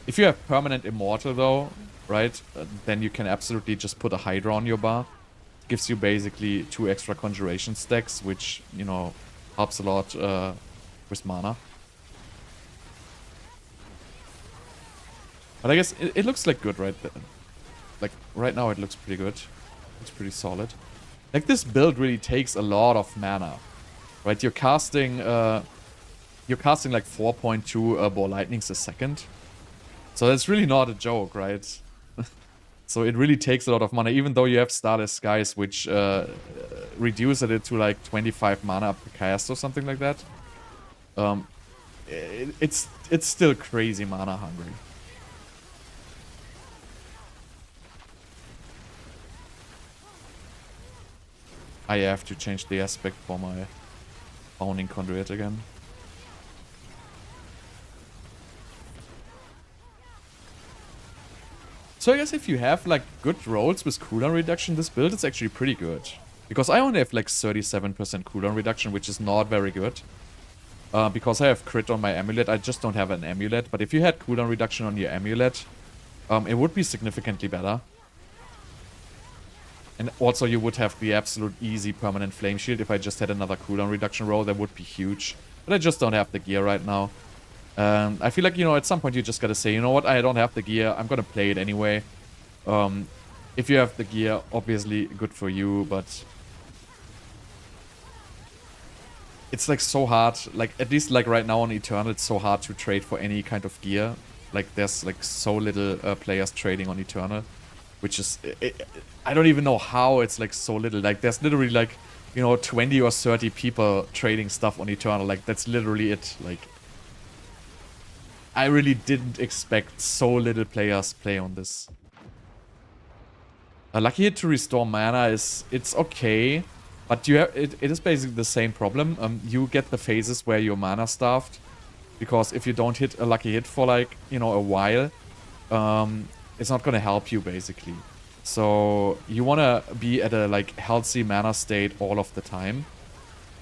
If you have permanent immortal though, right, then you can absolutely just put a Hydra on your bar. It gives you basically 2 extra conjuration stacks, which, you know, helps a lot with mana. But I guess it looks like good, right? Like, right now it looks pretty good. It's pretty solid. Like, this build really takes a lot of mana, right? You're casting like 4.2 ball lightnings a second. So that's really not a joke, right? So it really takes a lot of mana, even though you have Starless Skies, which reduce it to like 25 mana per cast or something like that. It's still crazy mana hungry. I have to change the aspect for my Bounding Conduit again. So I guess if you have like good rolls with cooldown reduction, this build is actually pretty good. Because I only have like 37% cooldown reduction, which is not very good. Because I have crit on my Amulet, I just don't have an Amulet. But if you had cooldown reduction on your Amulet, it would be significantly better. And also you would have the absolute easy permanent flame shield. If I just had another cooldown reduction roll, that would be huge. But I just don't have the gear right now. I feel like, you know, at some point you just gotta say, you know what, I don't have the gear, I'm gonna play it anyway. If you have the gear, obviously good for you, but it's like so hard, like at least like right now on Eternal, it's so hard to trade for any kind of gear. Like there's like so little players trading on Eternal, which is, I don't even know how it's like so little. Like there's literally like, you know, 20 or 30 people trading stuff on Eternal. Like that's literally it. Like I really didn't expect so little players play on this. A lucky hit to restore mana it's okay, but you have it is basically the same problem. You get the phases where you're mana starved, because if you don't hit a lucky hit for like, you know, a while, it's not gonna help you basically. So you wanna be at a like healthy mana state all of the time,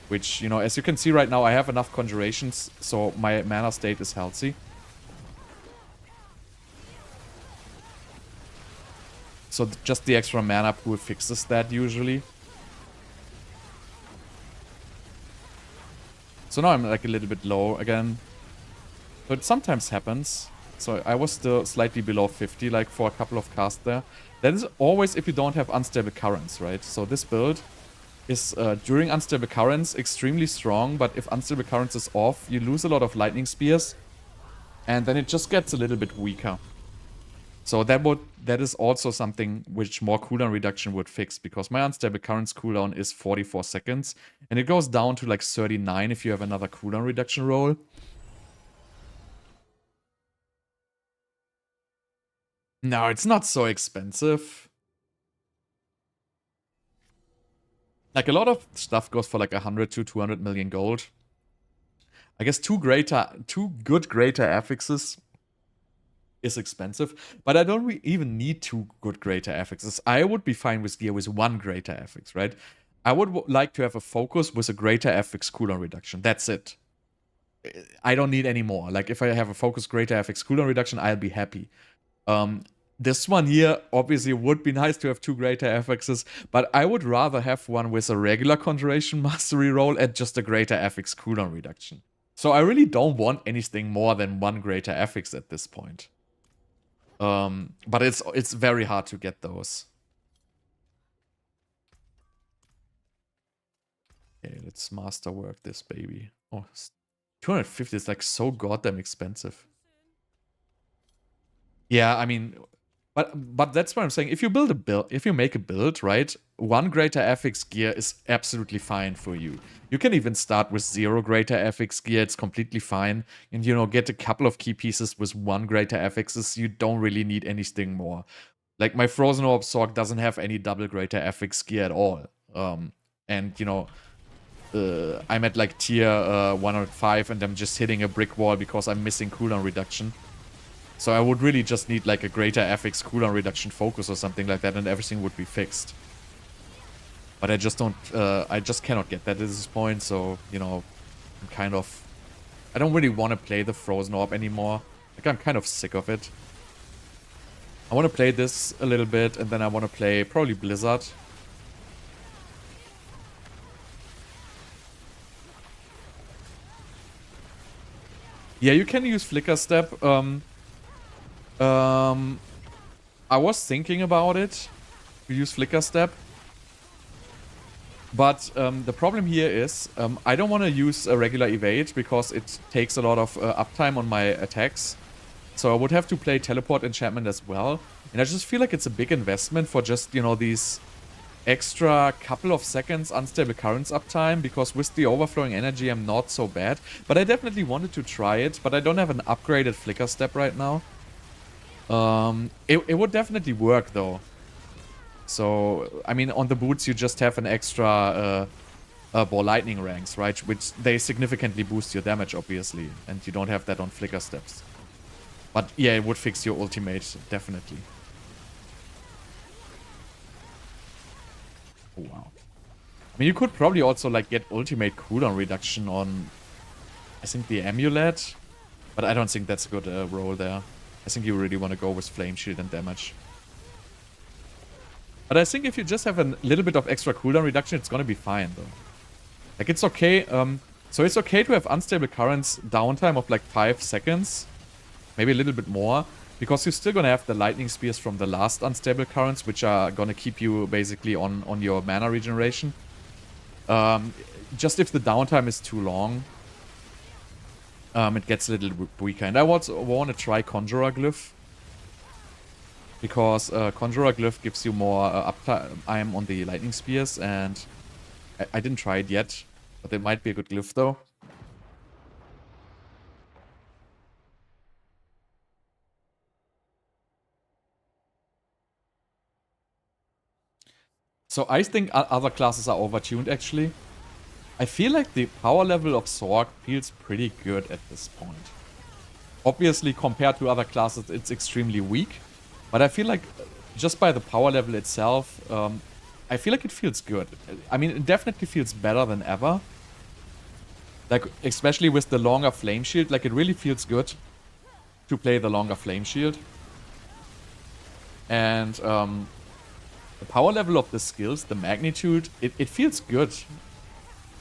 which, you know, as you can see right now, I have enough conjurations, so my mana state is healthy. So just the extra mana pool fixes that usually. So now I'm like a little bit low again. So it sometimes happens. So I was still slightly below 50 like for a couple of casts there. That is always if you don't have unstable currents, right? So this build is during unstable currents extremely strong, but if unstable currents is off, you lose a lot of lightning spears. And then it just gets a little bit weaker. So that is also something which more cooldown reduction would fix, because my unstable currents cooldown is 44 seconds, and it goes down to like 39 if you have another cooldown reduction roll. No, it's not so expensive. Like a lot of stuff goes for like 100 to 200 million gold. I guess two good greater affixes is expensive, but I don't even need 2 good greater affixes. I would be fine with gear with 1 greater affix, right? I would like to have a focus with a greater affix cooldown reduction. That's it. I don't need any more. Like if I have a focus greater affix cooldown reduction, I'll be happy. This one here obviously would be nice to have 2 greater affixes, but I would rather have one with a regular conjuration mastery roll and just a greater affix cooldown reduction. So I really don't want anything more than 1 greater affix at this point. But it's very hard to get those. Okay, let's masterwork this baby. Oh, 250 is like so goddamn expensive. Yeah, I mean, but that's what I'm saying. If you build a build, if you make a build, right, 1 greater affix gear is absolutely fine for you. You can even start with 0 greater affix gear. It's completely fine. And, you know, get a couple of key pieces with 1 greater affixes. You don't really need anything more. Like, my Frozen Orb Sorc doesn't have any double greater affix gear at all. And, you know, I'm at like tier 105 and I'm just hitting a brick wall because I'm missing cooldown reduction. So I would really just need like a greater FX cooldown reduction focus or something like that and everything would be fixed. But I just don't, I just cannot get that at this point, so, you know, I'm kind of, I don't really want to play the Frozen Orb anymore. Like, I'm kind of sick of it. I want to play this a little bit, and then I want to play probably Blizzard. Yeah, you can use Flicker Step. I was thinking about it, to use Flicker Step. But the problem here is, I don't want to use a regular evade because it takes a lot of uptime on my attacks. So I would have to play teleport enchantment as well. And I just feel like it's a big investment for just, you know, these extra couple of seconds unstable currents uptime. Because with the overflowing energy, I'm not so bad. But I definitely wanted to try it. But I don't have an upgraded Flicker Step right now. It would definitely work though. So, I mean, on the boots, you just have an extra Ball Lightning ranks, right? Which they significantly boost your damage, obviously. And you don't have that on Flicker Steps. But yeah, it would fix your ultimate, definitely. Oh, wow. I mean, you could probably also, like, get ultimate cooldown reduction on, I think, the Amulet. But I don't think that's a good role there. I think you really want to go with Flame Shield and damage. But I think if you just have a little bit of extra cooldown reduction, it's gonna be fine, though. Like, it's okay. So it's okay to have unstable currents downtime of like 5 seconds. Maybe a little bit more. Because you're still gonna have the lightning spears from the last unstable currents, which are gonna keep you basically on your mana regeneration. Just if the downtime is too long, it gets a little bit weaker. And I also want to try Conjurer Because Conjurer Glyph gives you more uptime on the lightning spears, and I didn't try it yet, but it might be a good glyph though. So I think other classes are overtuned actually. I feel like the power level of Sorc feels pretty good at this point. Obviously, compared to other classes, it's extremely weak. But I feel like, just by the power level itself, I feel like it feels good. I mean, it definitely feels better than ever. Like, especially with the longer Flame Shield, like, it really feels good to play the longer Flame Shield. And the power level of the skills, the magnitude, it feels good.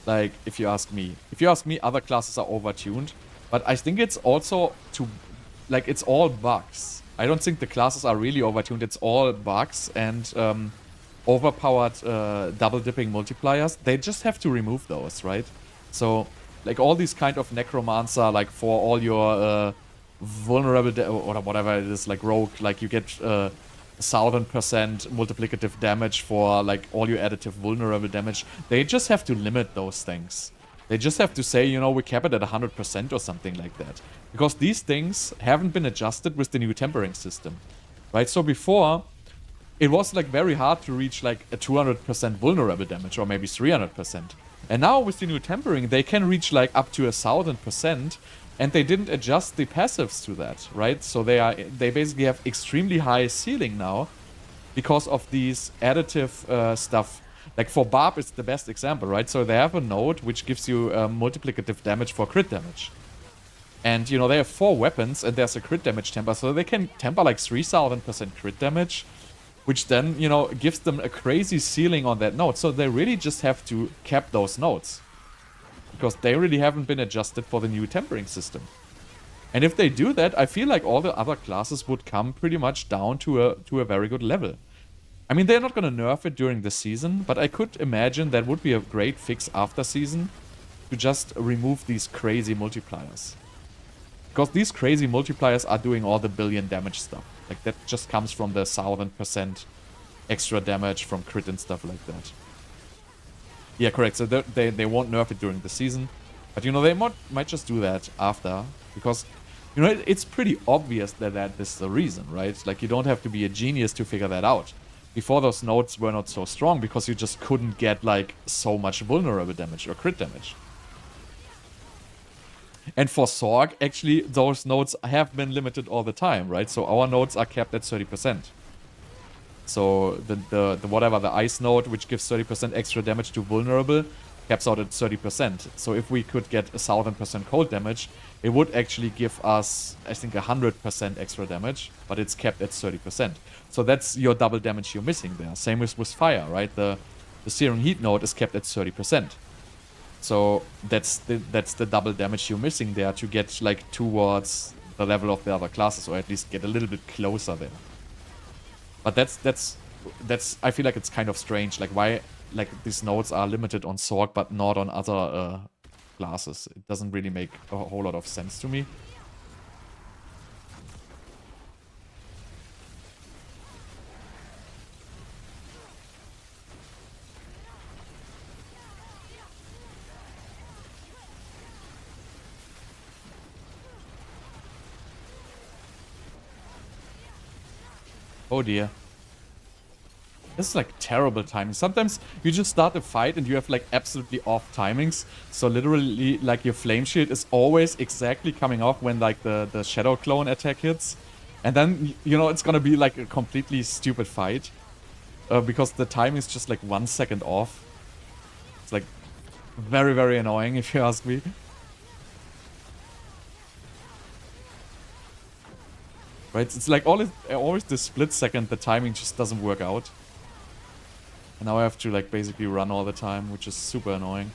Like, if you ask me. If you ask me, other classes are overtuned. But I think it's also like, it's all bugs. I don't think the classes are really overtuned. It's all bugs and overpowered double-dipping multipliers. They just have to remove those, right? So, like, all these kind of Necromancer, like, for all your vulnerable or whatever it is, like, rogue, like, you get 1000% multiplicative damage for, like, all your additive vulnerable damage. They just have to limit those things. They just have to say, you know, we cap it at 100% or something like that. Because these things haven't been adjusted with the new tempering system. Right? So before, it was like very hard to reach like a 200% vulnerable damage or maybe 300%. And now with the new tempering, they can reach like up to 1000%. And they didn't adjust the passives to that, right? So they basically have extremely high ceiling now because of these additive stuff. Like, for Barb, it's the best example, right? So they have a node which gives you multiplicative damage for crit damage. And, you know, they have 4 weapons, and there's a crit damage temper, so they can temper like 3000% crit damage, which then, you know, gives them a crazy ceiling on that node. So they really just have to cap those nodes. Because they really haven't been adjusted for the new tempering system. And if they do that, I feel like all the other classes would come pretty much down to a very good level. I mean, they're not going to nerf it during the season, but I could imagine that would be a great fix after season to just remove these crazy multipliers. Because these crazy multipliers are doing all the billion damage stuff. Like, that just comes from the 1000% extra damage from crit and stuff like that. Yeah, correct. So they won't nerf it during the season. But, you know, they might just do that after. Because, you know, it's pretty obvious that is the reason, right? Like, you don't have to be a genius to figure that out. Before, those nodes were not so strong because you just couldn't get like so much vulnerable damage or crit damage. And for Sorc, actually, those nodes have been limited all the time, right? So our nodes are capped at 30%. So the whatever, the ice node, which gives 30% extra damage to vulnerable, caps out at 30%. So if we could get 1000% cold damage, it would actually give us, I think, 100% extra damage, but it's capped at 30%. So that's your double damage you're missing there. Same with fire, right? The Searing Heat node is capped at 30%. So that's the double damage you're missing there to get like towards the level of the other classes, or at least get a little bit closer there. But that's I feel like it's kind of strange. Like, why like these nodes are limited on Sorc but not on other classes? It doesn't really make a whole lot of sense to me. Oh dear. This is like terrible timing. Sometimes you just start a fight and you have like absolutely off timings. So literally like your flame shield is always exactly coming off when like the shadow clone attack hits. And then, you know, it's gonna be like a completely stupid fight. Because the time is just like 1 second off. It's like very, very annoying if you ask me. Right, it's like always this split second, the timing just doesn't work out. And now I have to like basically run all the time, which is super annoying.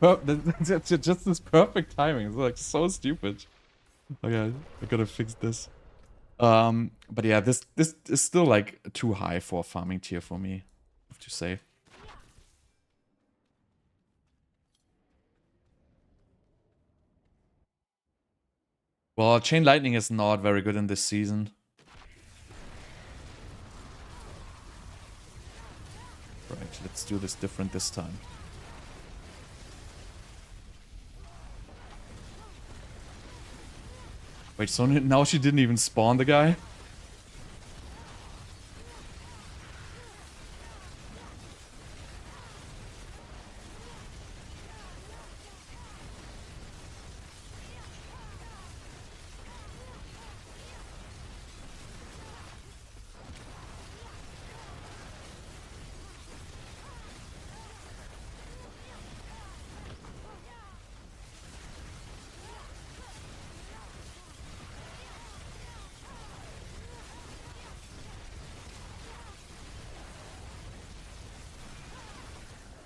That's just this perfect timing. It's like so stupid. Okay, I gotta fix this. But yeah, this is still like too high for a farming tier for me, I have to say. Well, Chain Lightning is not very good in this season. Right, let's do this different this time. Wait, so now she didn't even spawn the guy?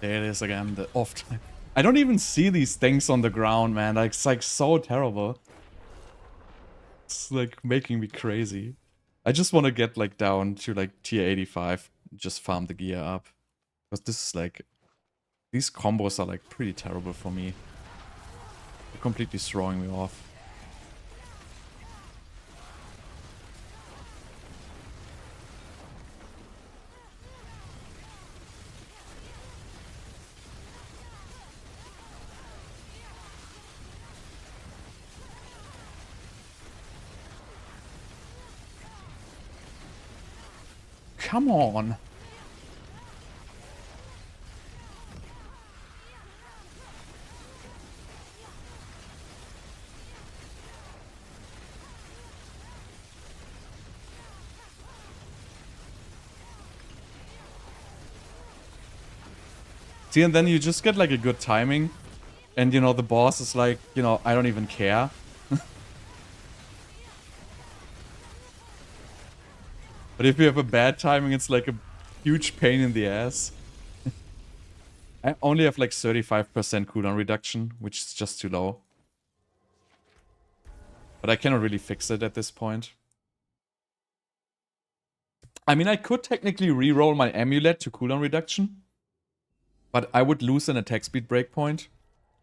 There it is again, the off time. I don't even see these things on the ground, man. Like, it's like so terrible. It's like making me crazy. I just want to get like down to like tier 85, just farm the gear up. Because this is like, these combos are like pretty terrible for me. They're completely throwing me off. Come on. See, and then you just get like a good timing. And, you know, the boss is like, you know, I don't even care. But if you have a bad timing, it's like a huge pain in the ass. I only have like 35% cooldown reduction, which is just too low. But I cannot really fix it at this point. I mean, I could technically reroll my Amulet to cooldown reduction. But I would lose an attack speed breakpoint.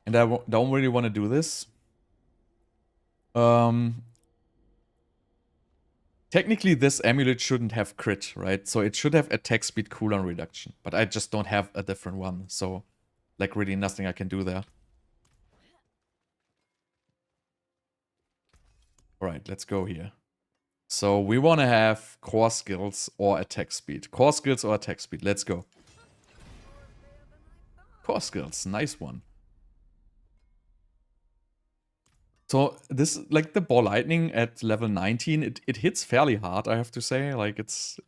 And I don't really want to do this. Technically, this amulet shouldn't have crit, right? So it should have attack speed cooldown reduction. But I just don't have a different one. So, like, really nothing I can do there. Alright, let's go here. So we want to have core skills or attack speed. Core skills or attack speed. Let's go. Core skills. Nice one. So this, like the ball lightning at level 19, it hits fairly hard, I have to say. Like it's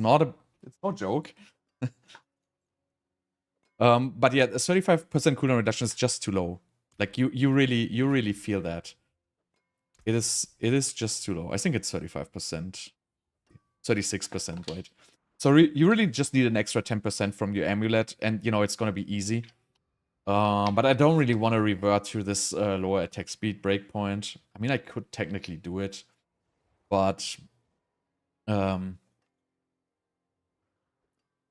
no joke. But yeah, a 35% cooldown reduction is just too low. Like you really feel that. It is just too low. I think it's 35%. 36%, right? So you really just need an extra 10% from your amulet, and you know it's gonna be easy. But I don't really want to revert to this lower attack speed breakpoint. I mean, I could technically do it, but in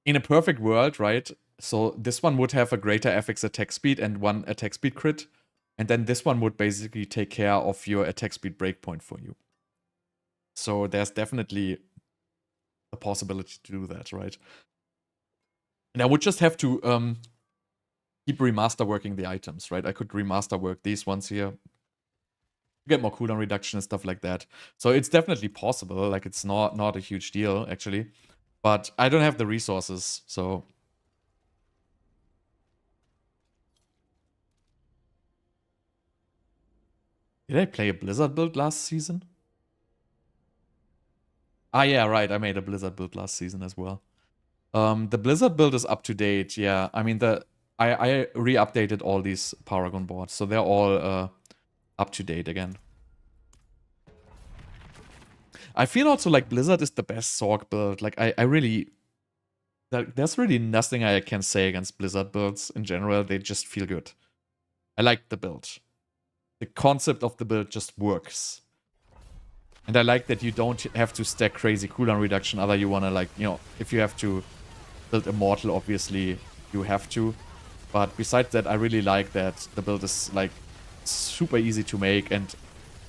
a perfect world, right? So this one would have a greater FX attack speed and 1 attack speed crit, and then this one would basically take care of your attack speed breakpoint for you. So there's definitely a possibility to do that, right? And I would just have to keep remaster working the items, right? I could remaster work these ones here, get more cooldown reduction and stuff like that. So it's definitely possible. Like it's not a huge deal actually, but I don't have the resources. So did I play a Blizzard build last season? Ah, yeah, right. I made a Blizzard build last season as well. The Blizzard build is up to date. Yeah, I mean I re-updated all these Paragon boards, so they're all up to date again. I feel also like Blizzard is the best Sorc build. Like I really, there's really nothing I can say against Blizzard builds in general. They just feel good. I like the build. The concept of the build just works. And I like that you don't have to stack crazy cooldown reduction. Other you wanna like, you know, if you have to build Immortal, obviously you have to. But besides that, I really like that the build is like super easy to make, and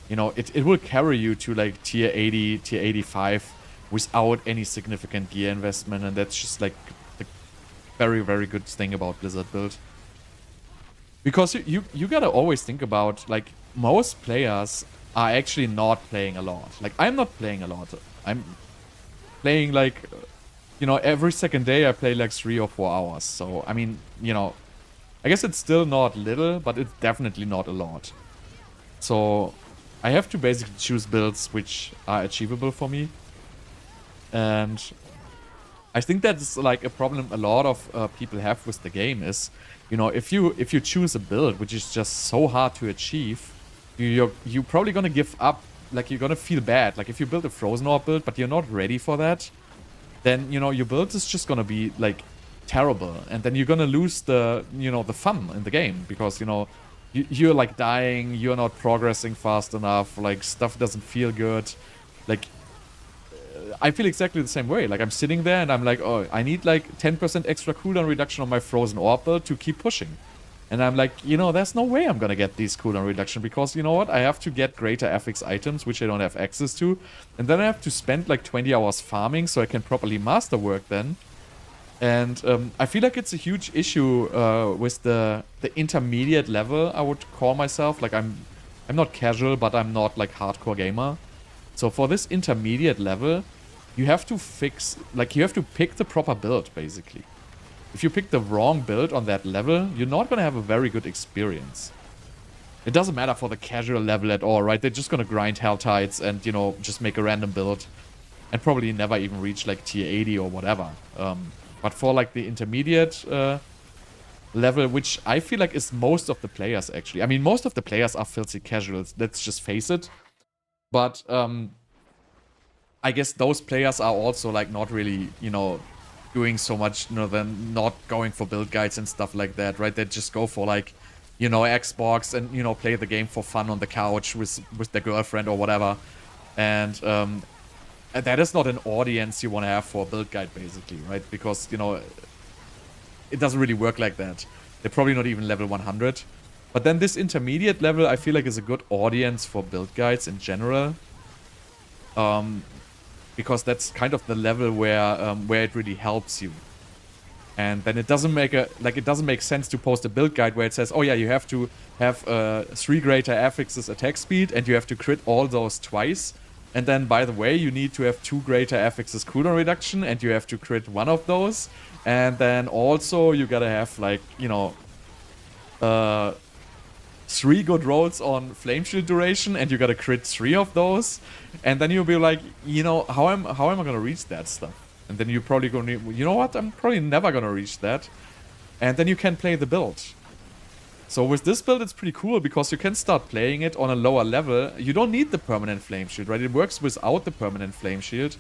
you know, it will carry you to like tier 80, tier 85 without any significant gear investment, and that's just like the very, very good thing about Blizzard build. Because you gotta always think about, like, most players are actually not playing a lot. Like, I'm not playing a lot. I'm playing like, you know, every second day I play like 3 or 4 hours. So, I mean, you know, I guess it's still not little, but it's definitely not a lot. So I have to basically choose builds which are achievable for me. And I think that's like a problem a lot of people have with the game is, you know, if you choose a build which is just so hard to achieve, you're probably gonna give up. Like, you're gonna feel bad. Like, if you build a Frozen Orb build but you're not ready for that, then, you know, your build is just gonna be like terrible, and then you're gonna lose the, you know, the fun in the game, because, you know, you're like dying, you're not progressing fast enough, like stuff doesn't feel good. Like, I feel exactly the same way. Like, I'm sitting there and I'm like, oh, I need like 10% extra cooldown reduction on my Frozen Orb build to keep pushing. And I'm like, you know, there's no way I'm gonna get these cooldown reduction, because, you know what, I have to get greater FX items, which I don't have access to. And then I have to spend like 20 hours farming so I can properly masterwork then. And I feel like it's a huge issue with the intermediate level, I would call myself. Like, I'm not casual, but I'm not like hardcore gamer. So for this intermediate level, you have to you have to pick the proper build, basically. If you pick the wrong build on that level, you're not gonna have a very good experience. It doesn't matter for the casual level at all, right? They're just gonna grind Hell Tides and, you know, just make a random build. And probably never even reach like tier 80 or whatever. But for like the intermediate level, which I feel like is most of the players actually. I mean, most of the players are filthy casuals, let's just face it. But I guess those players are also like not really, you know, doing so much, you know, they're not going for build guides and stuff like that, right? They just go for like, you know, Xbox and, you know, play the game for fun on the couch with their girlfriend or whatever. And that is not an audience you want to have for a build guide, basically, right? Because, you know, it doesn't really work like that. They're probably not even level 100. But then this intermediate level, I feel like is a good audience for build guides in general. Because that's kind of the level where it really helps you. And then it doesn't make sense to post a build guide where it says, oh yeah, you have to have 3 greater affixes attack speed and you have to crit all those twice. And then, by the way, you need to have 2 greater affixes cooldown reduction and you have to crit one of those. And then also you gotta have, like, you know, 3 good rolls on flame shield duration and you gotta crit 3 of those. And then you'll be like, you know, how am I gonna reach that stuff? And then you're probably gonna, you know what, I'm probably never gonna reach that. And then you can play the build. So with this build, it's pretty cool because you can start playing it on a lower level. You don't need the permanent flame shield, right? It works without the permanent flame shield.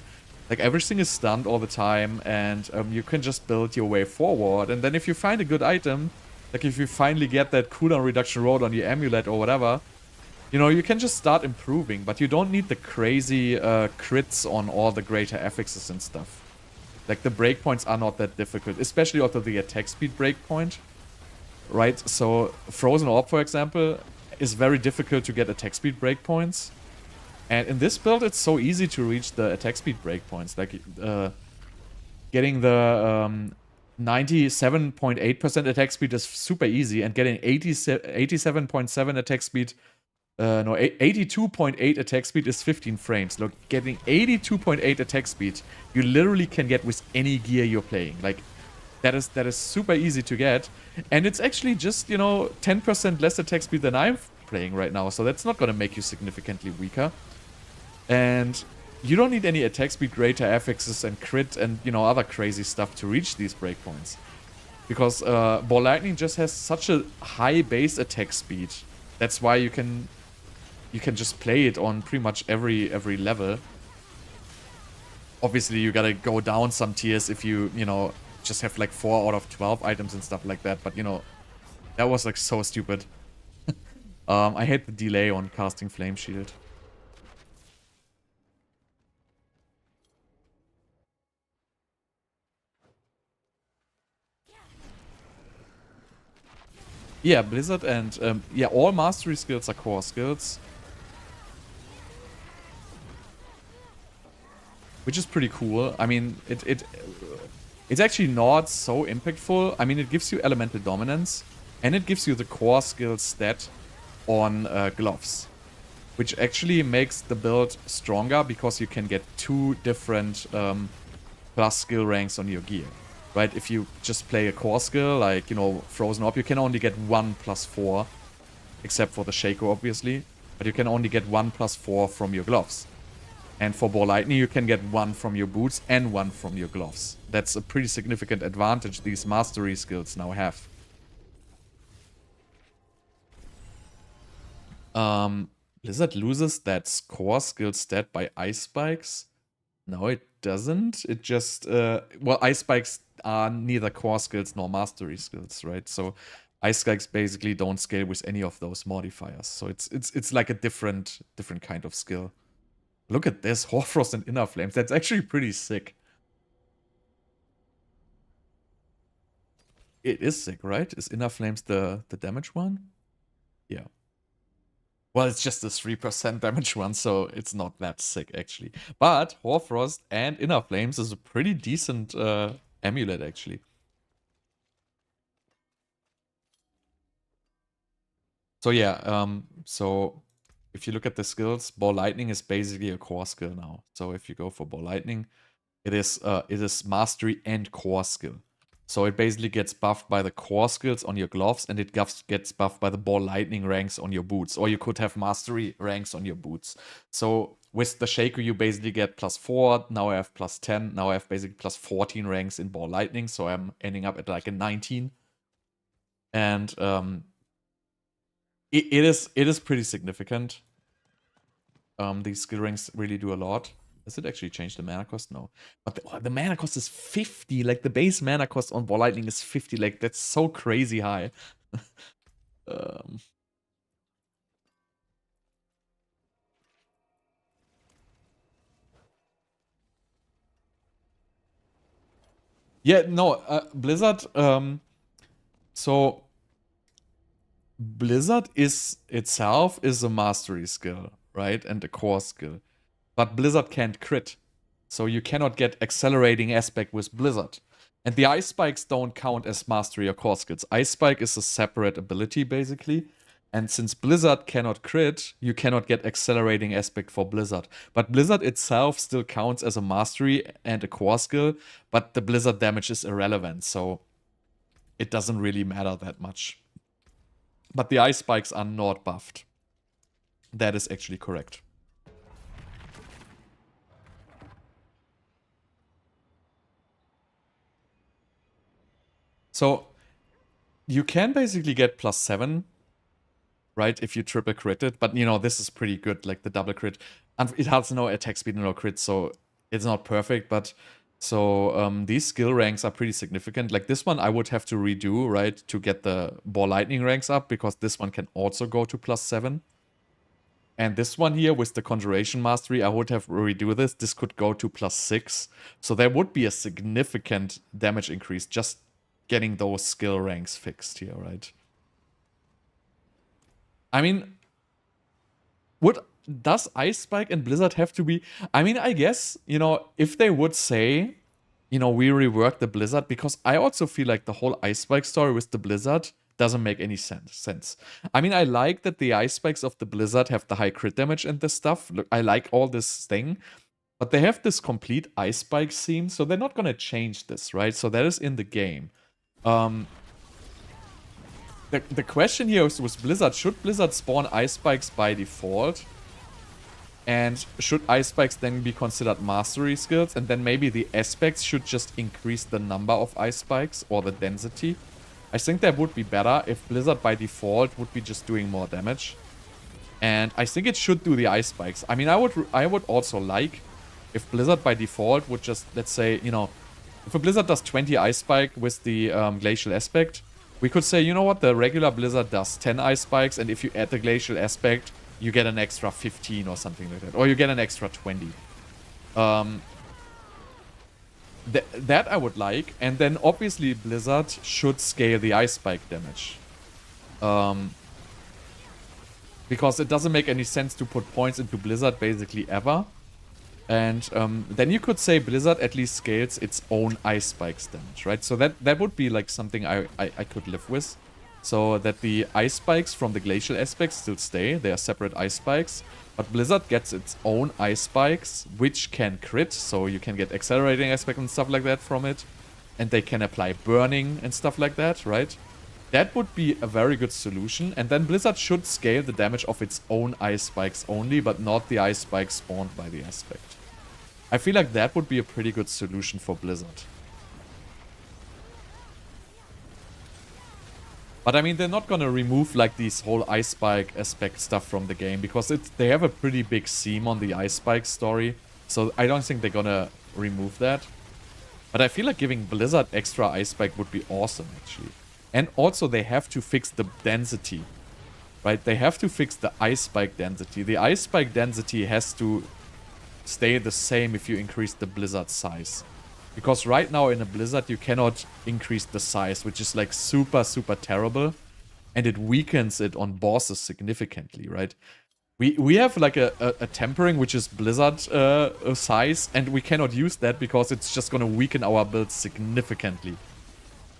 Like, everything is stunned all the time, and you can just build your way forward. And then if you find a good item, like if you finally get that cooldown reduction roll on your amulet or whatever, you know, you can just start improving. But you don't need the crazy crits on all the greater affixes and stuff. Like, the breakpoints are not that difficult, especially after the attack speed breakpoint. Right, so Frozen Orb, for example, is very difficult to get attack speed breakpoints. And in this build, it's so easy to reach the attack speed breakpoints. Like, getting the 97.8% attack speed is super easy, and getting 87.7 attack speed, no, 82.8 attack speed is 15 frames. Look, getting 82.8 attack speed, you literally can get with any gear you're playing. Like, that is super easy to get, and it's actually just, you know, 10% less attack speed than I'm playing right now, so that's not gonna make you significantly weaker. And you don't need any attack speed, greater affixes, and crit, and, you know, other crazy stuff to reach these breakpoints. Because Ball Lightning just has such a high base attack speed. That's why you can just play it on pretty much every level. Obviously, you gotta go down some tiers if you know, just have like 4 out of 12 items and stuff like that, but you know, that was like so stupid. I hate the delay on casting Flame Shield. Yeah, Blizzard and yeah, all mastery skills are core skills. Which is pretty cool. I mean, it's actually not so impactful. I mean, it gives you elemental dominance, and it gives you the core skill stat on gloves, which actually makes the build stronger because you can get 2 different plus skill ranks on your gear, right? If you just play a core skill, like, you know, Frozen Orb, you can only get 1 plus 4, except for the Shaco, obviously, but you can only get 1 plus 4 from your gloves. And for Ball Lightning, you can get 1 from your boots and 1 from your gloves. That's a pretty significant advantage these mastery skills now have. Blizzard loses that core skill stat by Ice Spikes? No, it doesn't. It just... well, Ice Spikes are neither core skills nor mastery skills, right? So Ice Spikes basically don't scale with any of those modifiers. So it's like a different kind of skill. Look at this, Hoarfrost and Inner Flames. That's actually pretty sick. It is sick, right? Is Inner Flames the damage one? Yeah. Well, it's just a 3% damage one, so it's not that sick, actually. But Hoarfrost and Inner Flames is a pretty decent amulet, actually. So yeah, so if you look at the skills, Ball Lightning is basically a core skill now. So if you go for Ball Lightning, it is mastery and core skill. So it basically gets buffed by the core skills on your gloves, and it gets buffed by the Ball Lightning ranks on your boots. Or you could have mastery ranks on your boots. So with the Shaco, you basically get +4. Now I have +10. Now I have basically +14 ranks in Ball Lightning. So I'm ending up at like a 19. And it is pretty significant. These skill ranks really do a lot. Does it actually change the mana cost? No. But the mana cost is 50. Like, the base mana cost on Ball Lightning is 50. Like, that's so crazy high. Yeah, no, Blizzard, so Blizzard itself is a mastery skill, right? And a core skill. But Blizzard can't crit. So you cannot get accelerating aspect with Blizzard. And the Ice Spikes don't count as mastery or core skills. Ice Spike is a separate ability, basically. And since Blizzard cannot crit, you cannot get accelerating aspect for Blizzard. But Blizzard itself still counts as a mastery and a core skill, but the Blizzard damage is irrelevant, so it doesn't really matter that much. But the Ice Spikes are not buffed. That is actually correct. So you can basically get +7, right, if you triple crit it. But, you know, this is pretty good, like the double crit. And it has no attack speed and no crit, so it's not perfect. But so these skill ranks are pretty significant. Like this one I would have to redo, right, to get the Ball Lightning ranks up, because this one can also go to +7. And this one here with the Conjuration Mastery, I would have redo this. This could go to +6. So there would be a significant damage increase just getting those skill ranks fixed here, right? I mean, does Ice Spike and Blizzard have to be? I mean, I guess, you know, if they would say, you know, we rework the Blizzard, because I also feel like the whole Ice Spike story with the Blizzard doesn't make any sense. I mean, I like that the Ice Spikes of the Blizzard have the high crit damage and this stuff. Look, I like all this thing. But they have this complete Ice Spike theme, so they're not going to change this, right? So that is in the game. The question here is with Blizzard, should Blizzard spawn Ice Spikes by default? And should Ice Spikes then be considered mastery skills? And then maybe the aspects should just increase the number of Ice Spikes or the density? I think that would be better if Blizzard by default would be just doing more damage. And I think it should do the Ice Spikes. I mean, I would also like if Blizzard by default would just, let's say, you know, if a Blizzard does 20 Ice Spike with the Glacial Aspect, we could say, you know what, the regular Blizzard does 10 Ice Spikes, and if you add the Glacial Aspect, you get an extra 15 or something like that. Or you get an extra 20. That I would like. And then obviously Blizzard should scale the Ice Spike damage. Because it doesn't make any sense to put points into Blizzard basically ever. And then you could say Blizzard at least scales its own Ice Spikes damage, right? So that would be like something I could live with. So that the Ice Spikes from the Glacial Aspects still stay. They are separate Ice Spikes. But Blizzard gets its own Ice Spikes, which can crit. So you can get Accelerating Aspect and stuff like that from it. And they can apply Burning and stuff like that, right? That would be a very good solution. And then Blizzard should scale the damage of its own Ice Spikes only, but not the Ice Spikes spawned by the Aspect. I feel like that would be a pretty good solution for Blizzard. But I mean, they're not gonna remove like these whole Ice Spike aspect stuff from the game, because they have a pretty big theme on the Ice Spike story. So I don't think they're gonna remove that. But I feel like giving Blizzard extra Ice Spike would be awesome, actually. And also they have to fix the density, right? They have to fix the Ice Spike density. The Ice Spike density has to stay the same if you increase the Blizzard size. Because right now in a Blizzard you cannot increase the size, which is like super, super terrible. And it weakens it on bosses significantly, right? We have like a tempering which is Blizzard size, and we cannot use that because it's just gonna weaken our builds significantly.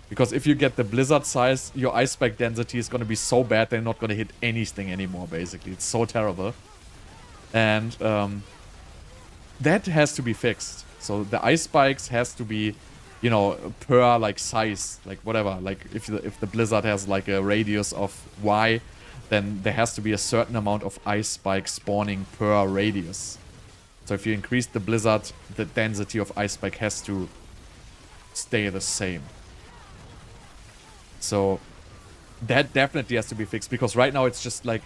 Because if you get the Blizzard size, your Ice Spike density is gonna be so bad they're not gonna hit anything anymore, basically. It's so terrible. And that has to be fixed. So the Ice Spikes has to be, you know, per like size, like whatever. Like if the Blizzard has like a radius of Y, then there has to be a certain amount of Ice Spike spawning per radius. So if you increase the Blizzard, the density of Ice Spike has to stay the same. So that definitely has to be fixed, because right now it's just like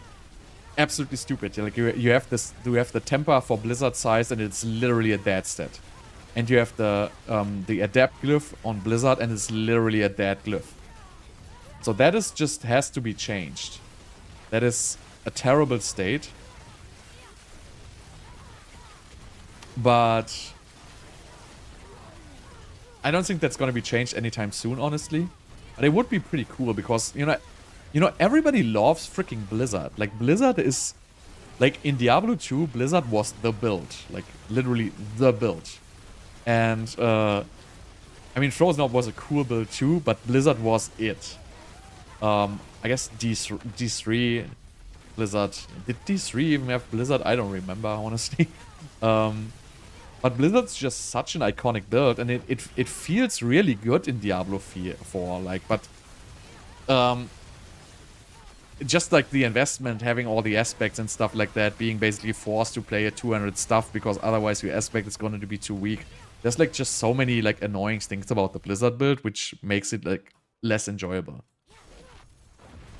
absolutely stupid. Like you have the temper for Blizzard size, and it's literally a dead stat. And you have the adapt glyph on Blizzard, and it's literally a dead glyph. So that is just has to be changed. That is a terrible state. But I don't think that's going to be changed anytime soon, honestly. But it would be pretty cool, because, you know, You know, everybody loves freaking Blizzard. Like, Blizzard is... Like, in Diablo 2, Blizzard was the build. Like, literally the build. And, I mean, Frozen Orb was a cool build too, but Blizzard was it. I guess D3... Blizzard... Did D3 even have Blizzard? I don't remember, honestly. But Blizzard's just such an iconic build, and it feels really good in Diablo 4, like, but... just like the investment, having all the aspects and stuff like that, being basically forced to play a 200 stuff because otherwise your aspect is going to be too weak. There's like just so many like annoying things about the Blizzard build, which makes it like less enjoyable.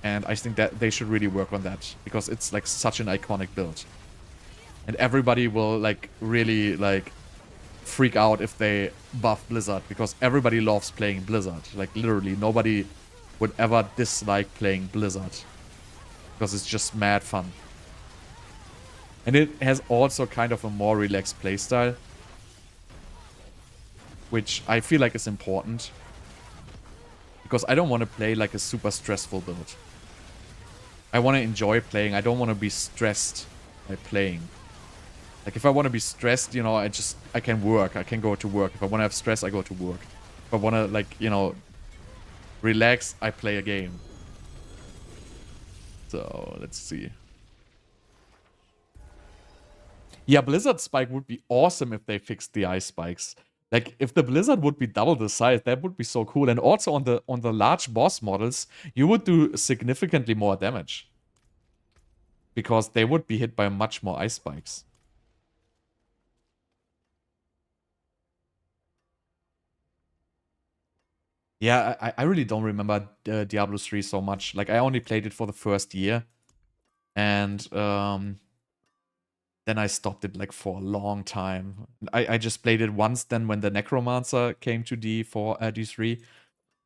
And I think that they should really work on that, because it's like such an iconic build. And everybody will like really like freak out if they buff Blizzard, because everybody loves playing Blizzard. Like literally nobody would ever dislike playing Blizzard, because it's just mad fun. And it has also kind of a more relaxed playstyle, which I feel like is important, because I don't want to play like a super stressful build. I want to enjoy playing. I don't want to be stressed by playing. Like if I want to be stressed, you know, I can work. I can go to work. If I want to have stress, I go to work. If I want to like, you know, relax, I play a game. So, let's see. Yeah, Blizzard Spike would be awesome if they fixed the ice spikes. Like, if the Blizzard would be double the size, that would be so cool. And also on the large boss models, you would do significantly more damage, because they would be hit by much more ice spikes. Yeah, I really don't remember Diablo 3 so much. Like, I only played it for the first year. And, then I stopped it like for a long time. I just played it once then when the Necromancer came to D3.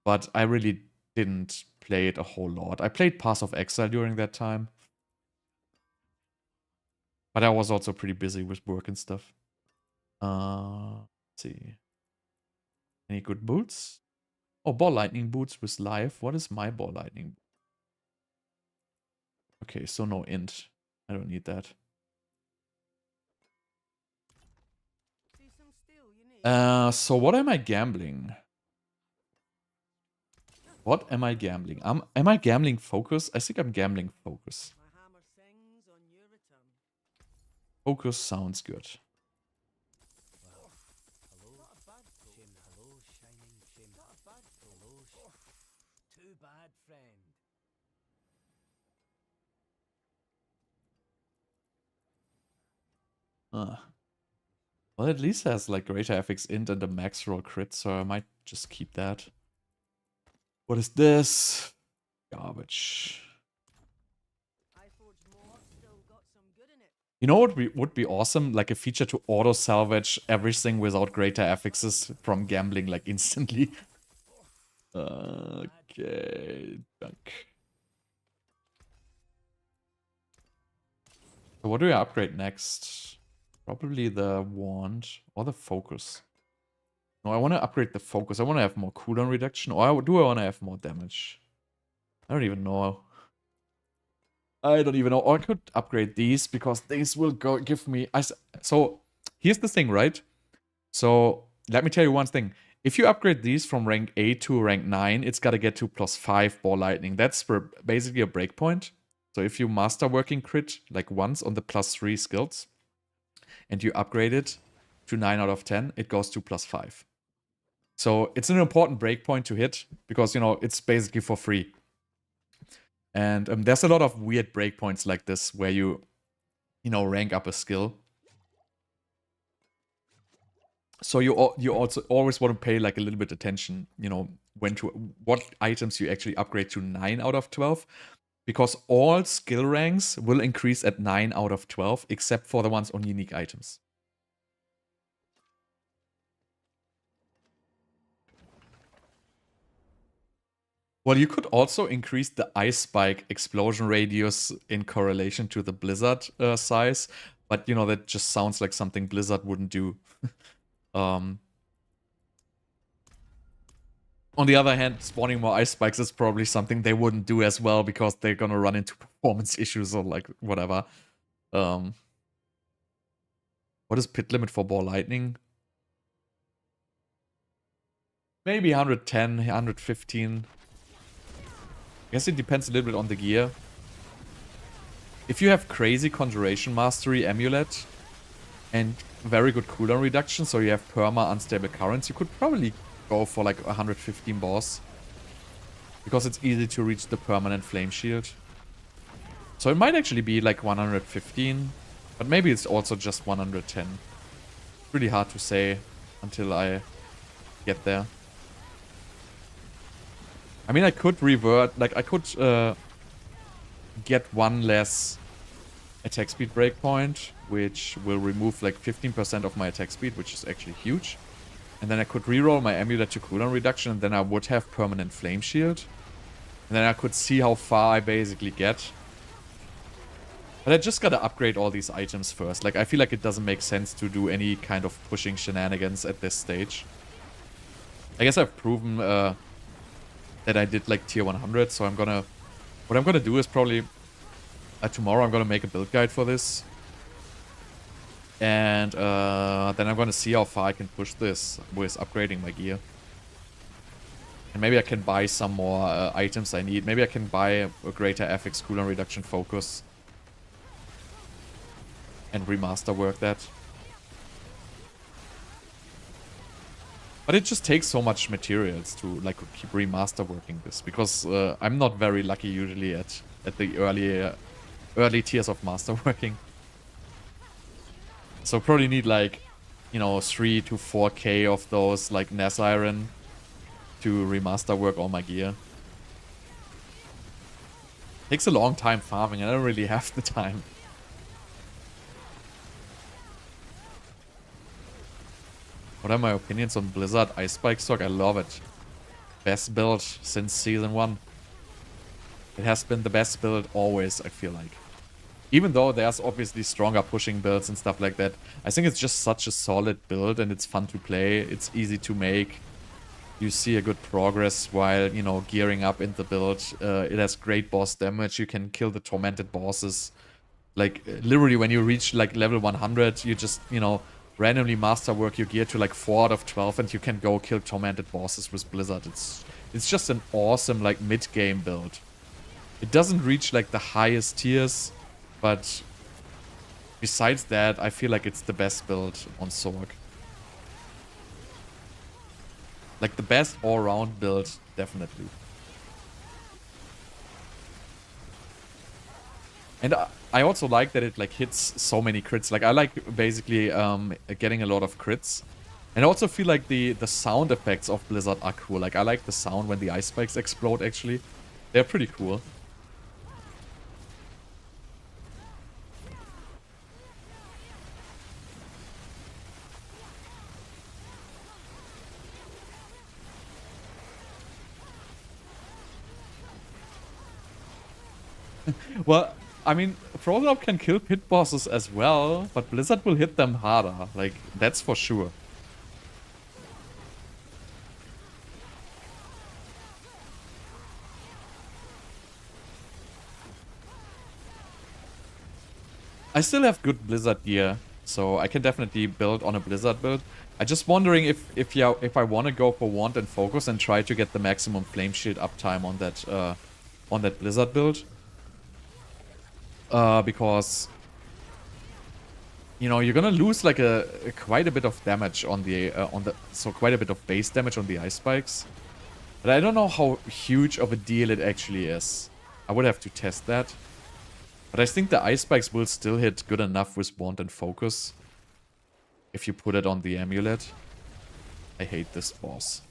But I really didn't play it a whole lot. I played Path of Exile during that time. But I was also pretty busy with work and stuff. Let's see. Any good boots? Oh, Ball Lightning boots with life. What is my Ball Lightning? Okay, so no int. I don't need that. So what am I gambling? What am I gambling? Am I gambling focus? I think I'm gambling focus. Focus sounds good. Well, at least has like greater FX int and a max roll crit, so I might just keep that. What is this? Garbage. You know what would be awesome? Like a feature to auto salvage everything without greater affixes from gambling like instantly. Okay, dunk. So what do we upgrade next? Probably the wand or the focus. No, I want to upgrade the focus. I want to have more cooldown reduction, or do I want to have more damage? I don't even know. I don't even know. Or I could upgrade these, because these will give me... So, here's the thing, right? So, let me tell you one thing. If you upgrade these from rank 8 to rank 9, it's got to get to +5 Ball Lightning. That's basically a breakpoint. So, if you Masterworking crit, like once on the +3 skills, and you upgrade it to 9 out of 10, it goes to +5. So, it's an important breakpoint to hit, because, you know, it's basically for free. And there's a lot of weird breakpoints like this where you know, rank up a skill. So you also always want to pay like a little bit attention, you know, what items you actually upgrade to 9 out of 12. Because all skill ranks will increase at 9 out of 12, except for the ones on unique items. Well, you could also increase the ice spike explosion radius in correlation to the blizzard size, but you know, that just sounds like something Blizzard wouldn't do. On On the other hand, spawning more ice spikes is probably something they wouldn't do as well because they're gonna run into performance issues or like whatever. What is pit limit for ball lightning? Maybe 110, 115. I guess it depends a little bit on the gear. If you have crazy Conjuration Mastery Amulet and very good cooldown reduction, so you have perma unstable currents, you could probably go for like 115 boss. Because it's easy to reach the permanent flame shield. So it might actually be like 115, but maybe it's also just 110. It's really hard to say until I get there. I mean, I could revert, like I could get one less attack speed breakpoint, which will remove like 15% of my attack speed, which is actually huge. And then I could reroll my amulet to cooldown reduction, and then I would have permanent flame shield. And then I could see how far I basically get. But I just gotta upgrade all these items first. Like, I feel like it doesn't make sense to do any kind of pushing shenanigans at this stage. I guess I've proven that I did like tier 100, so what I'm gonna do is probably tomorrow I'm gonna make a build guide for this. And then I'm gonna see how far I can push this with upgrading my gear. And maybe I can buy some more items I need. Maybe I can buy a greater FX cooldown reduction focus. And remaster work that. But it just takes so much materials to like keep remaster working this. Because I'm not very lucky usually at the early tiers of masterworking. So probably need like, you know, 3 to 4k of those like Ness Iron to remaster work all my gear. Takes a long time farming, I don't really have the time. What are my opinions on Blizzard Ice Spike Sorc? I love it. Best build since Season 1. It has been the best build always, I feel like. Even though there's obviously stronger pushing builds and stuff like that, I think it's just such a solid build and it's fun to play. It's easy to make. You see a good progress while, you know, gearing up in the build. It has great boss damage. You can kill the tormented bosses. Like, literally, when you reach, like, level 100, you just, you know, randomly masterwork your gear to, like, 4 out of 12 and you can go kill tormented bosses with Blizzard. It's just an awesome, like, mid-game build. It doesn't reach, like, the highest tiers, but besides that, I feel like it's the best build on Sorc. Like, the best all-round build, definitely. And I also like that it, like, hits so many crits. Like, I like, basically, getting a lot of crits. And I also feel like the sound effects of Blizzard are cool. Like, I like the sound when the ice spikes explode, actually. They're pretty cool. Well, I mean, Frozen Orb can kill pit bosses as well, but Blizzard will hit them harder. Like, that's for sure. I still have good Blizzard gear, so I can definitely build on a Blizzard build. I'm just wondering if I want to go for Wand and Focus and try to get the maximum Flame Shield uptime on that Blizzard build. Because, you know, you're gonna lose like quite a bit of damage on so quite a bit of base damage on the ice spikes. But I don't know how huge of a deal it actually is. I would have to test that. But I think the ice spikes will still hit good enough with Wand and Focus. If you put it on the Amulet. I hate this boss.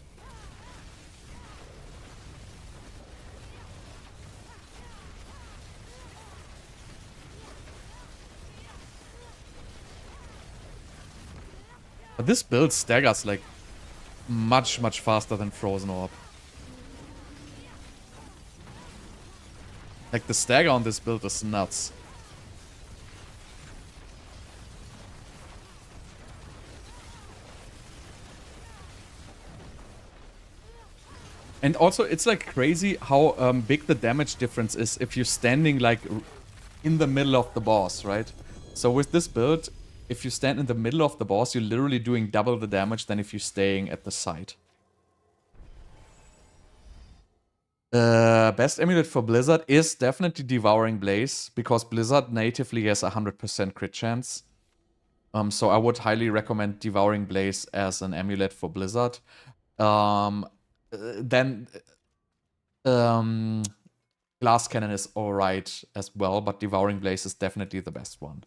But this build staggers like much faster than Frozen Orb. Like, the stagger on this build is nuts. And also, it's like crazy how big the damage difference is if you're standing like in the middle of the boss, right? So with this build, if you stand in the middle of the boss, you're literally doing double the damage than if you're staying at the side. Best amulet for Blizzard is definitely Devouring Blaze, because Blizzard natively has 100% crit chance. So I would highly recommend Devouring Blaze as an amulet for Blizzard. Then Glass Cannon is alright as well, but Devouring Blaze is definitely the best one.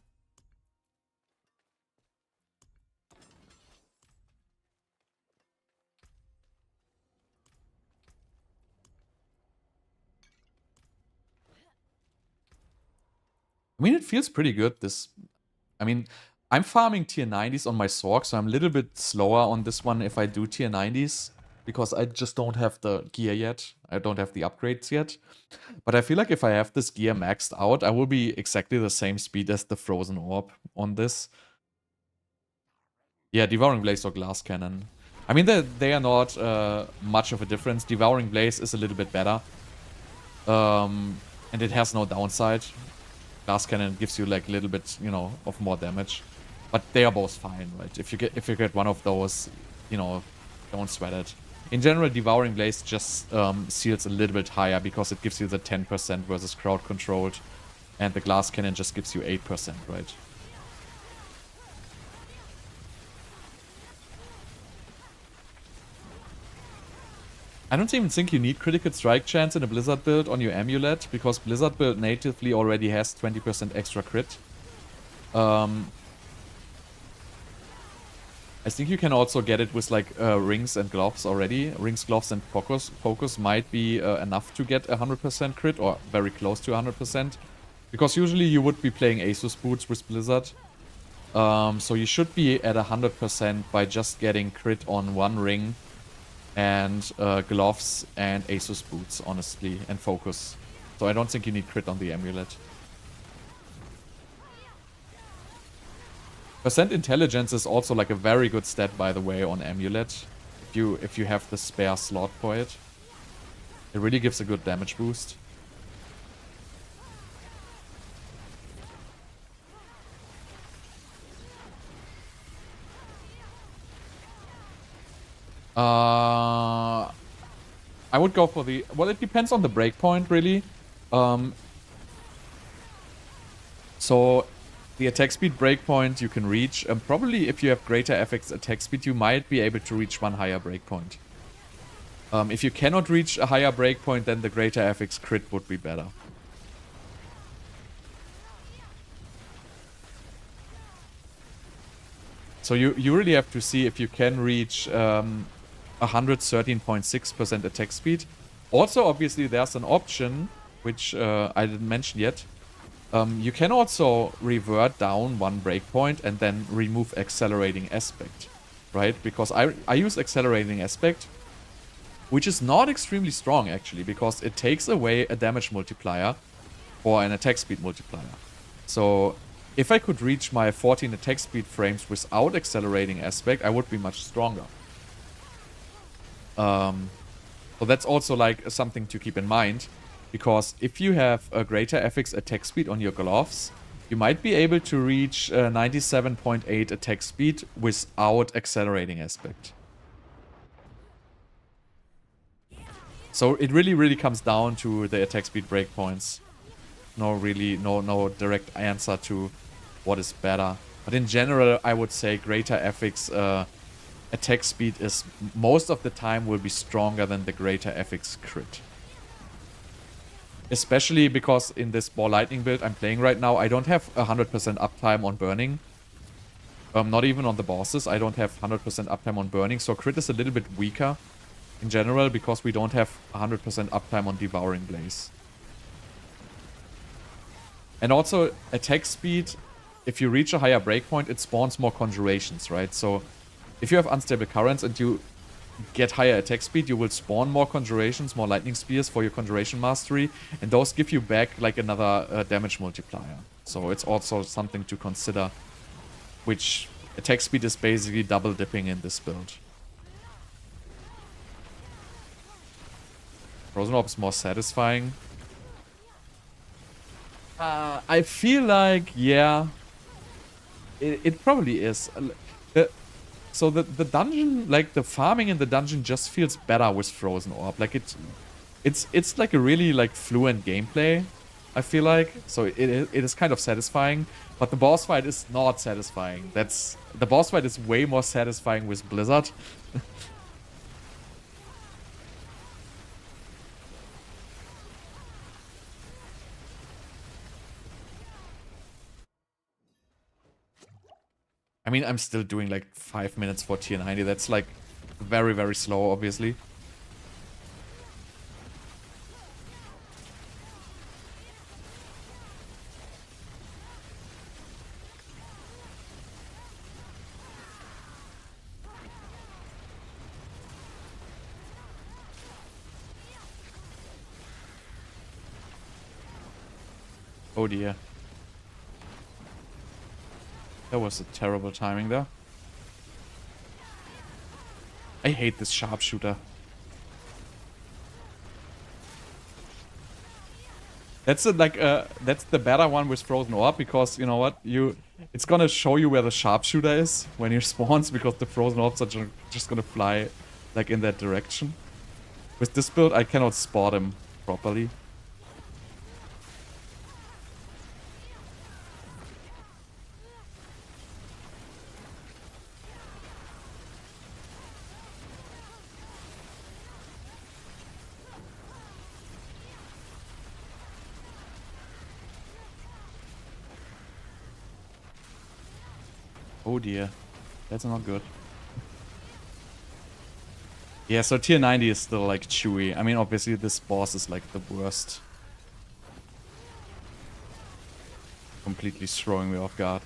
I mean, it feels pretty good, this... I mean, I'm farming tier 90s on my Sorc, so I'm a little bit slower on this one if I do tier 90s, because I just don't have the gear yet. I don't have the upgrades yet. But I feel like if I have this gear maxed out, I will be exactly the same speed as the Frozen Orb on this. Yeah, Devouring Blaze or Glass Cannon. I mean, they are not much of a difference. Devouring Blaze is a little bit better. And it has no downside. Glass Cannon gives you like a little bit, you know, of more damage. But they are both fine, right? If you get one of those, you know, don't sweat it. In general, Devouring Blaze just seals a little bit higher because it gives you the 10% versus crowd controlled. And the Glass Cannon just gives you 8%, right? I don't even think you need critical strike chance in a Blizzard build on your Amulet, because Blizzard build natively already has 20% extra crit. I think you can also get it with like rings and gloves already. Rings, gloves, and focus might be enough to get 100% crit, or very close to 100%. Because usually you would be playing Asus boots with Blizzard. So you should be at 100% by just getting crit on one ring. And gloves and Asus boots, honestly, and focus. So I don't think you need crit on the amulet. Percent intelligence is also like a very good stat, by the way, on amulet. If you have the spare slot for it, it really gives a good damage boost. I would go for the... Well, it depends on the breakpoint, really. So, the attack speed breakpoint you can reach. Probably if you have greater FX attack speed, you might be able to reach one higher breakpoint. If you cannot reach a higher breakpoint, then the greater FX crit would be better. So you really have to see if you can reach 113.6% attack speed. Also, obviously, there's an option, which I didn't mention yet. You can also revert down one breakpoint and then remove accelerating aspect, right? Because I use accelerating aspect, which is not extremely strong, actually, because it takes away a damage multiplier or an attack speed multiplier. So if I could reach my 14 attack speed frames without accelerating aspect, I would be much stronger. So that's also like something to keep in mind, because if you have a greater FX attack speed on your gloves, you might be able to reach 97.8 attack speed without accelerating aspect. So it really comes down to the attack speed breakpoints. No direct answer to what is better. But in general, I would say greater FX attack speed is most of the time will be stronger than the greater FX crit. Especially because in this Ball Lightning build I'm playing right now, I don't have 100% uptime on burning. Not even on the bosses, I don't have 100% uptime on burning, so crit is a little bit weaker in general because we don't have 100% uptime on Devouring Blaze. And also, attack speed, if you reach a higher breakpoint, it spawns more conjurations, right? So if you have unstable currents and you get higher attack speed, you will spawn more conjurations, more lightning spears for your conjuration mastery, and those give you back like another damage multiplier. So it's also something to consider, which attack speed is basically double dipping in this build. Frozen Orb is more satisfying. I feel like, yeah, it probably is. So the dungeon, like the farming in the dungeon just feels better with Frozen Orb. Like it's like a really like fluent gameplay, I feel like. So it is kind of satisfying, but the boss fight is not satisfying. The boss fight is way more satisfying with Blizzard. I mean, I'm still doing like 5 minutes for tier 90. That's like very, very slow, obviously. Oh dear. That was a terrible timing there. I hate this sharpshooter. That's that's the better one with Frozen Orb, because you know what, it's gonna show you where the sharpshooter is when he spawns, because the Frozen Orbs are just gonna fly like in that direction. With this build, I cannot spot him properly. Oh dear, that's not good. Yeah, so tier 90 is still like chewy. I mean, obviously this boss is like the worst. Completely throwing me off guard.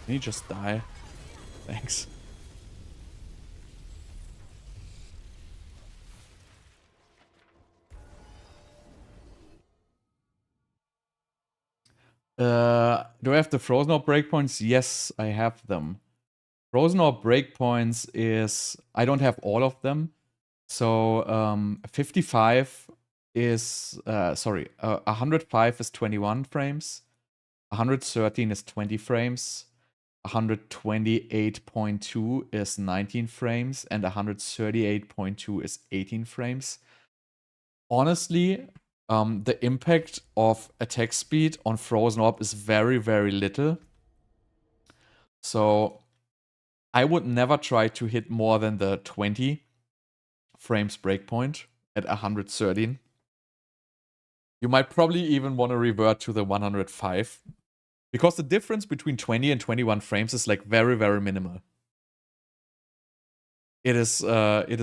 Can you just die? Thanks. Do I have the Frozen Orb breakpoints? Yes, I have them. Frozen Orb breakpoints is... I don't have all of them. So, 55 is... 105 is 21 frames. 113 is 20 frames. 128.2 is 19 frames. And 138.2 is 18 frames. Honestly... the impact of attack speed on Frozen Orb is very, very little. So I would never try to hit more than the 20 frames breakpoint at 113. You might probably even want to revert to the 105. Because the difference between 20 and 21 frames is like very, very minimal. It is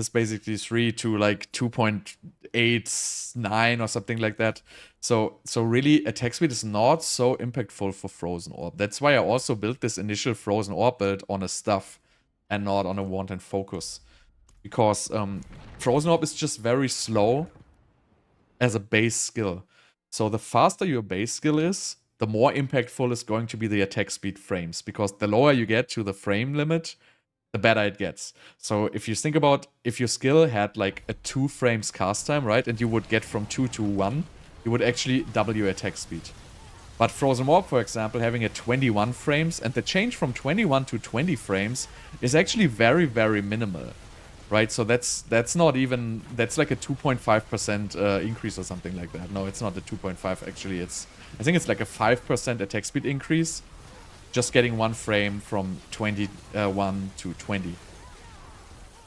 basically 3 to like 2.89 or something like that. So really attack speed is not so impactful for Frozen Orb. That's why I also built this initial Frozen Orb build on a stuff and not on a want and focus. Because Frozen Orb is just very slow as a base skill. So the faster your base skill is, the more impactful is going to be the attack speed frames. Because the lower you get to the frame limit, the better it gets. So if you think about, if your skill had like a 2 frames cast time, right, and you would get from 2 to 1, you would actually double your attack speed. But Frozen Orb, for example, having a 21 frames, and the change from 21 to 20 frames is actually very, very minimal, right? So that's not even, that's like a 2.5% increase or something like that. No, it's not a 2.5 actually, I think it's like a 5% attack speed increase. Just getting 1 frame from 21 to 20.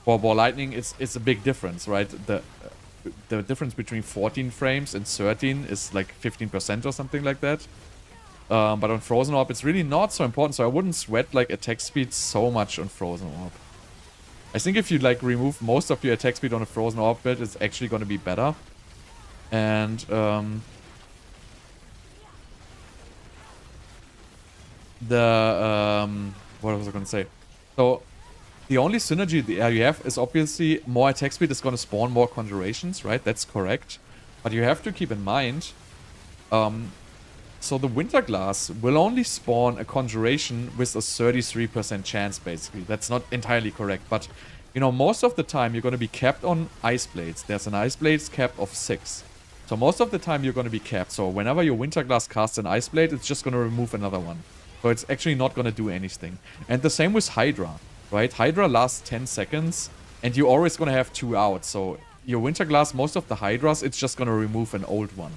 For Ball Lightning, it's a big difference, right? The difference between 14 frames and 13 is like 15% or something like that. But on Frozen Orb, it's really not so important, so I wouldn't sweat like attack speed so much on Frozen Orb. I think if you like remove most of your attack speed on a Frozen Orb build, it's actually going to be better. And what was I going to say? So the only synergy you have is obviously more attack speed is going to spawn more conjurations, right? That's correct. But you have to keep in mind So the Winter Glass will only spawn a Conjuration with a 33% chance, basically. That's not entirely correct, but, you know, most of the time you're going to be capped on Ice Blades. There's an Ice Blades cap of 6. So most of the time you're going to be capped. So whenever your Winter Glass casts an Ice Blade, it's just going to remove another one. So it's actually not going to do anything. And the same with Hydra, right? Hydra lasts 10 seconds, and you're always going to have 2 out. So your Winter Glass, most of the Hydras, it's just going to remove an old one.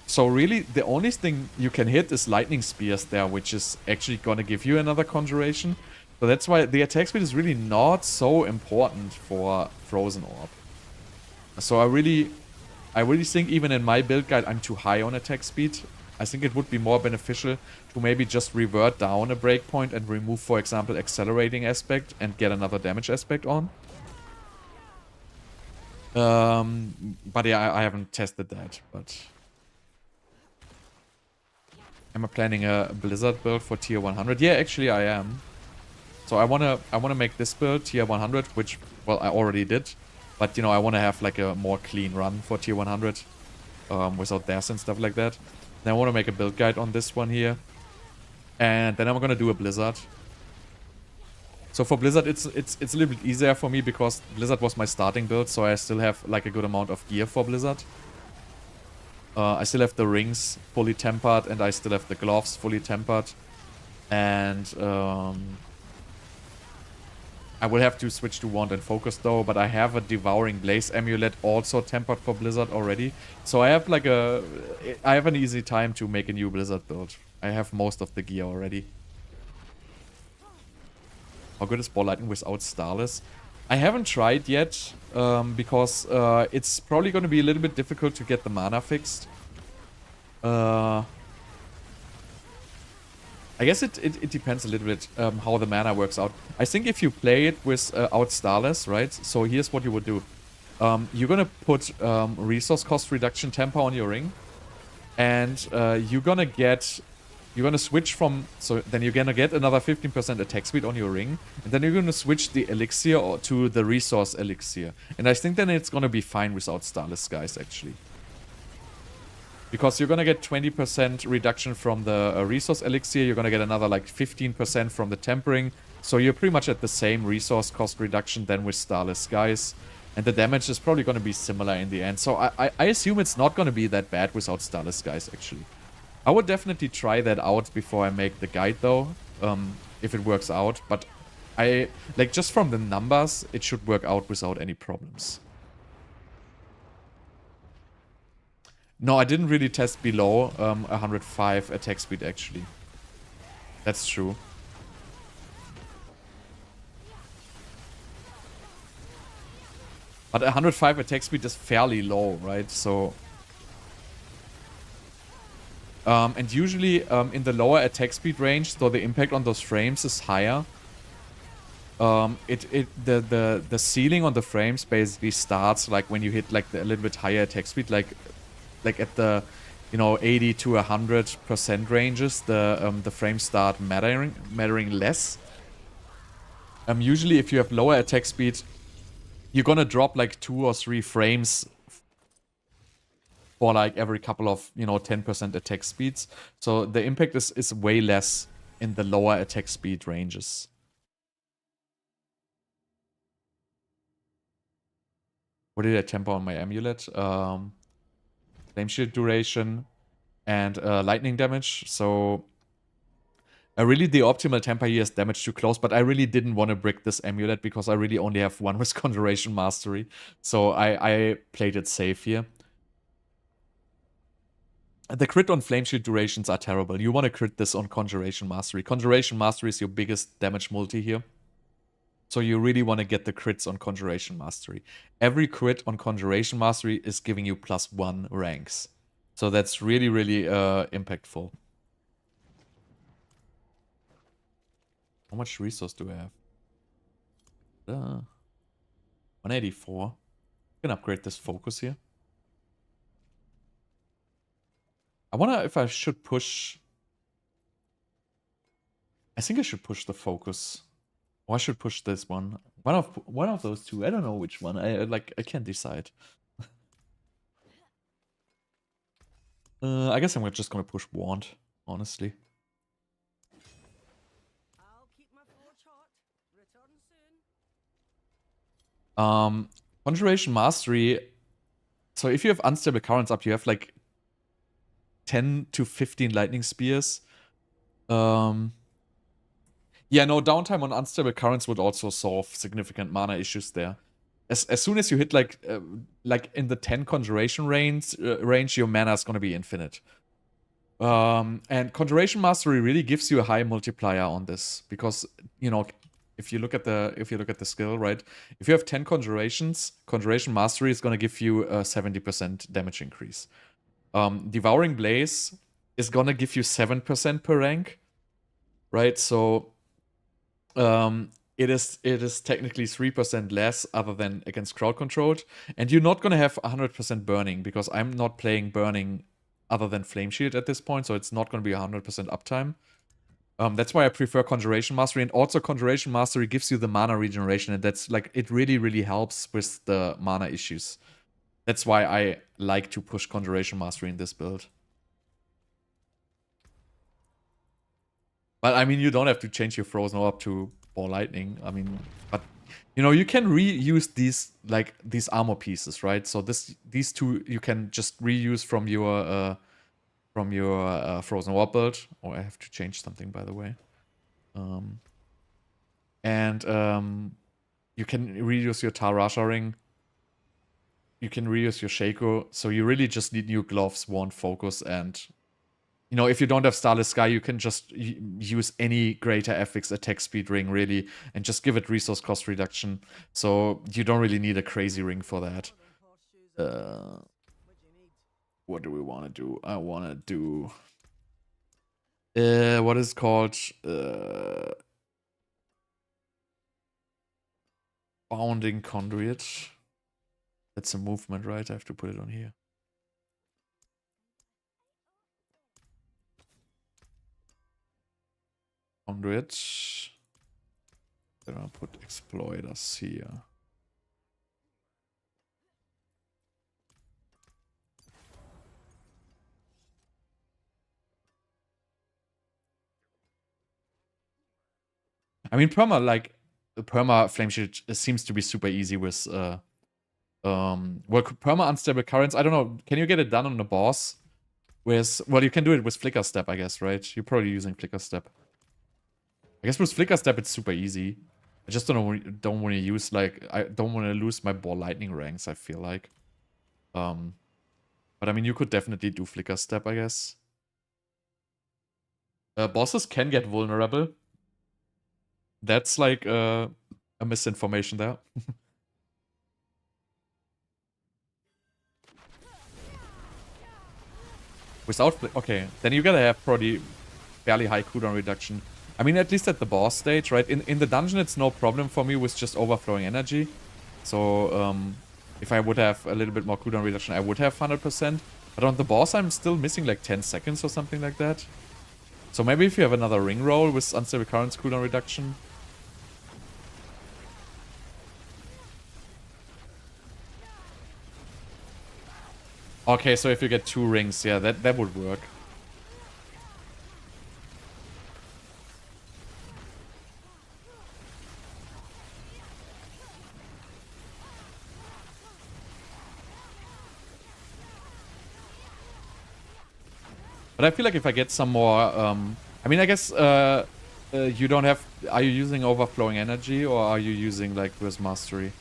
So really, the only thing you can hit is Lightning Spears there, which is actually going to give you another Conjuration. So that's why the attack speed is really not so important for Frozen Orb. So I really think even in my build guide, I'm too high on attack speed. I think it would be more beneficial to maybe just revert down a breakpoint and remove, for example, Accelerating Aspect and get another Damage Aspect on. But yeah, I haven't tested that, but... Am I planning a Blizzard build for tier 100? Yeah, actually I am. So I wanna make this build tier 100, which, well, I already did. But, you know, I want to have like a more clean run for tier 100 without deaths and stuff like that. Then I want to make a build guide on this one here. And then I'm going to do a Blizzard. So for Blizzard, it's a little bit easier for me because Blizzard was my starting build. So I still have like a good amount of gear for Blizzard. I still have the rings fully tempered and I still have the gloves fully tempered. And I will have to switch to Wand and Focus though, but I have a Devouring Blaze Amulet also tempered for Blizzard already. So I have like I have an easy time to make a new Blizzard build. I have most of the gear already. How good is Ball Lightning without Starless? I haven't tried yet, because it's probably going to be a little bit difficult to get the mana fixed. I guess it depends a little bit how the mana works out. I think if you play it without Starless, right? So here's what you would do. You're gonna put resource cost reduction temper on your ring, and you're gonna switch from, so then you're gonna get another 15% attack speed on your ring, and then you're gonna switch the elixir to the resource elixir. And I think then it's gonna be fine without Starless Skies actually. Because you're gonna get 20% reduction from the resource elixir, you're gonna get another like 15% from the tempering. So you're pretty much at the same resource cost reduction than with Starless Skies. And the damage is probably gonna be similar in the end. So I assume it's not gonna be that bad without Starless Skies actually. I would definitely try that out before I make the guide though, if it works out. But like just from the numbers, it should work out without any problems. No, I didn't really test below 105 attack speed, actually. That's true. But 105 attack speed is fairly low, right? So... and usually in the lower attack speed range, so the impact on those frames is higher. The ceiling on the frames basically starts like when you hit like a little bit higher attack speed, like at the, you know, 80 to 100% ranges, the frames start mattering less. Usually if you have lower attack speed, you're gonna drop like 2 or 3 frames for like every couple of, you know, 10% attack speeds. So the impact is way less in the lower attack speed ranges. What did I temper on my amulet? Flame shield duration and lightning damage. So really the optimal temper here is damage too close, but I really didn't want to brick this amulet because I really only have one with Conjuration Mastery. So I played it safe here. The crit on flame shield durations are terrible. You want to crit this on Conjuration Mastery. Conjuration Mastery is your biggest damage multi here. So you really want to get the crits on Conjuration Mastery. Every crit on Conjuration Mastery is giving you +1 ranks. So that's really, really impactful. How much resource do I have? 184. I can upgrade this focus here. I wonder if I should push... I think I should push the focus. Or I should push this one. One of those two. I don't know which one. I can't decide. I guess I'm just gonna push Wand, honestly. I'll keep my forge hot. Return soon. Conjuration Mastery. So if you have Unstable Currents up, you have like 10 to 15 Lightning Spears. Yeah, no, downtime on Unstable Currents would also solve significant mana issues there. As soon as you hit like in the 10 Conjuration range, your mana is gonna be infinite. And Conjuration Mastery really gives you a high multiplier on this because, you know, if you look at the skill, right? If you have 10 conjurations, Conjuration Mastery is gonna give you a 70% damage increase. Devouring Blaze is gonna give you 7% per rank, right? So it is technically 3% less other than against crowd controlled, and you're not gonna have 100% burning because I'm not playing burning other than Flame Shield at this point, so it's not gonna be 100% uptime. That's why I prefer Conjuration Mastery, and also Conjuration Mastery gives you the mana regeneration, and that's like, it really, really helps with the mana issues. That's why I like to push Conjuration Mastery in this build. But I mean, you don't have to change your Frozen Orb to Ball Lightning. I mean, but you know, you can reuse these armor pieces, right? So these two you can just reuse from your Frozen Orb build. Oh, I have to change something, by the way. You can reuse your Tarasha ring. You can reuse your Shaco. So you really just need new gloves, wand, focus, and you know, if you don't have Starless Sky, you can just use any greater FX attack speed ring, really, and just give it resource cost reduction. So you don't really need a crazy ring for that. What do we want to do? I want to do... what is it called? Bounding Conduit. That's a movement, right? I have to put it on here. Conduit. Then I'll put Exploiters here. I mean, Perma Flame Shield seems to be super easy with, well, Perma Unstable Currents, I don't know, can you get it done on the boss? With, well, you can do it with Flicker Step, I guess, right? You're probably using Flicker Step. I guess with Flicker Step, it's super easy. I just don't want to use, like, I don't want to lose my Ball Lightning ranks, I feel like. But I mean, you could definitely do Flicker Step, I guess. Bosses can get vulnerable. That's like a misinformation there. Without... Okay, then you gotta have probably fairly high cooldown reduction. I mean, at least at the boss stage, right? In the dungeon, it's no problem for me with just overflowing energy. So, if I would have a little bit more cooldown reduction, I would have 100%. But on the boss, I'm still missing like 10 seconds or something like that. So maybe if you have another ring roll with Unstable Currents cooldown reduction. Okay, so if you get 2 rings, yeah, that would work. But I feel like if I get some more, I mean, I guess you don't have... Are you using overflowing energy or are you using like Risk Mastery?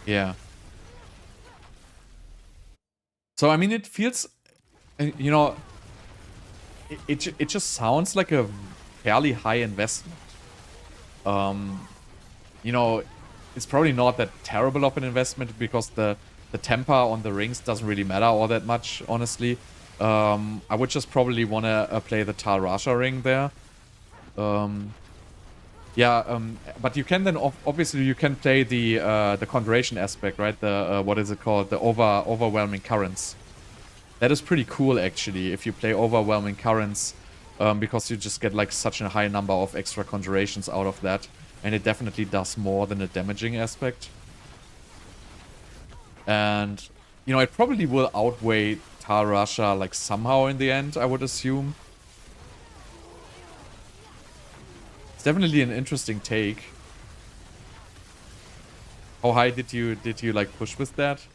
Yeah. So, I mean, it feels, you know, it just sounds like a fairly high investment. You know, it's probably not that terrible of an investment because the temper on the rings doesn't really matter all that much, honestly. I would just probably want to play the Tarasha ring there. Yeah, but you can then obviously you can play the Conjuration aspect, right? The what is it called? The overwhelming currents. That is pretty cool actually. If you play overwhelming currents, because you just get like such a high number of extra conjurations out of that, and it definitely does more than a damaging aspect. And, you know, it probably will outweigh Tar Rasha like somehow in the end, I would assume. It's definitely an interesting take. How high did you like push with that?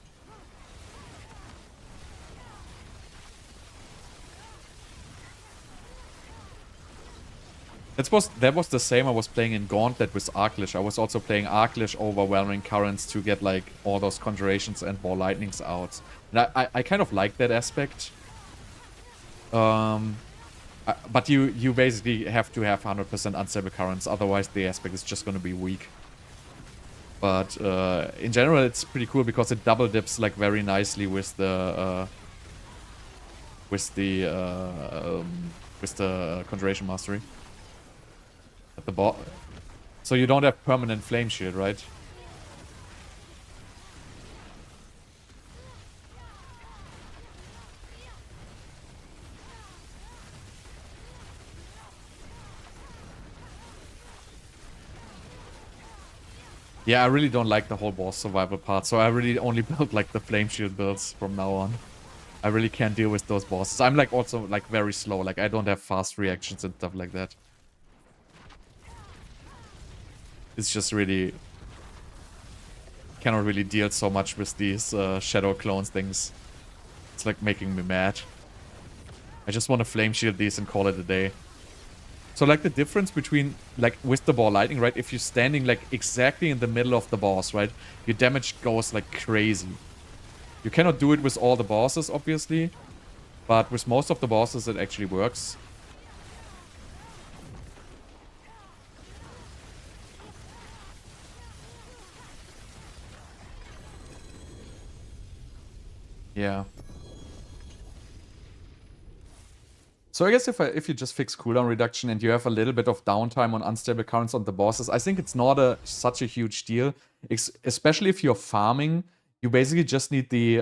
That was the same I was playing in Gauntlet with Arclish. I was also playing Arclish Overwhelming Currents to get like all those conjurations and ball lightnings out. And I kind of like that aspect. But you basically have to have 100% unstable currents, otherwise the aspect is just going to be weak. But in general, it's pretty cool because it double dips like very nicely with the Conjuration Mastery at the bot. So you don't have permanent Flame Shield, right? Yeah, I really don't like the whole boss survival part, so I really only build like the Flame Shield builds from now on. I really can't deal with those bosses. I'm like also like very slow, like I don't have fast reactions and stuff like that. It's just really... cannot really deal so much with these shadow clones things. It's like making me mad. I just want to Flame Shield these and call it a day. So like the difference between, like with the ball lightning, right? If you're standing like exactly in the middle of the boss, right? Your damage goes like crazy. You cannot do it with all the bosses, obviously. But with most of the bosses, it actually works. Yeah. So I guess if you just fix cooldown reduction and you have a little bit of downtime on unstable currents on the bosses, I think it's not such a huge deal. Especially if you're farming, you basically just need the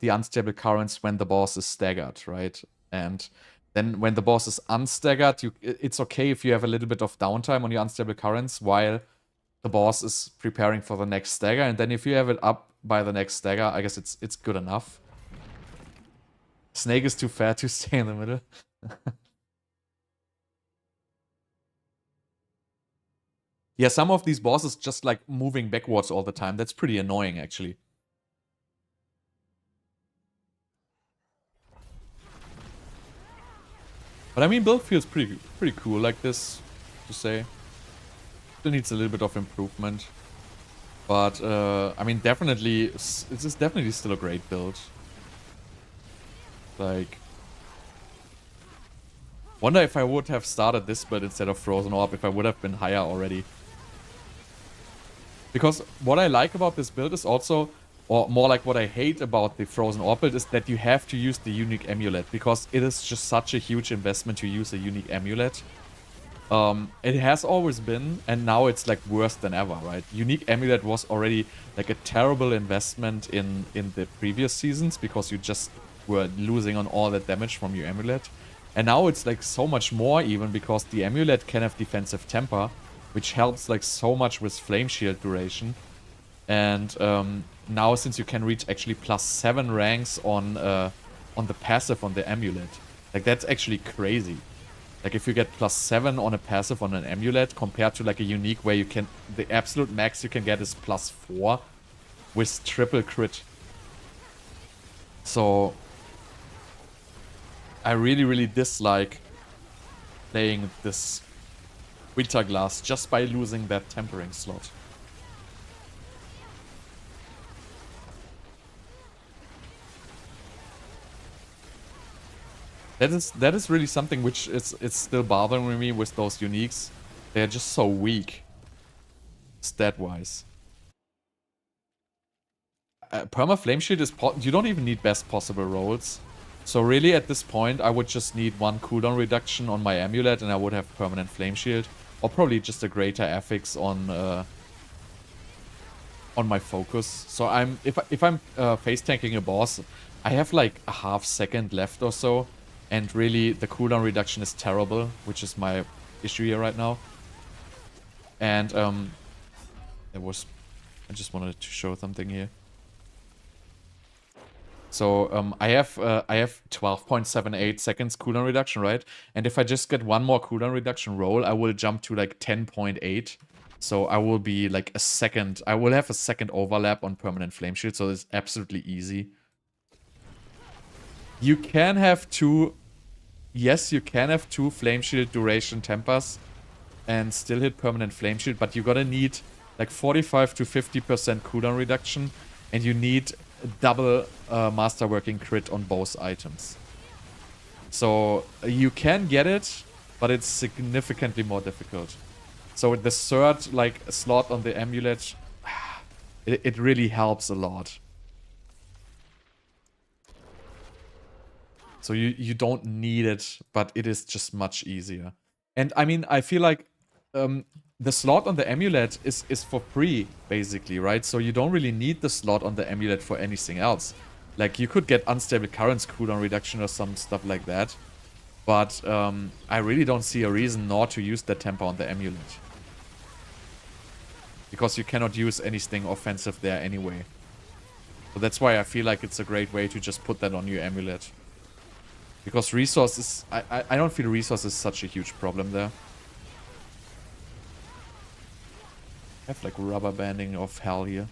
unstable currents when the boss is staggered, right? And then when the boss is unstaggered, it's okay if you have a little bit of downtime on your unstable currents while the boss is preparing for the next stagger. And then if you have it up by the next stagger, I guess it's good enough. Snake is too fat to stay in the middle. Yeah, some of these bosses just like moving backwards all the time. That's pretty annoying, actually. But I mean, build feels pretty cool like this, to say. Still needs a little bit of improvement. But, I mean, definitely, this is definitely still a great build. Like, wonder if I would have started this build instead of Frozen Orb, if I would have been higher already. Because what I like about this build is also, or more like what I hate about the Frozen Orb build, is that you have to use the unique amulet. Because it is just such a huge investment to use a unique amulet. It has always been, and now it's like worse than ever, right? Unique amulet was already like a terrible investment in the previous seasons, because you just were losing on all that damage from your amulet. And now it's like so much more even, because the amulet can have defensive temper, which helps like so much with flame shield duration. And now since you can reach actually +7 ranks on the passive on the amulet, like that's actually crazy. Like if you get +7 on a passive on an amulet compared to like a unique where you can, the absolute max you can get is +4 with triple crit. So I really dislike playing this Winterglass just by losing that tempering slot. That is really something which it's still bothering me with those uniques. They're just so weak, stat-wise. Perma Flame Shield is you don't even need best possible rolls. So really at this point I would just need 1 cooldown reduction on my amulet and I would have permanent Flame Shield. Or probably just a greater affix on my focus. So if I'm face tanking a boss, I have like a half second left or so. And really, the cooldown reduction is terrible, which is my issue here right now. And I just wanted to show something here. So I have 12.78 seconds cooldown reduction, right? And if I just get one more cooldown reduction roll, I will jump to like 10.8. So I will be like a second. I will have a second overlap on permanent flame shield. So it's absolutely easy. You can have two. Yes, you can have two flame shield duration tempers and still hit permanent flame shield, but you're gonna need like 45 to 50% cooldown reduction, and you need double Masterworking crit on both items. So you can get it, but it's significantly more difficult. So the third like slot on the Amulet, it really helps a lot. So you don't need it, but it is just much easier. And I mean, I feel like the slot on the Amulet is for free, basically, right? So you don't really need the slot on the Amulet for anything else. Like, you could get Unstable Currents cooldown reduction or some stuff like that. But I really don't see a reason not to use that temper on the Amulet. Because you cannot use anything offensive there anyway. So that's why I feel like it's a great way to just put that on your Amulet. Because resources, I don't feel resource is such a huge problem there. I have like rubber banding of hell here.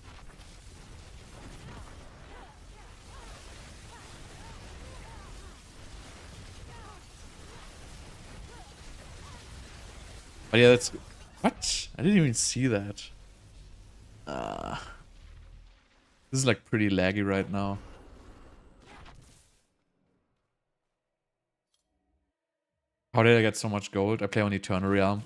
But yeah, that's... What? I didn't even see that. This is like pretty laggy right now. How did I get so much gold? I play on Eternal Realm.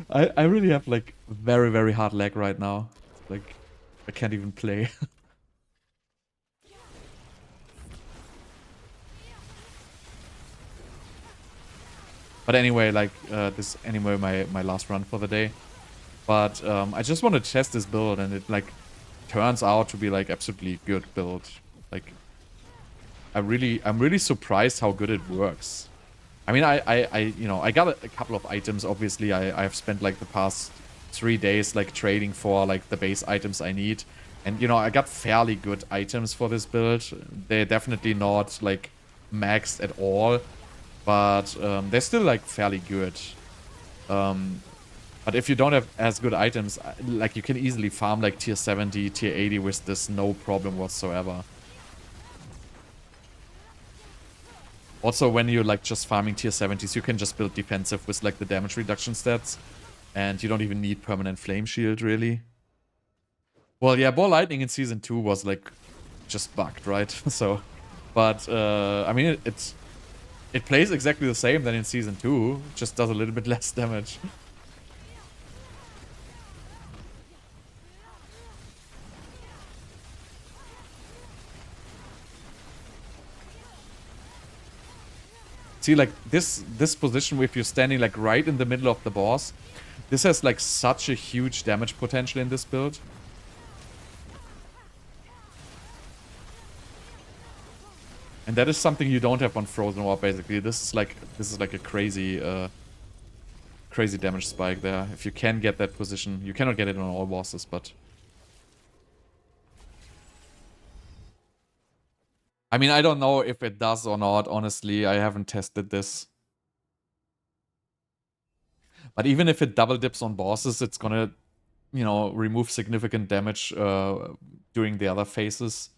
I really have like very, very hard lag right now. Like, I can't even play. But anyway, like, this anyway my last run for the day. But I just want to test this build, and it like turns out to be like absolutely good build. Like, I'm really surprised how good it works. I mean, you know, I got a couple of items. Obviously, I've spent like the past 3 days like trading for like the base items I need, and you know, I got fairly good items for this build. They're definitely not like maxed at all, but they're still like fairly good. But if you don't have as good items, like you can easily farm like tier 70, tier 80 with this no problem whatsoever. Also, when you're like just farming tier 70s, you can just build defensive with like the damage reduction stats. And you don't even need permanent flame shield, really. Well, yeah, Ball Lightning in Season 2 was like just bugged, right? So, but I mean, it plays exactly the same than in Season 2, just does a little bit less damage. See, like, this position, if you're standing, like, right in the middle of the boss, this has, like, such a huge damage potential in this build. And that is something you don't have on Frozen War, basically. This is like a crazy, crazy damage spike there. If you can get that position. You cannot get it on all bosses, but... I mean, I don't know if it does or not, honestly. I haven't tested this. But even if it double dips on bosses, it's gonna, you know, remove significant damage during the other phases.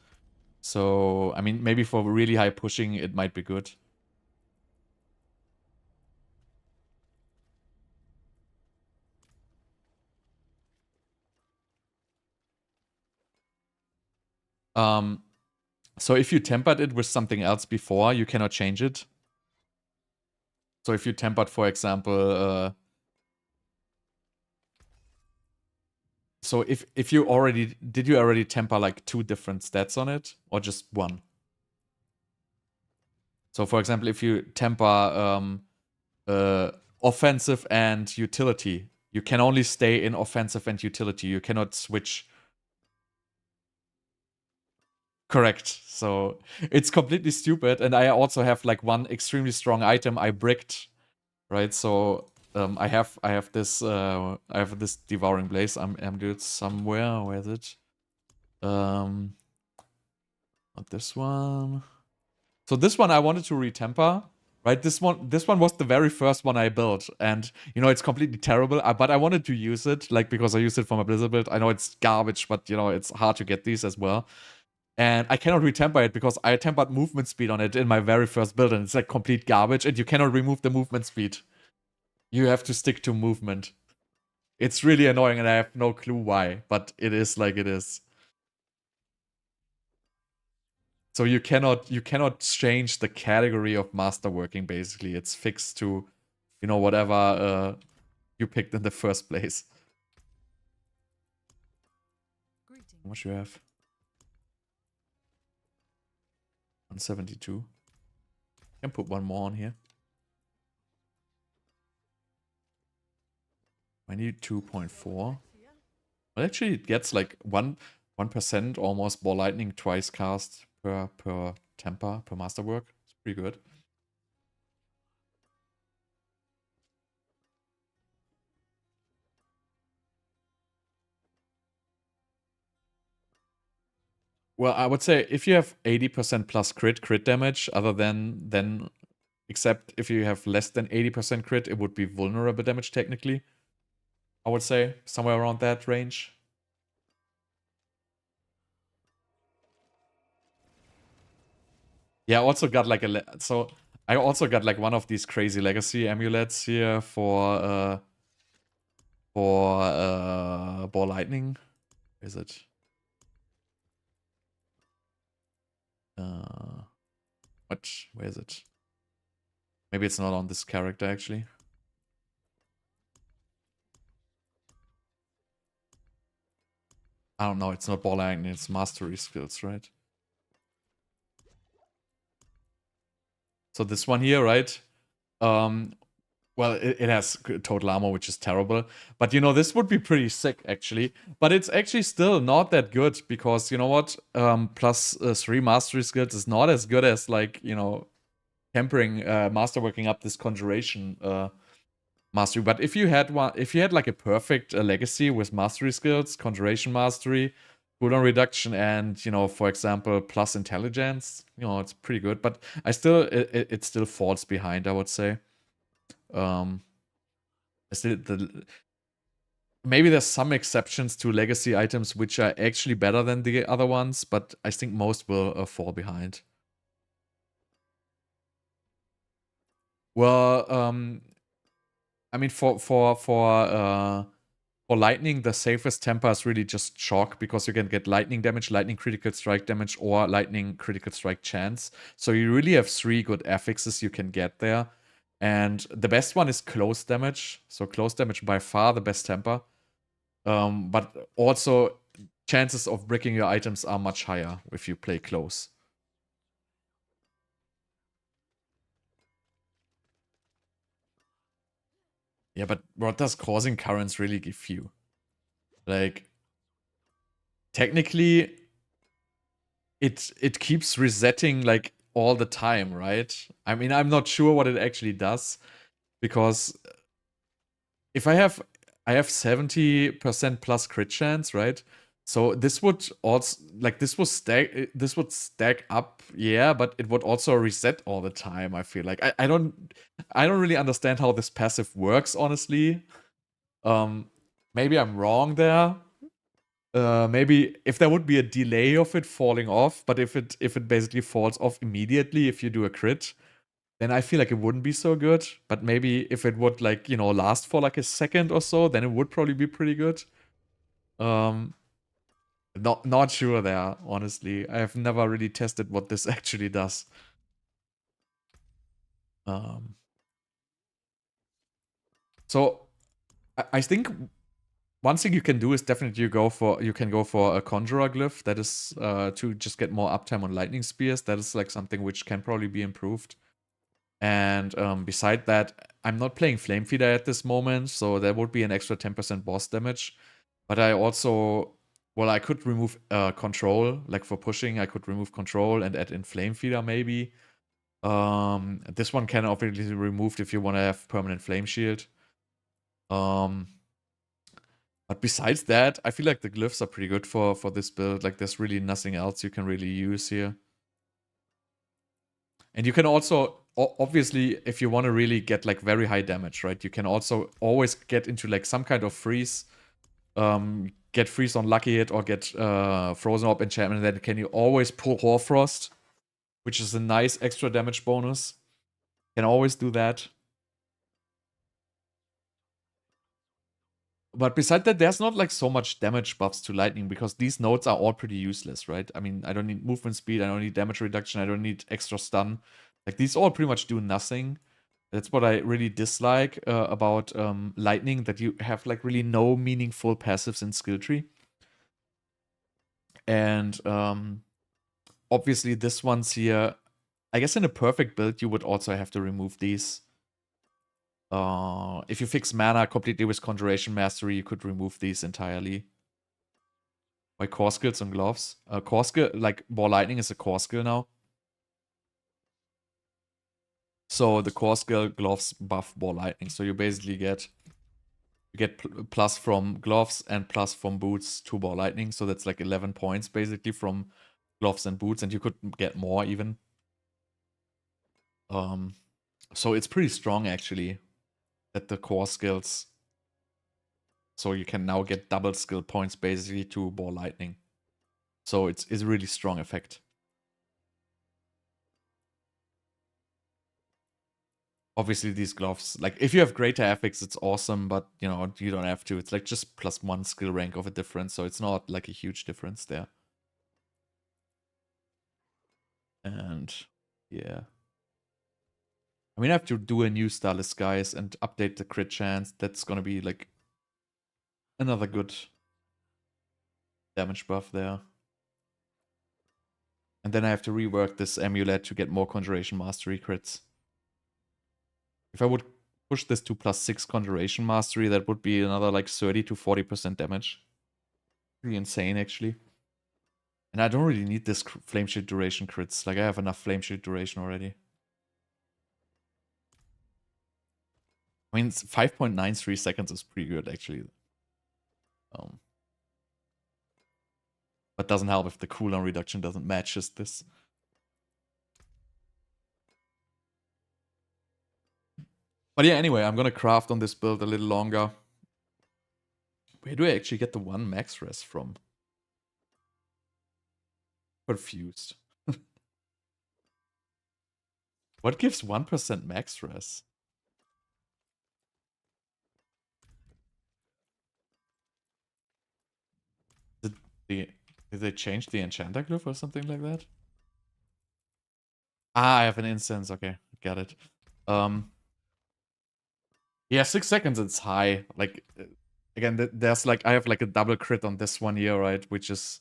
So, I mean, maybe for really high pushing, it might be good. So if you tempered it with something else before, you cannot change it. So if you tempered, for example, so if you already, did you already temper like 2 different stats on it, or just 1? So for example, if you temper offensive and utility. You can only stay in offensive and utility. You cannot switch. Correct. So it's completely stupid. And I also have like one extremely strong item I bricked, right? So I have this devouring blaze. I'm good somewhere. Where is it? Not this one. So this one I wanted to retemper, right? This one was the very first one I built, and you know it's completely terrible. But I wanted to use it, like because I used it for my Blizzard build. I know it's garbage, but you know it's hard to get these as well. And I cannot retemper it because I tempered movement speed on it in my very first build, and it's like complete garbage. And you cannot remove the movement speed. You have to stick to movement. It's really annoying, and I have no clue why, but it is like it is. So you cannot change the category of masterworking. Basically, it's fixed to, you know, whatever you picked in the first place. How much you have? 172. Can put one more on here. I need 2.4. Well, actually, it gets like 1% almost ball lightning twice cast per temper per masterwork. It's pretty good. Well, I would say if you have 80% plus crit damage, other than except if you have less than 80% crit, it would be vulnerable damage technically. I would say somewhere around that range. Yeah, I also got like I also got like one of these crazy legacy amulets here for ball lightning. Where is it? What? Where is it? Maybe it's not on this character actually. I don't know. It's not ball lightning. It's mastery skills, right? So this one here, right? Well, it has total armor, which is terrible. But, you know, this would be pretty sick, actually. But it's actually still not that good because, you know what? Plus 3 mastery skills is not as good as, like, you know, tempering, masterworking up this conjuration mastery. But if you had like a perfect legacy with mastery skills, conjuration mastery, cooldown reduction, and, you know, for example, plus intelligence, you know, it's pretty good. But it still falls behind, I would say. Maybe there's some exceptions to legacy items which are actually better than the other ones, but I think most will fall behind. Well, I mean, for lightning, the safest temper is really just shock because you can get lightning damage, lightning critical strike damage, or lightning critical strike chance. So you really have 3 good affixes you can get there. And the best one is close damage. So close damage by far the best temper. But also chances of bricking your items are much higher if you play close. Yeah, but what does causing currents really give you? Like, technically, it keeps resetting like all the time, right? I mean, I'm not sure what it actually does because if I have 70% plus crit chance, right? So this would also this would stack up, yeah, but it would also reset all the time. I feel like I don't really understand how this passive works, honestly. Maybe I'm wrong there. Maybe if there would be a delay of it falling off, but if it basically falls off immediately if you do a crit, then I feel like it wouldn't be so good. But maybe if it would, like, you know, last for like a second or so, then it would probably be pretty good. Not sure there, honestly. I have never really tested what this actually does. So I think one thing you can do is definitely you can go for a conjurer glyph. That is to just get more uptime on lightning spears. That is like something which can probably be improved. And beside that, I'm not playing Flame Feeder at this moment, so there would be an extra 10% boss damage. But I also, well, I could remove control, like for pushing, I could remove control and add in Flame Feeder maybe. This one can obviously be removed if you want to have permanent Flame Shield. But besides that, I feel like the glyphs are pretty good for this build. Like there's really nothing else you can really use here. And you can also, obviously, if you want to really get like very high damage, right? You can also always get into like some kind of freeze. Get freeze on lucky hit or get frozen orb enchantment. Then can you always pull Hoarfrost, which is a nice extra damage bonus. Can always do that. But beside that, there's not like so much damage buffs to lightning because these nodes are all pretty useless, right? I mean, I don't need movement speed, I don't need damage reduction, I don't need extra stun. Like these all pretty much do nothing. That's what I really dislike about lightning, that you have like really no meaningful passives in skill tree. And obviously this one's here, I guess in a perfect build you would also have to remove these. If you fix mana completely with Conjuration Mastery, you could remove these entirely. Like core skills and gloves. Core skill, like Ball Lightning is a core skill now. So the core skill gloves buff Ball Lightning. So you basically get plus from gloves and plus from boots to Ball Lightning. So that's like 11 points basically from gloves and boots, and you could get more even. So it's pretty strong actually. At the core skills. So you can now get double skill points basically to Ball Lightning. So it's a really strong effect. Obviously these gloves, like if you have greater affix, it's awesome, but you know, you don't have to. It's like just +1 skill rank of a difference, so it's not like a huge difference there. And yeah. I mean, I have to do a new Starless, guys, and update the crit chance. That's gonna be like another good damage buff there. And then I have to rework this Amulet to get more Conjuration Mastery crits. If I would push this to +6 Conjuration Mastery, that would be another like 30 to 40% damage. Pretty insane, actually. And I don't really need this Flame Shield duration crits. Like, I have enough Flame Shield duration already. I mean, 5.93 seconds is pretty good, actually. But doesn't help if the cooldown reduction doesn't match this. But yeah, anyway, I'm gonna craft on this build a little longer. Where do I actually get the 1 max res from? Confused. What gives 1% max res? Did they change the enchanter glyph or something like that? Ah, I have an instance. Okay, got it. Yeah, 6 seconds, it's high. Like, again, there's like, I have like a double crit on this one here, right? Which is,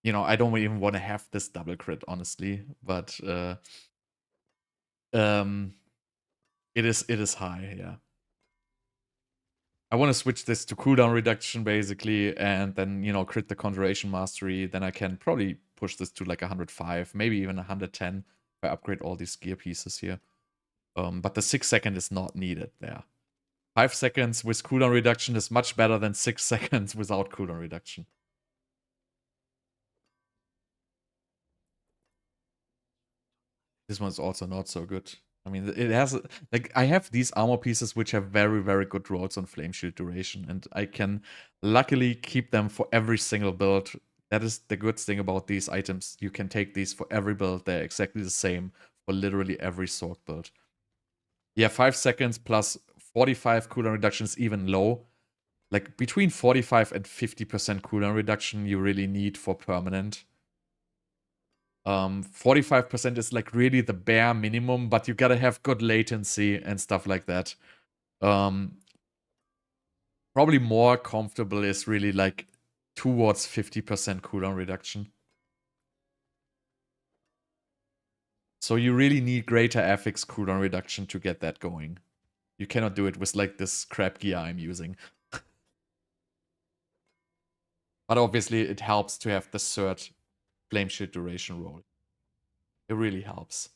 you know, I don't even want to have this double crit, honestly. But, it is high, yeah. I want to switch this to cooldown reduction, basically, and then, you know, crit the Conjuration Mastery. Then I can probably push this to like 105, maybe even 110 if I upgrade all these gear pieces here. But the 6 second is not needed there. 5 seconds with cooldown reduction is much better than 6 seconds without cooldown reduction. This one's also not so good. I mean, it has, like, I have these armor pieces which have very, very good rolls on Flame Shield duration, and I can luckily keep them for every single build. That is the good thing about these items. You can take these for every build. They're exactly the same for literally every Sorc build. Yeah, 5 seconds plus 45 cooldown reduction is even low. Like, between 45 and 50% cooldown reduction you really need for permanent. 45% is like really the bare minimum, but you gotta have good latency and stuff like that. Probably more comfortable is really like towards 50% cooldown reduction. So you really need greater affix cooldown reduction to get that going. You cannot do it with like this crap gear I'm using. But obviously it helps to have the third flame shield duration roll. It really helps.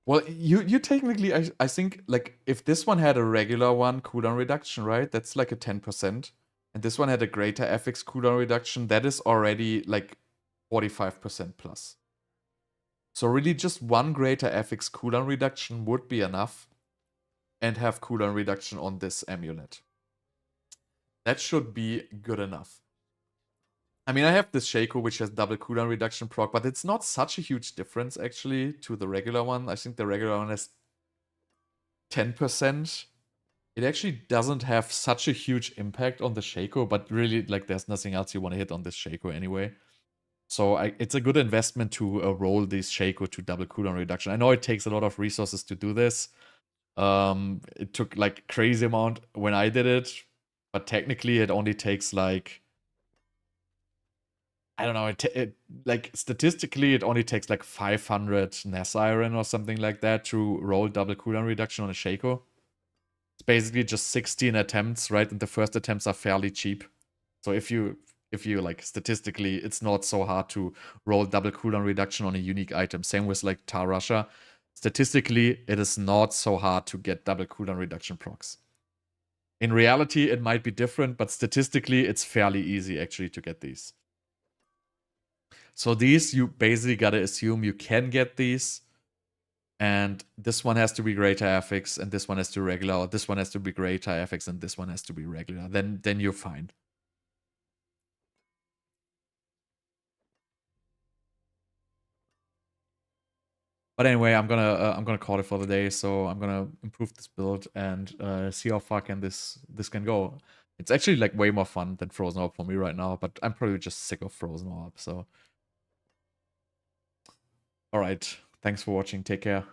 Well, you technically, I think, like, if this one had a regular one cooldown reduction, right? That's like a 10%. And this one had a greater FX cooldown reduction. That is already like 45% plus. So really just one greater FX cooldown reduction would be enough. And have cooldown reduction on this amulet. That should be good enough. I mean, I have this Shaco, which has double cooldown reduction proc, but it's not such a huge difference, actually, to the regular one. I think the regular one has 10%. It actually doesn't have such a huge impact on the Shaco, but really, like, there's nothing else you want to hit on this Shaco anyway. So it's a good investment to roll this Shaco to double cooldown reduction. I know it takes a lot of resources to do this. It took, like, crazy amount when I did it, but technically it only takes, like... I don't know, like, statistically, it only takes like 500 Ness Iron or something like that to roll double cooldown reduction on a Shaco. It's basically just 16 attempts, right? And the first attempts are fairly cheap. So if you like, statistically, it's not so hard to roll double cooldown reduction on a unique item. Same with like Tar Russia. Statistically, it is not so hard to get double cooldown reduction procs. In reality, it might be different, but statistically, it's fairly easy actually to get these. So these, you basically gotta assume you can get these. And this one has to be greater affix, and this one has to be regular, or this one has to be greater affix, and this one has to be regular. Then you're fine. But anyway, I'm gonna call it for the day. So I'm gonna improve this build and see how far this can go. It's actually like way more fun than Frozen Orb for me right now, but I'm probably just sick of Frozen Orb. So, all right, thanks for watching. Take care.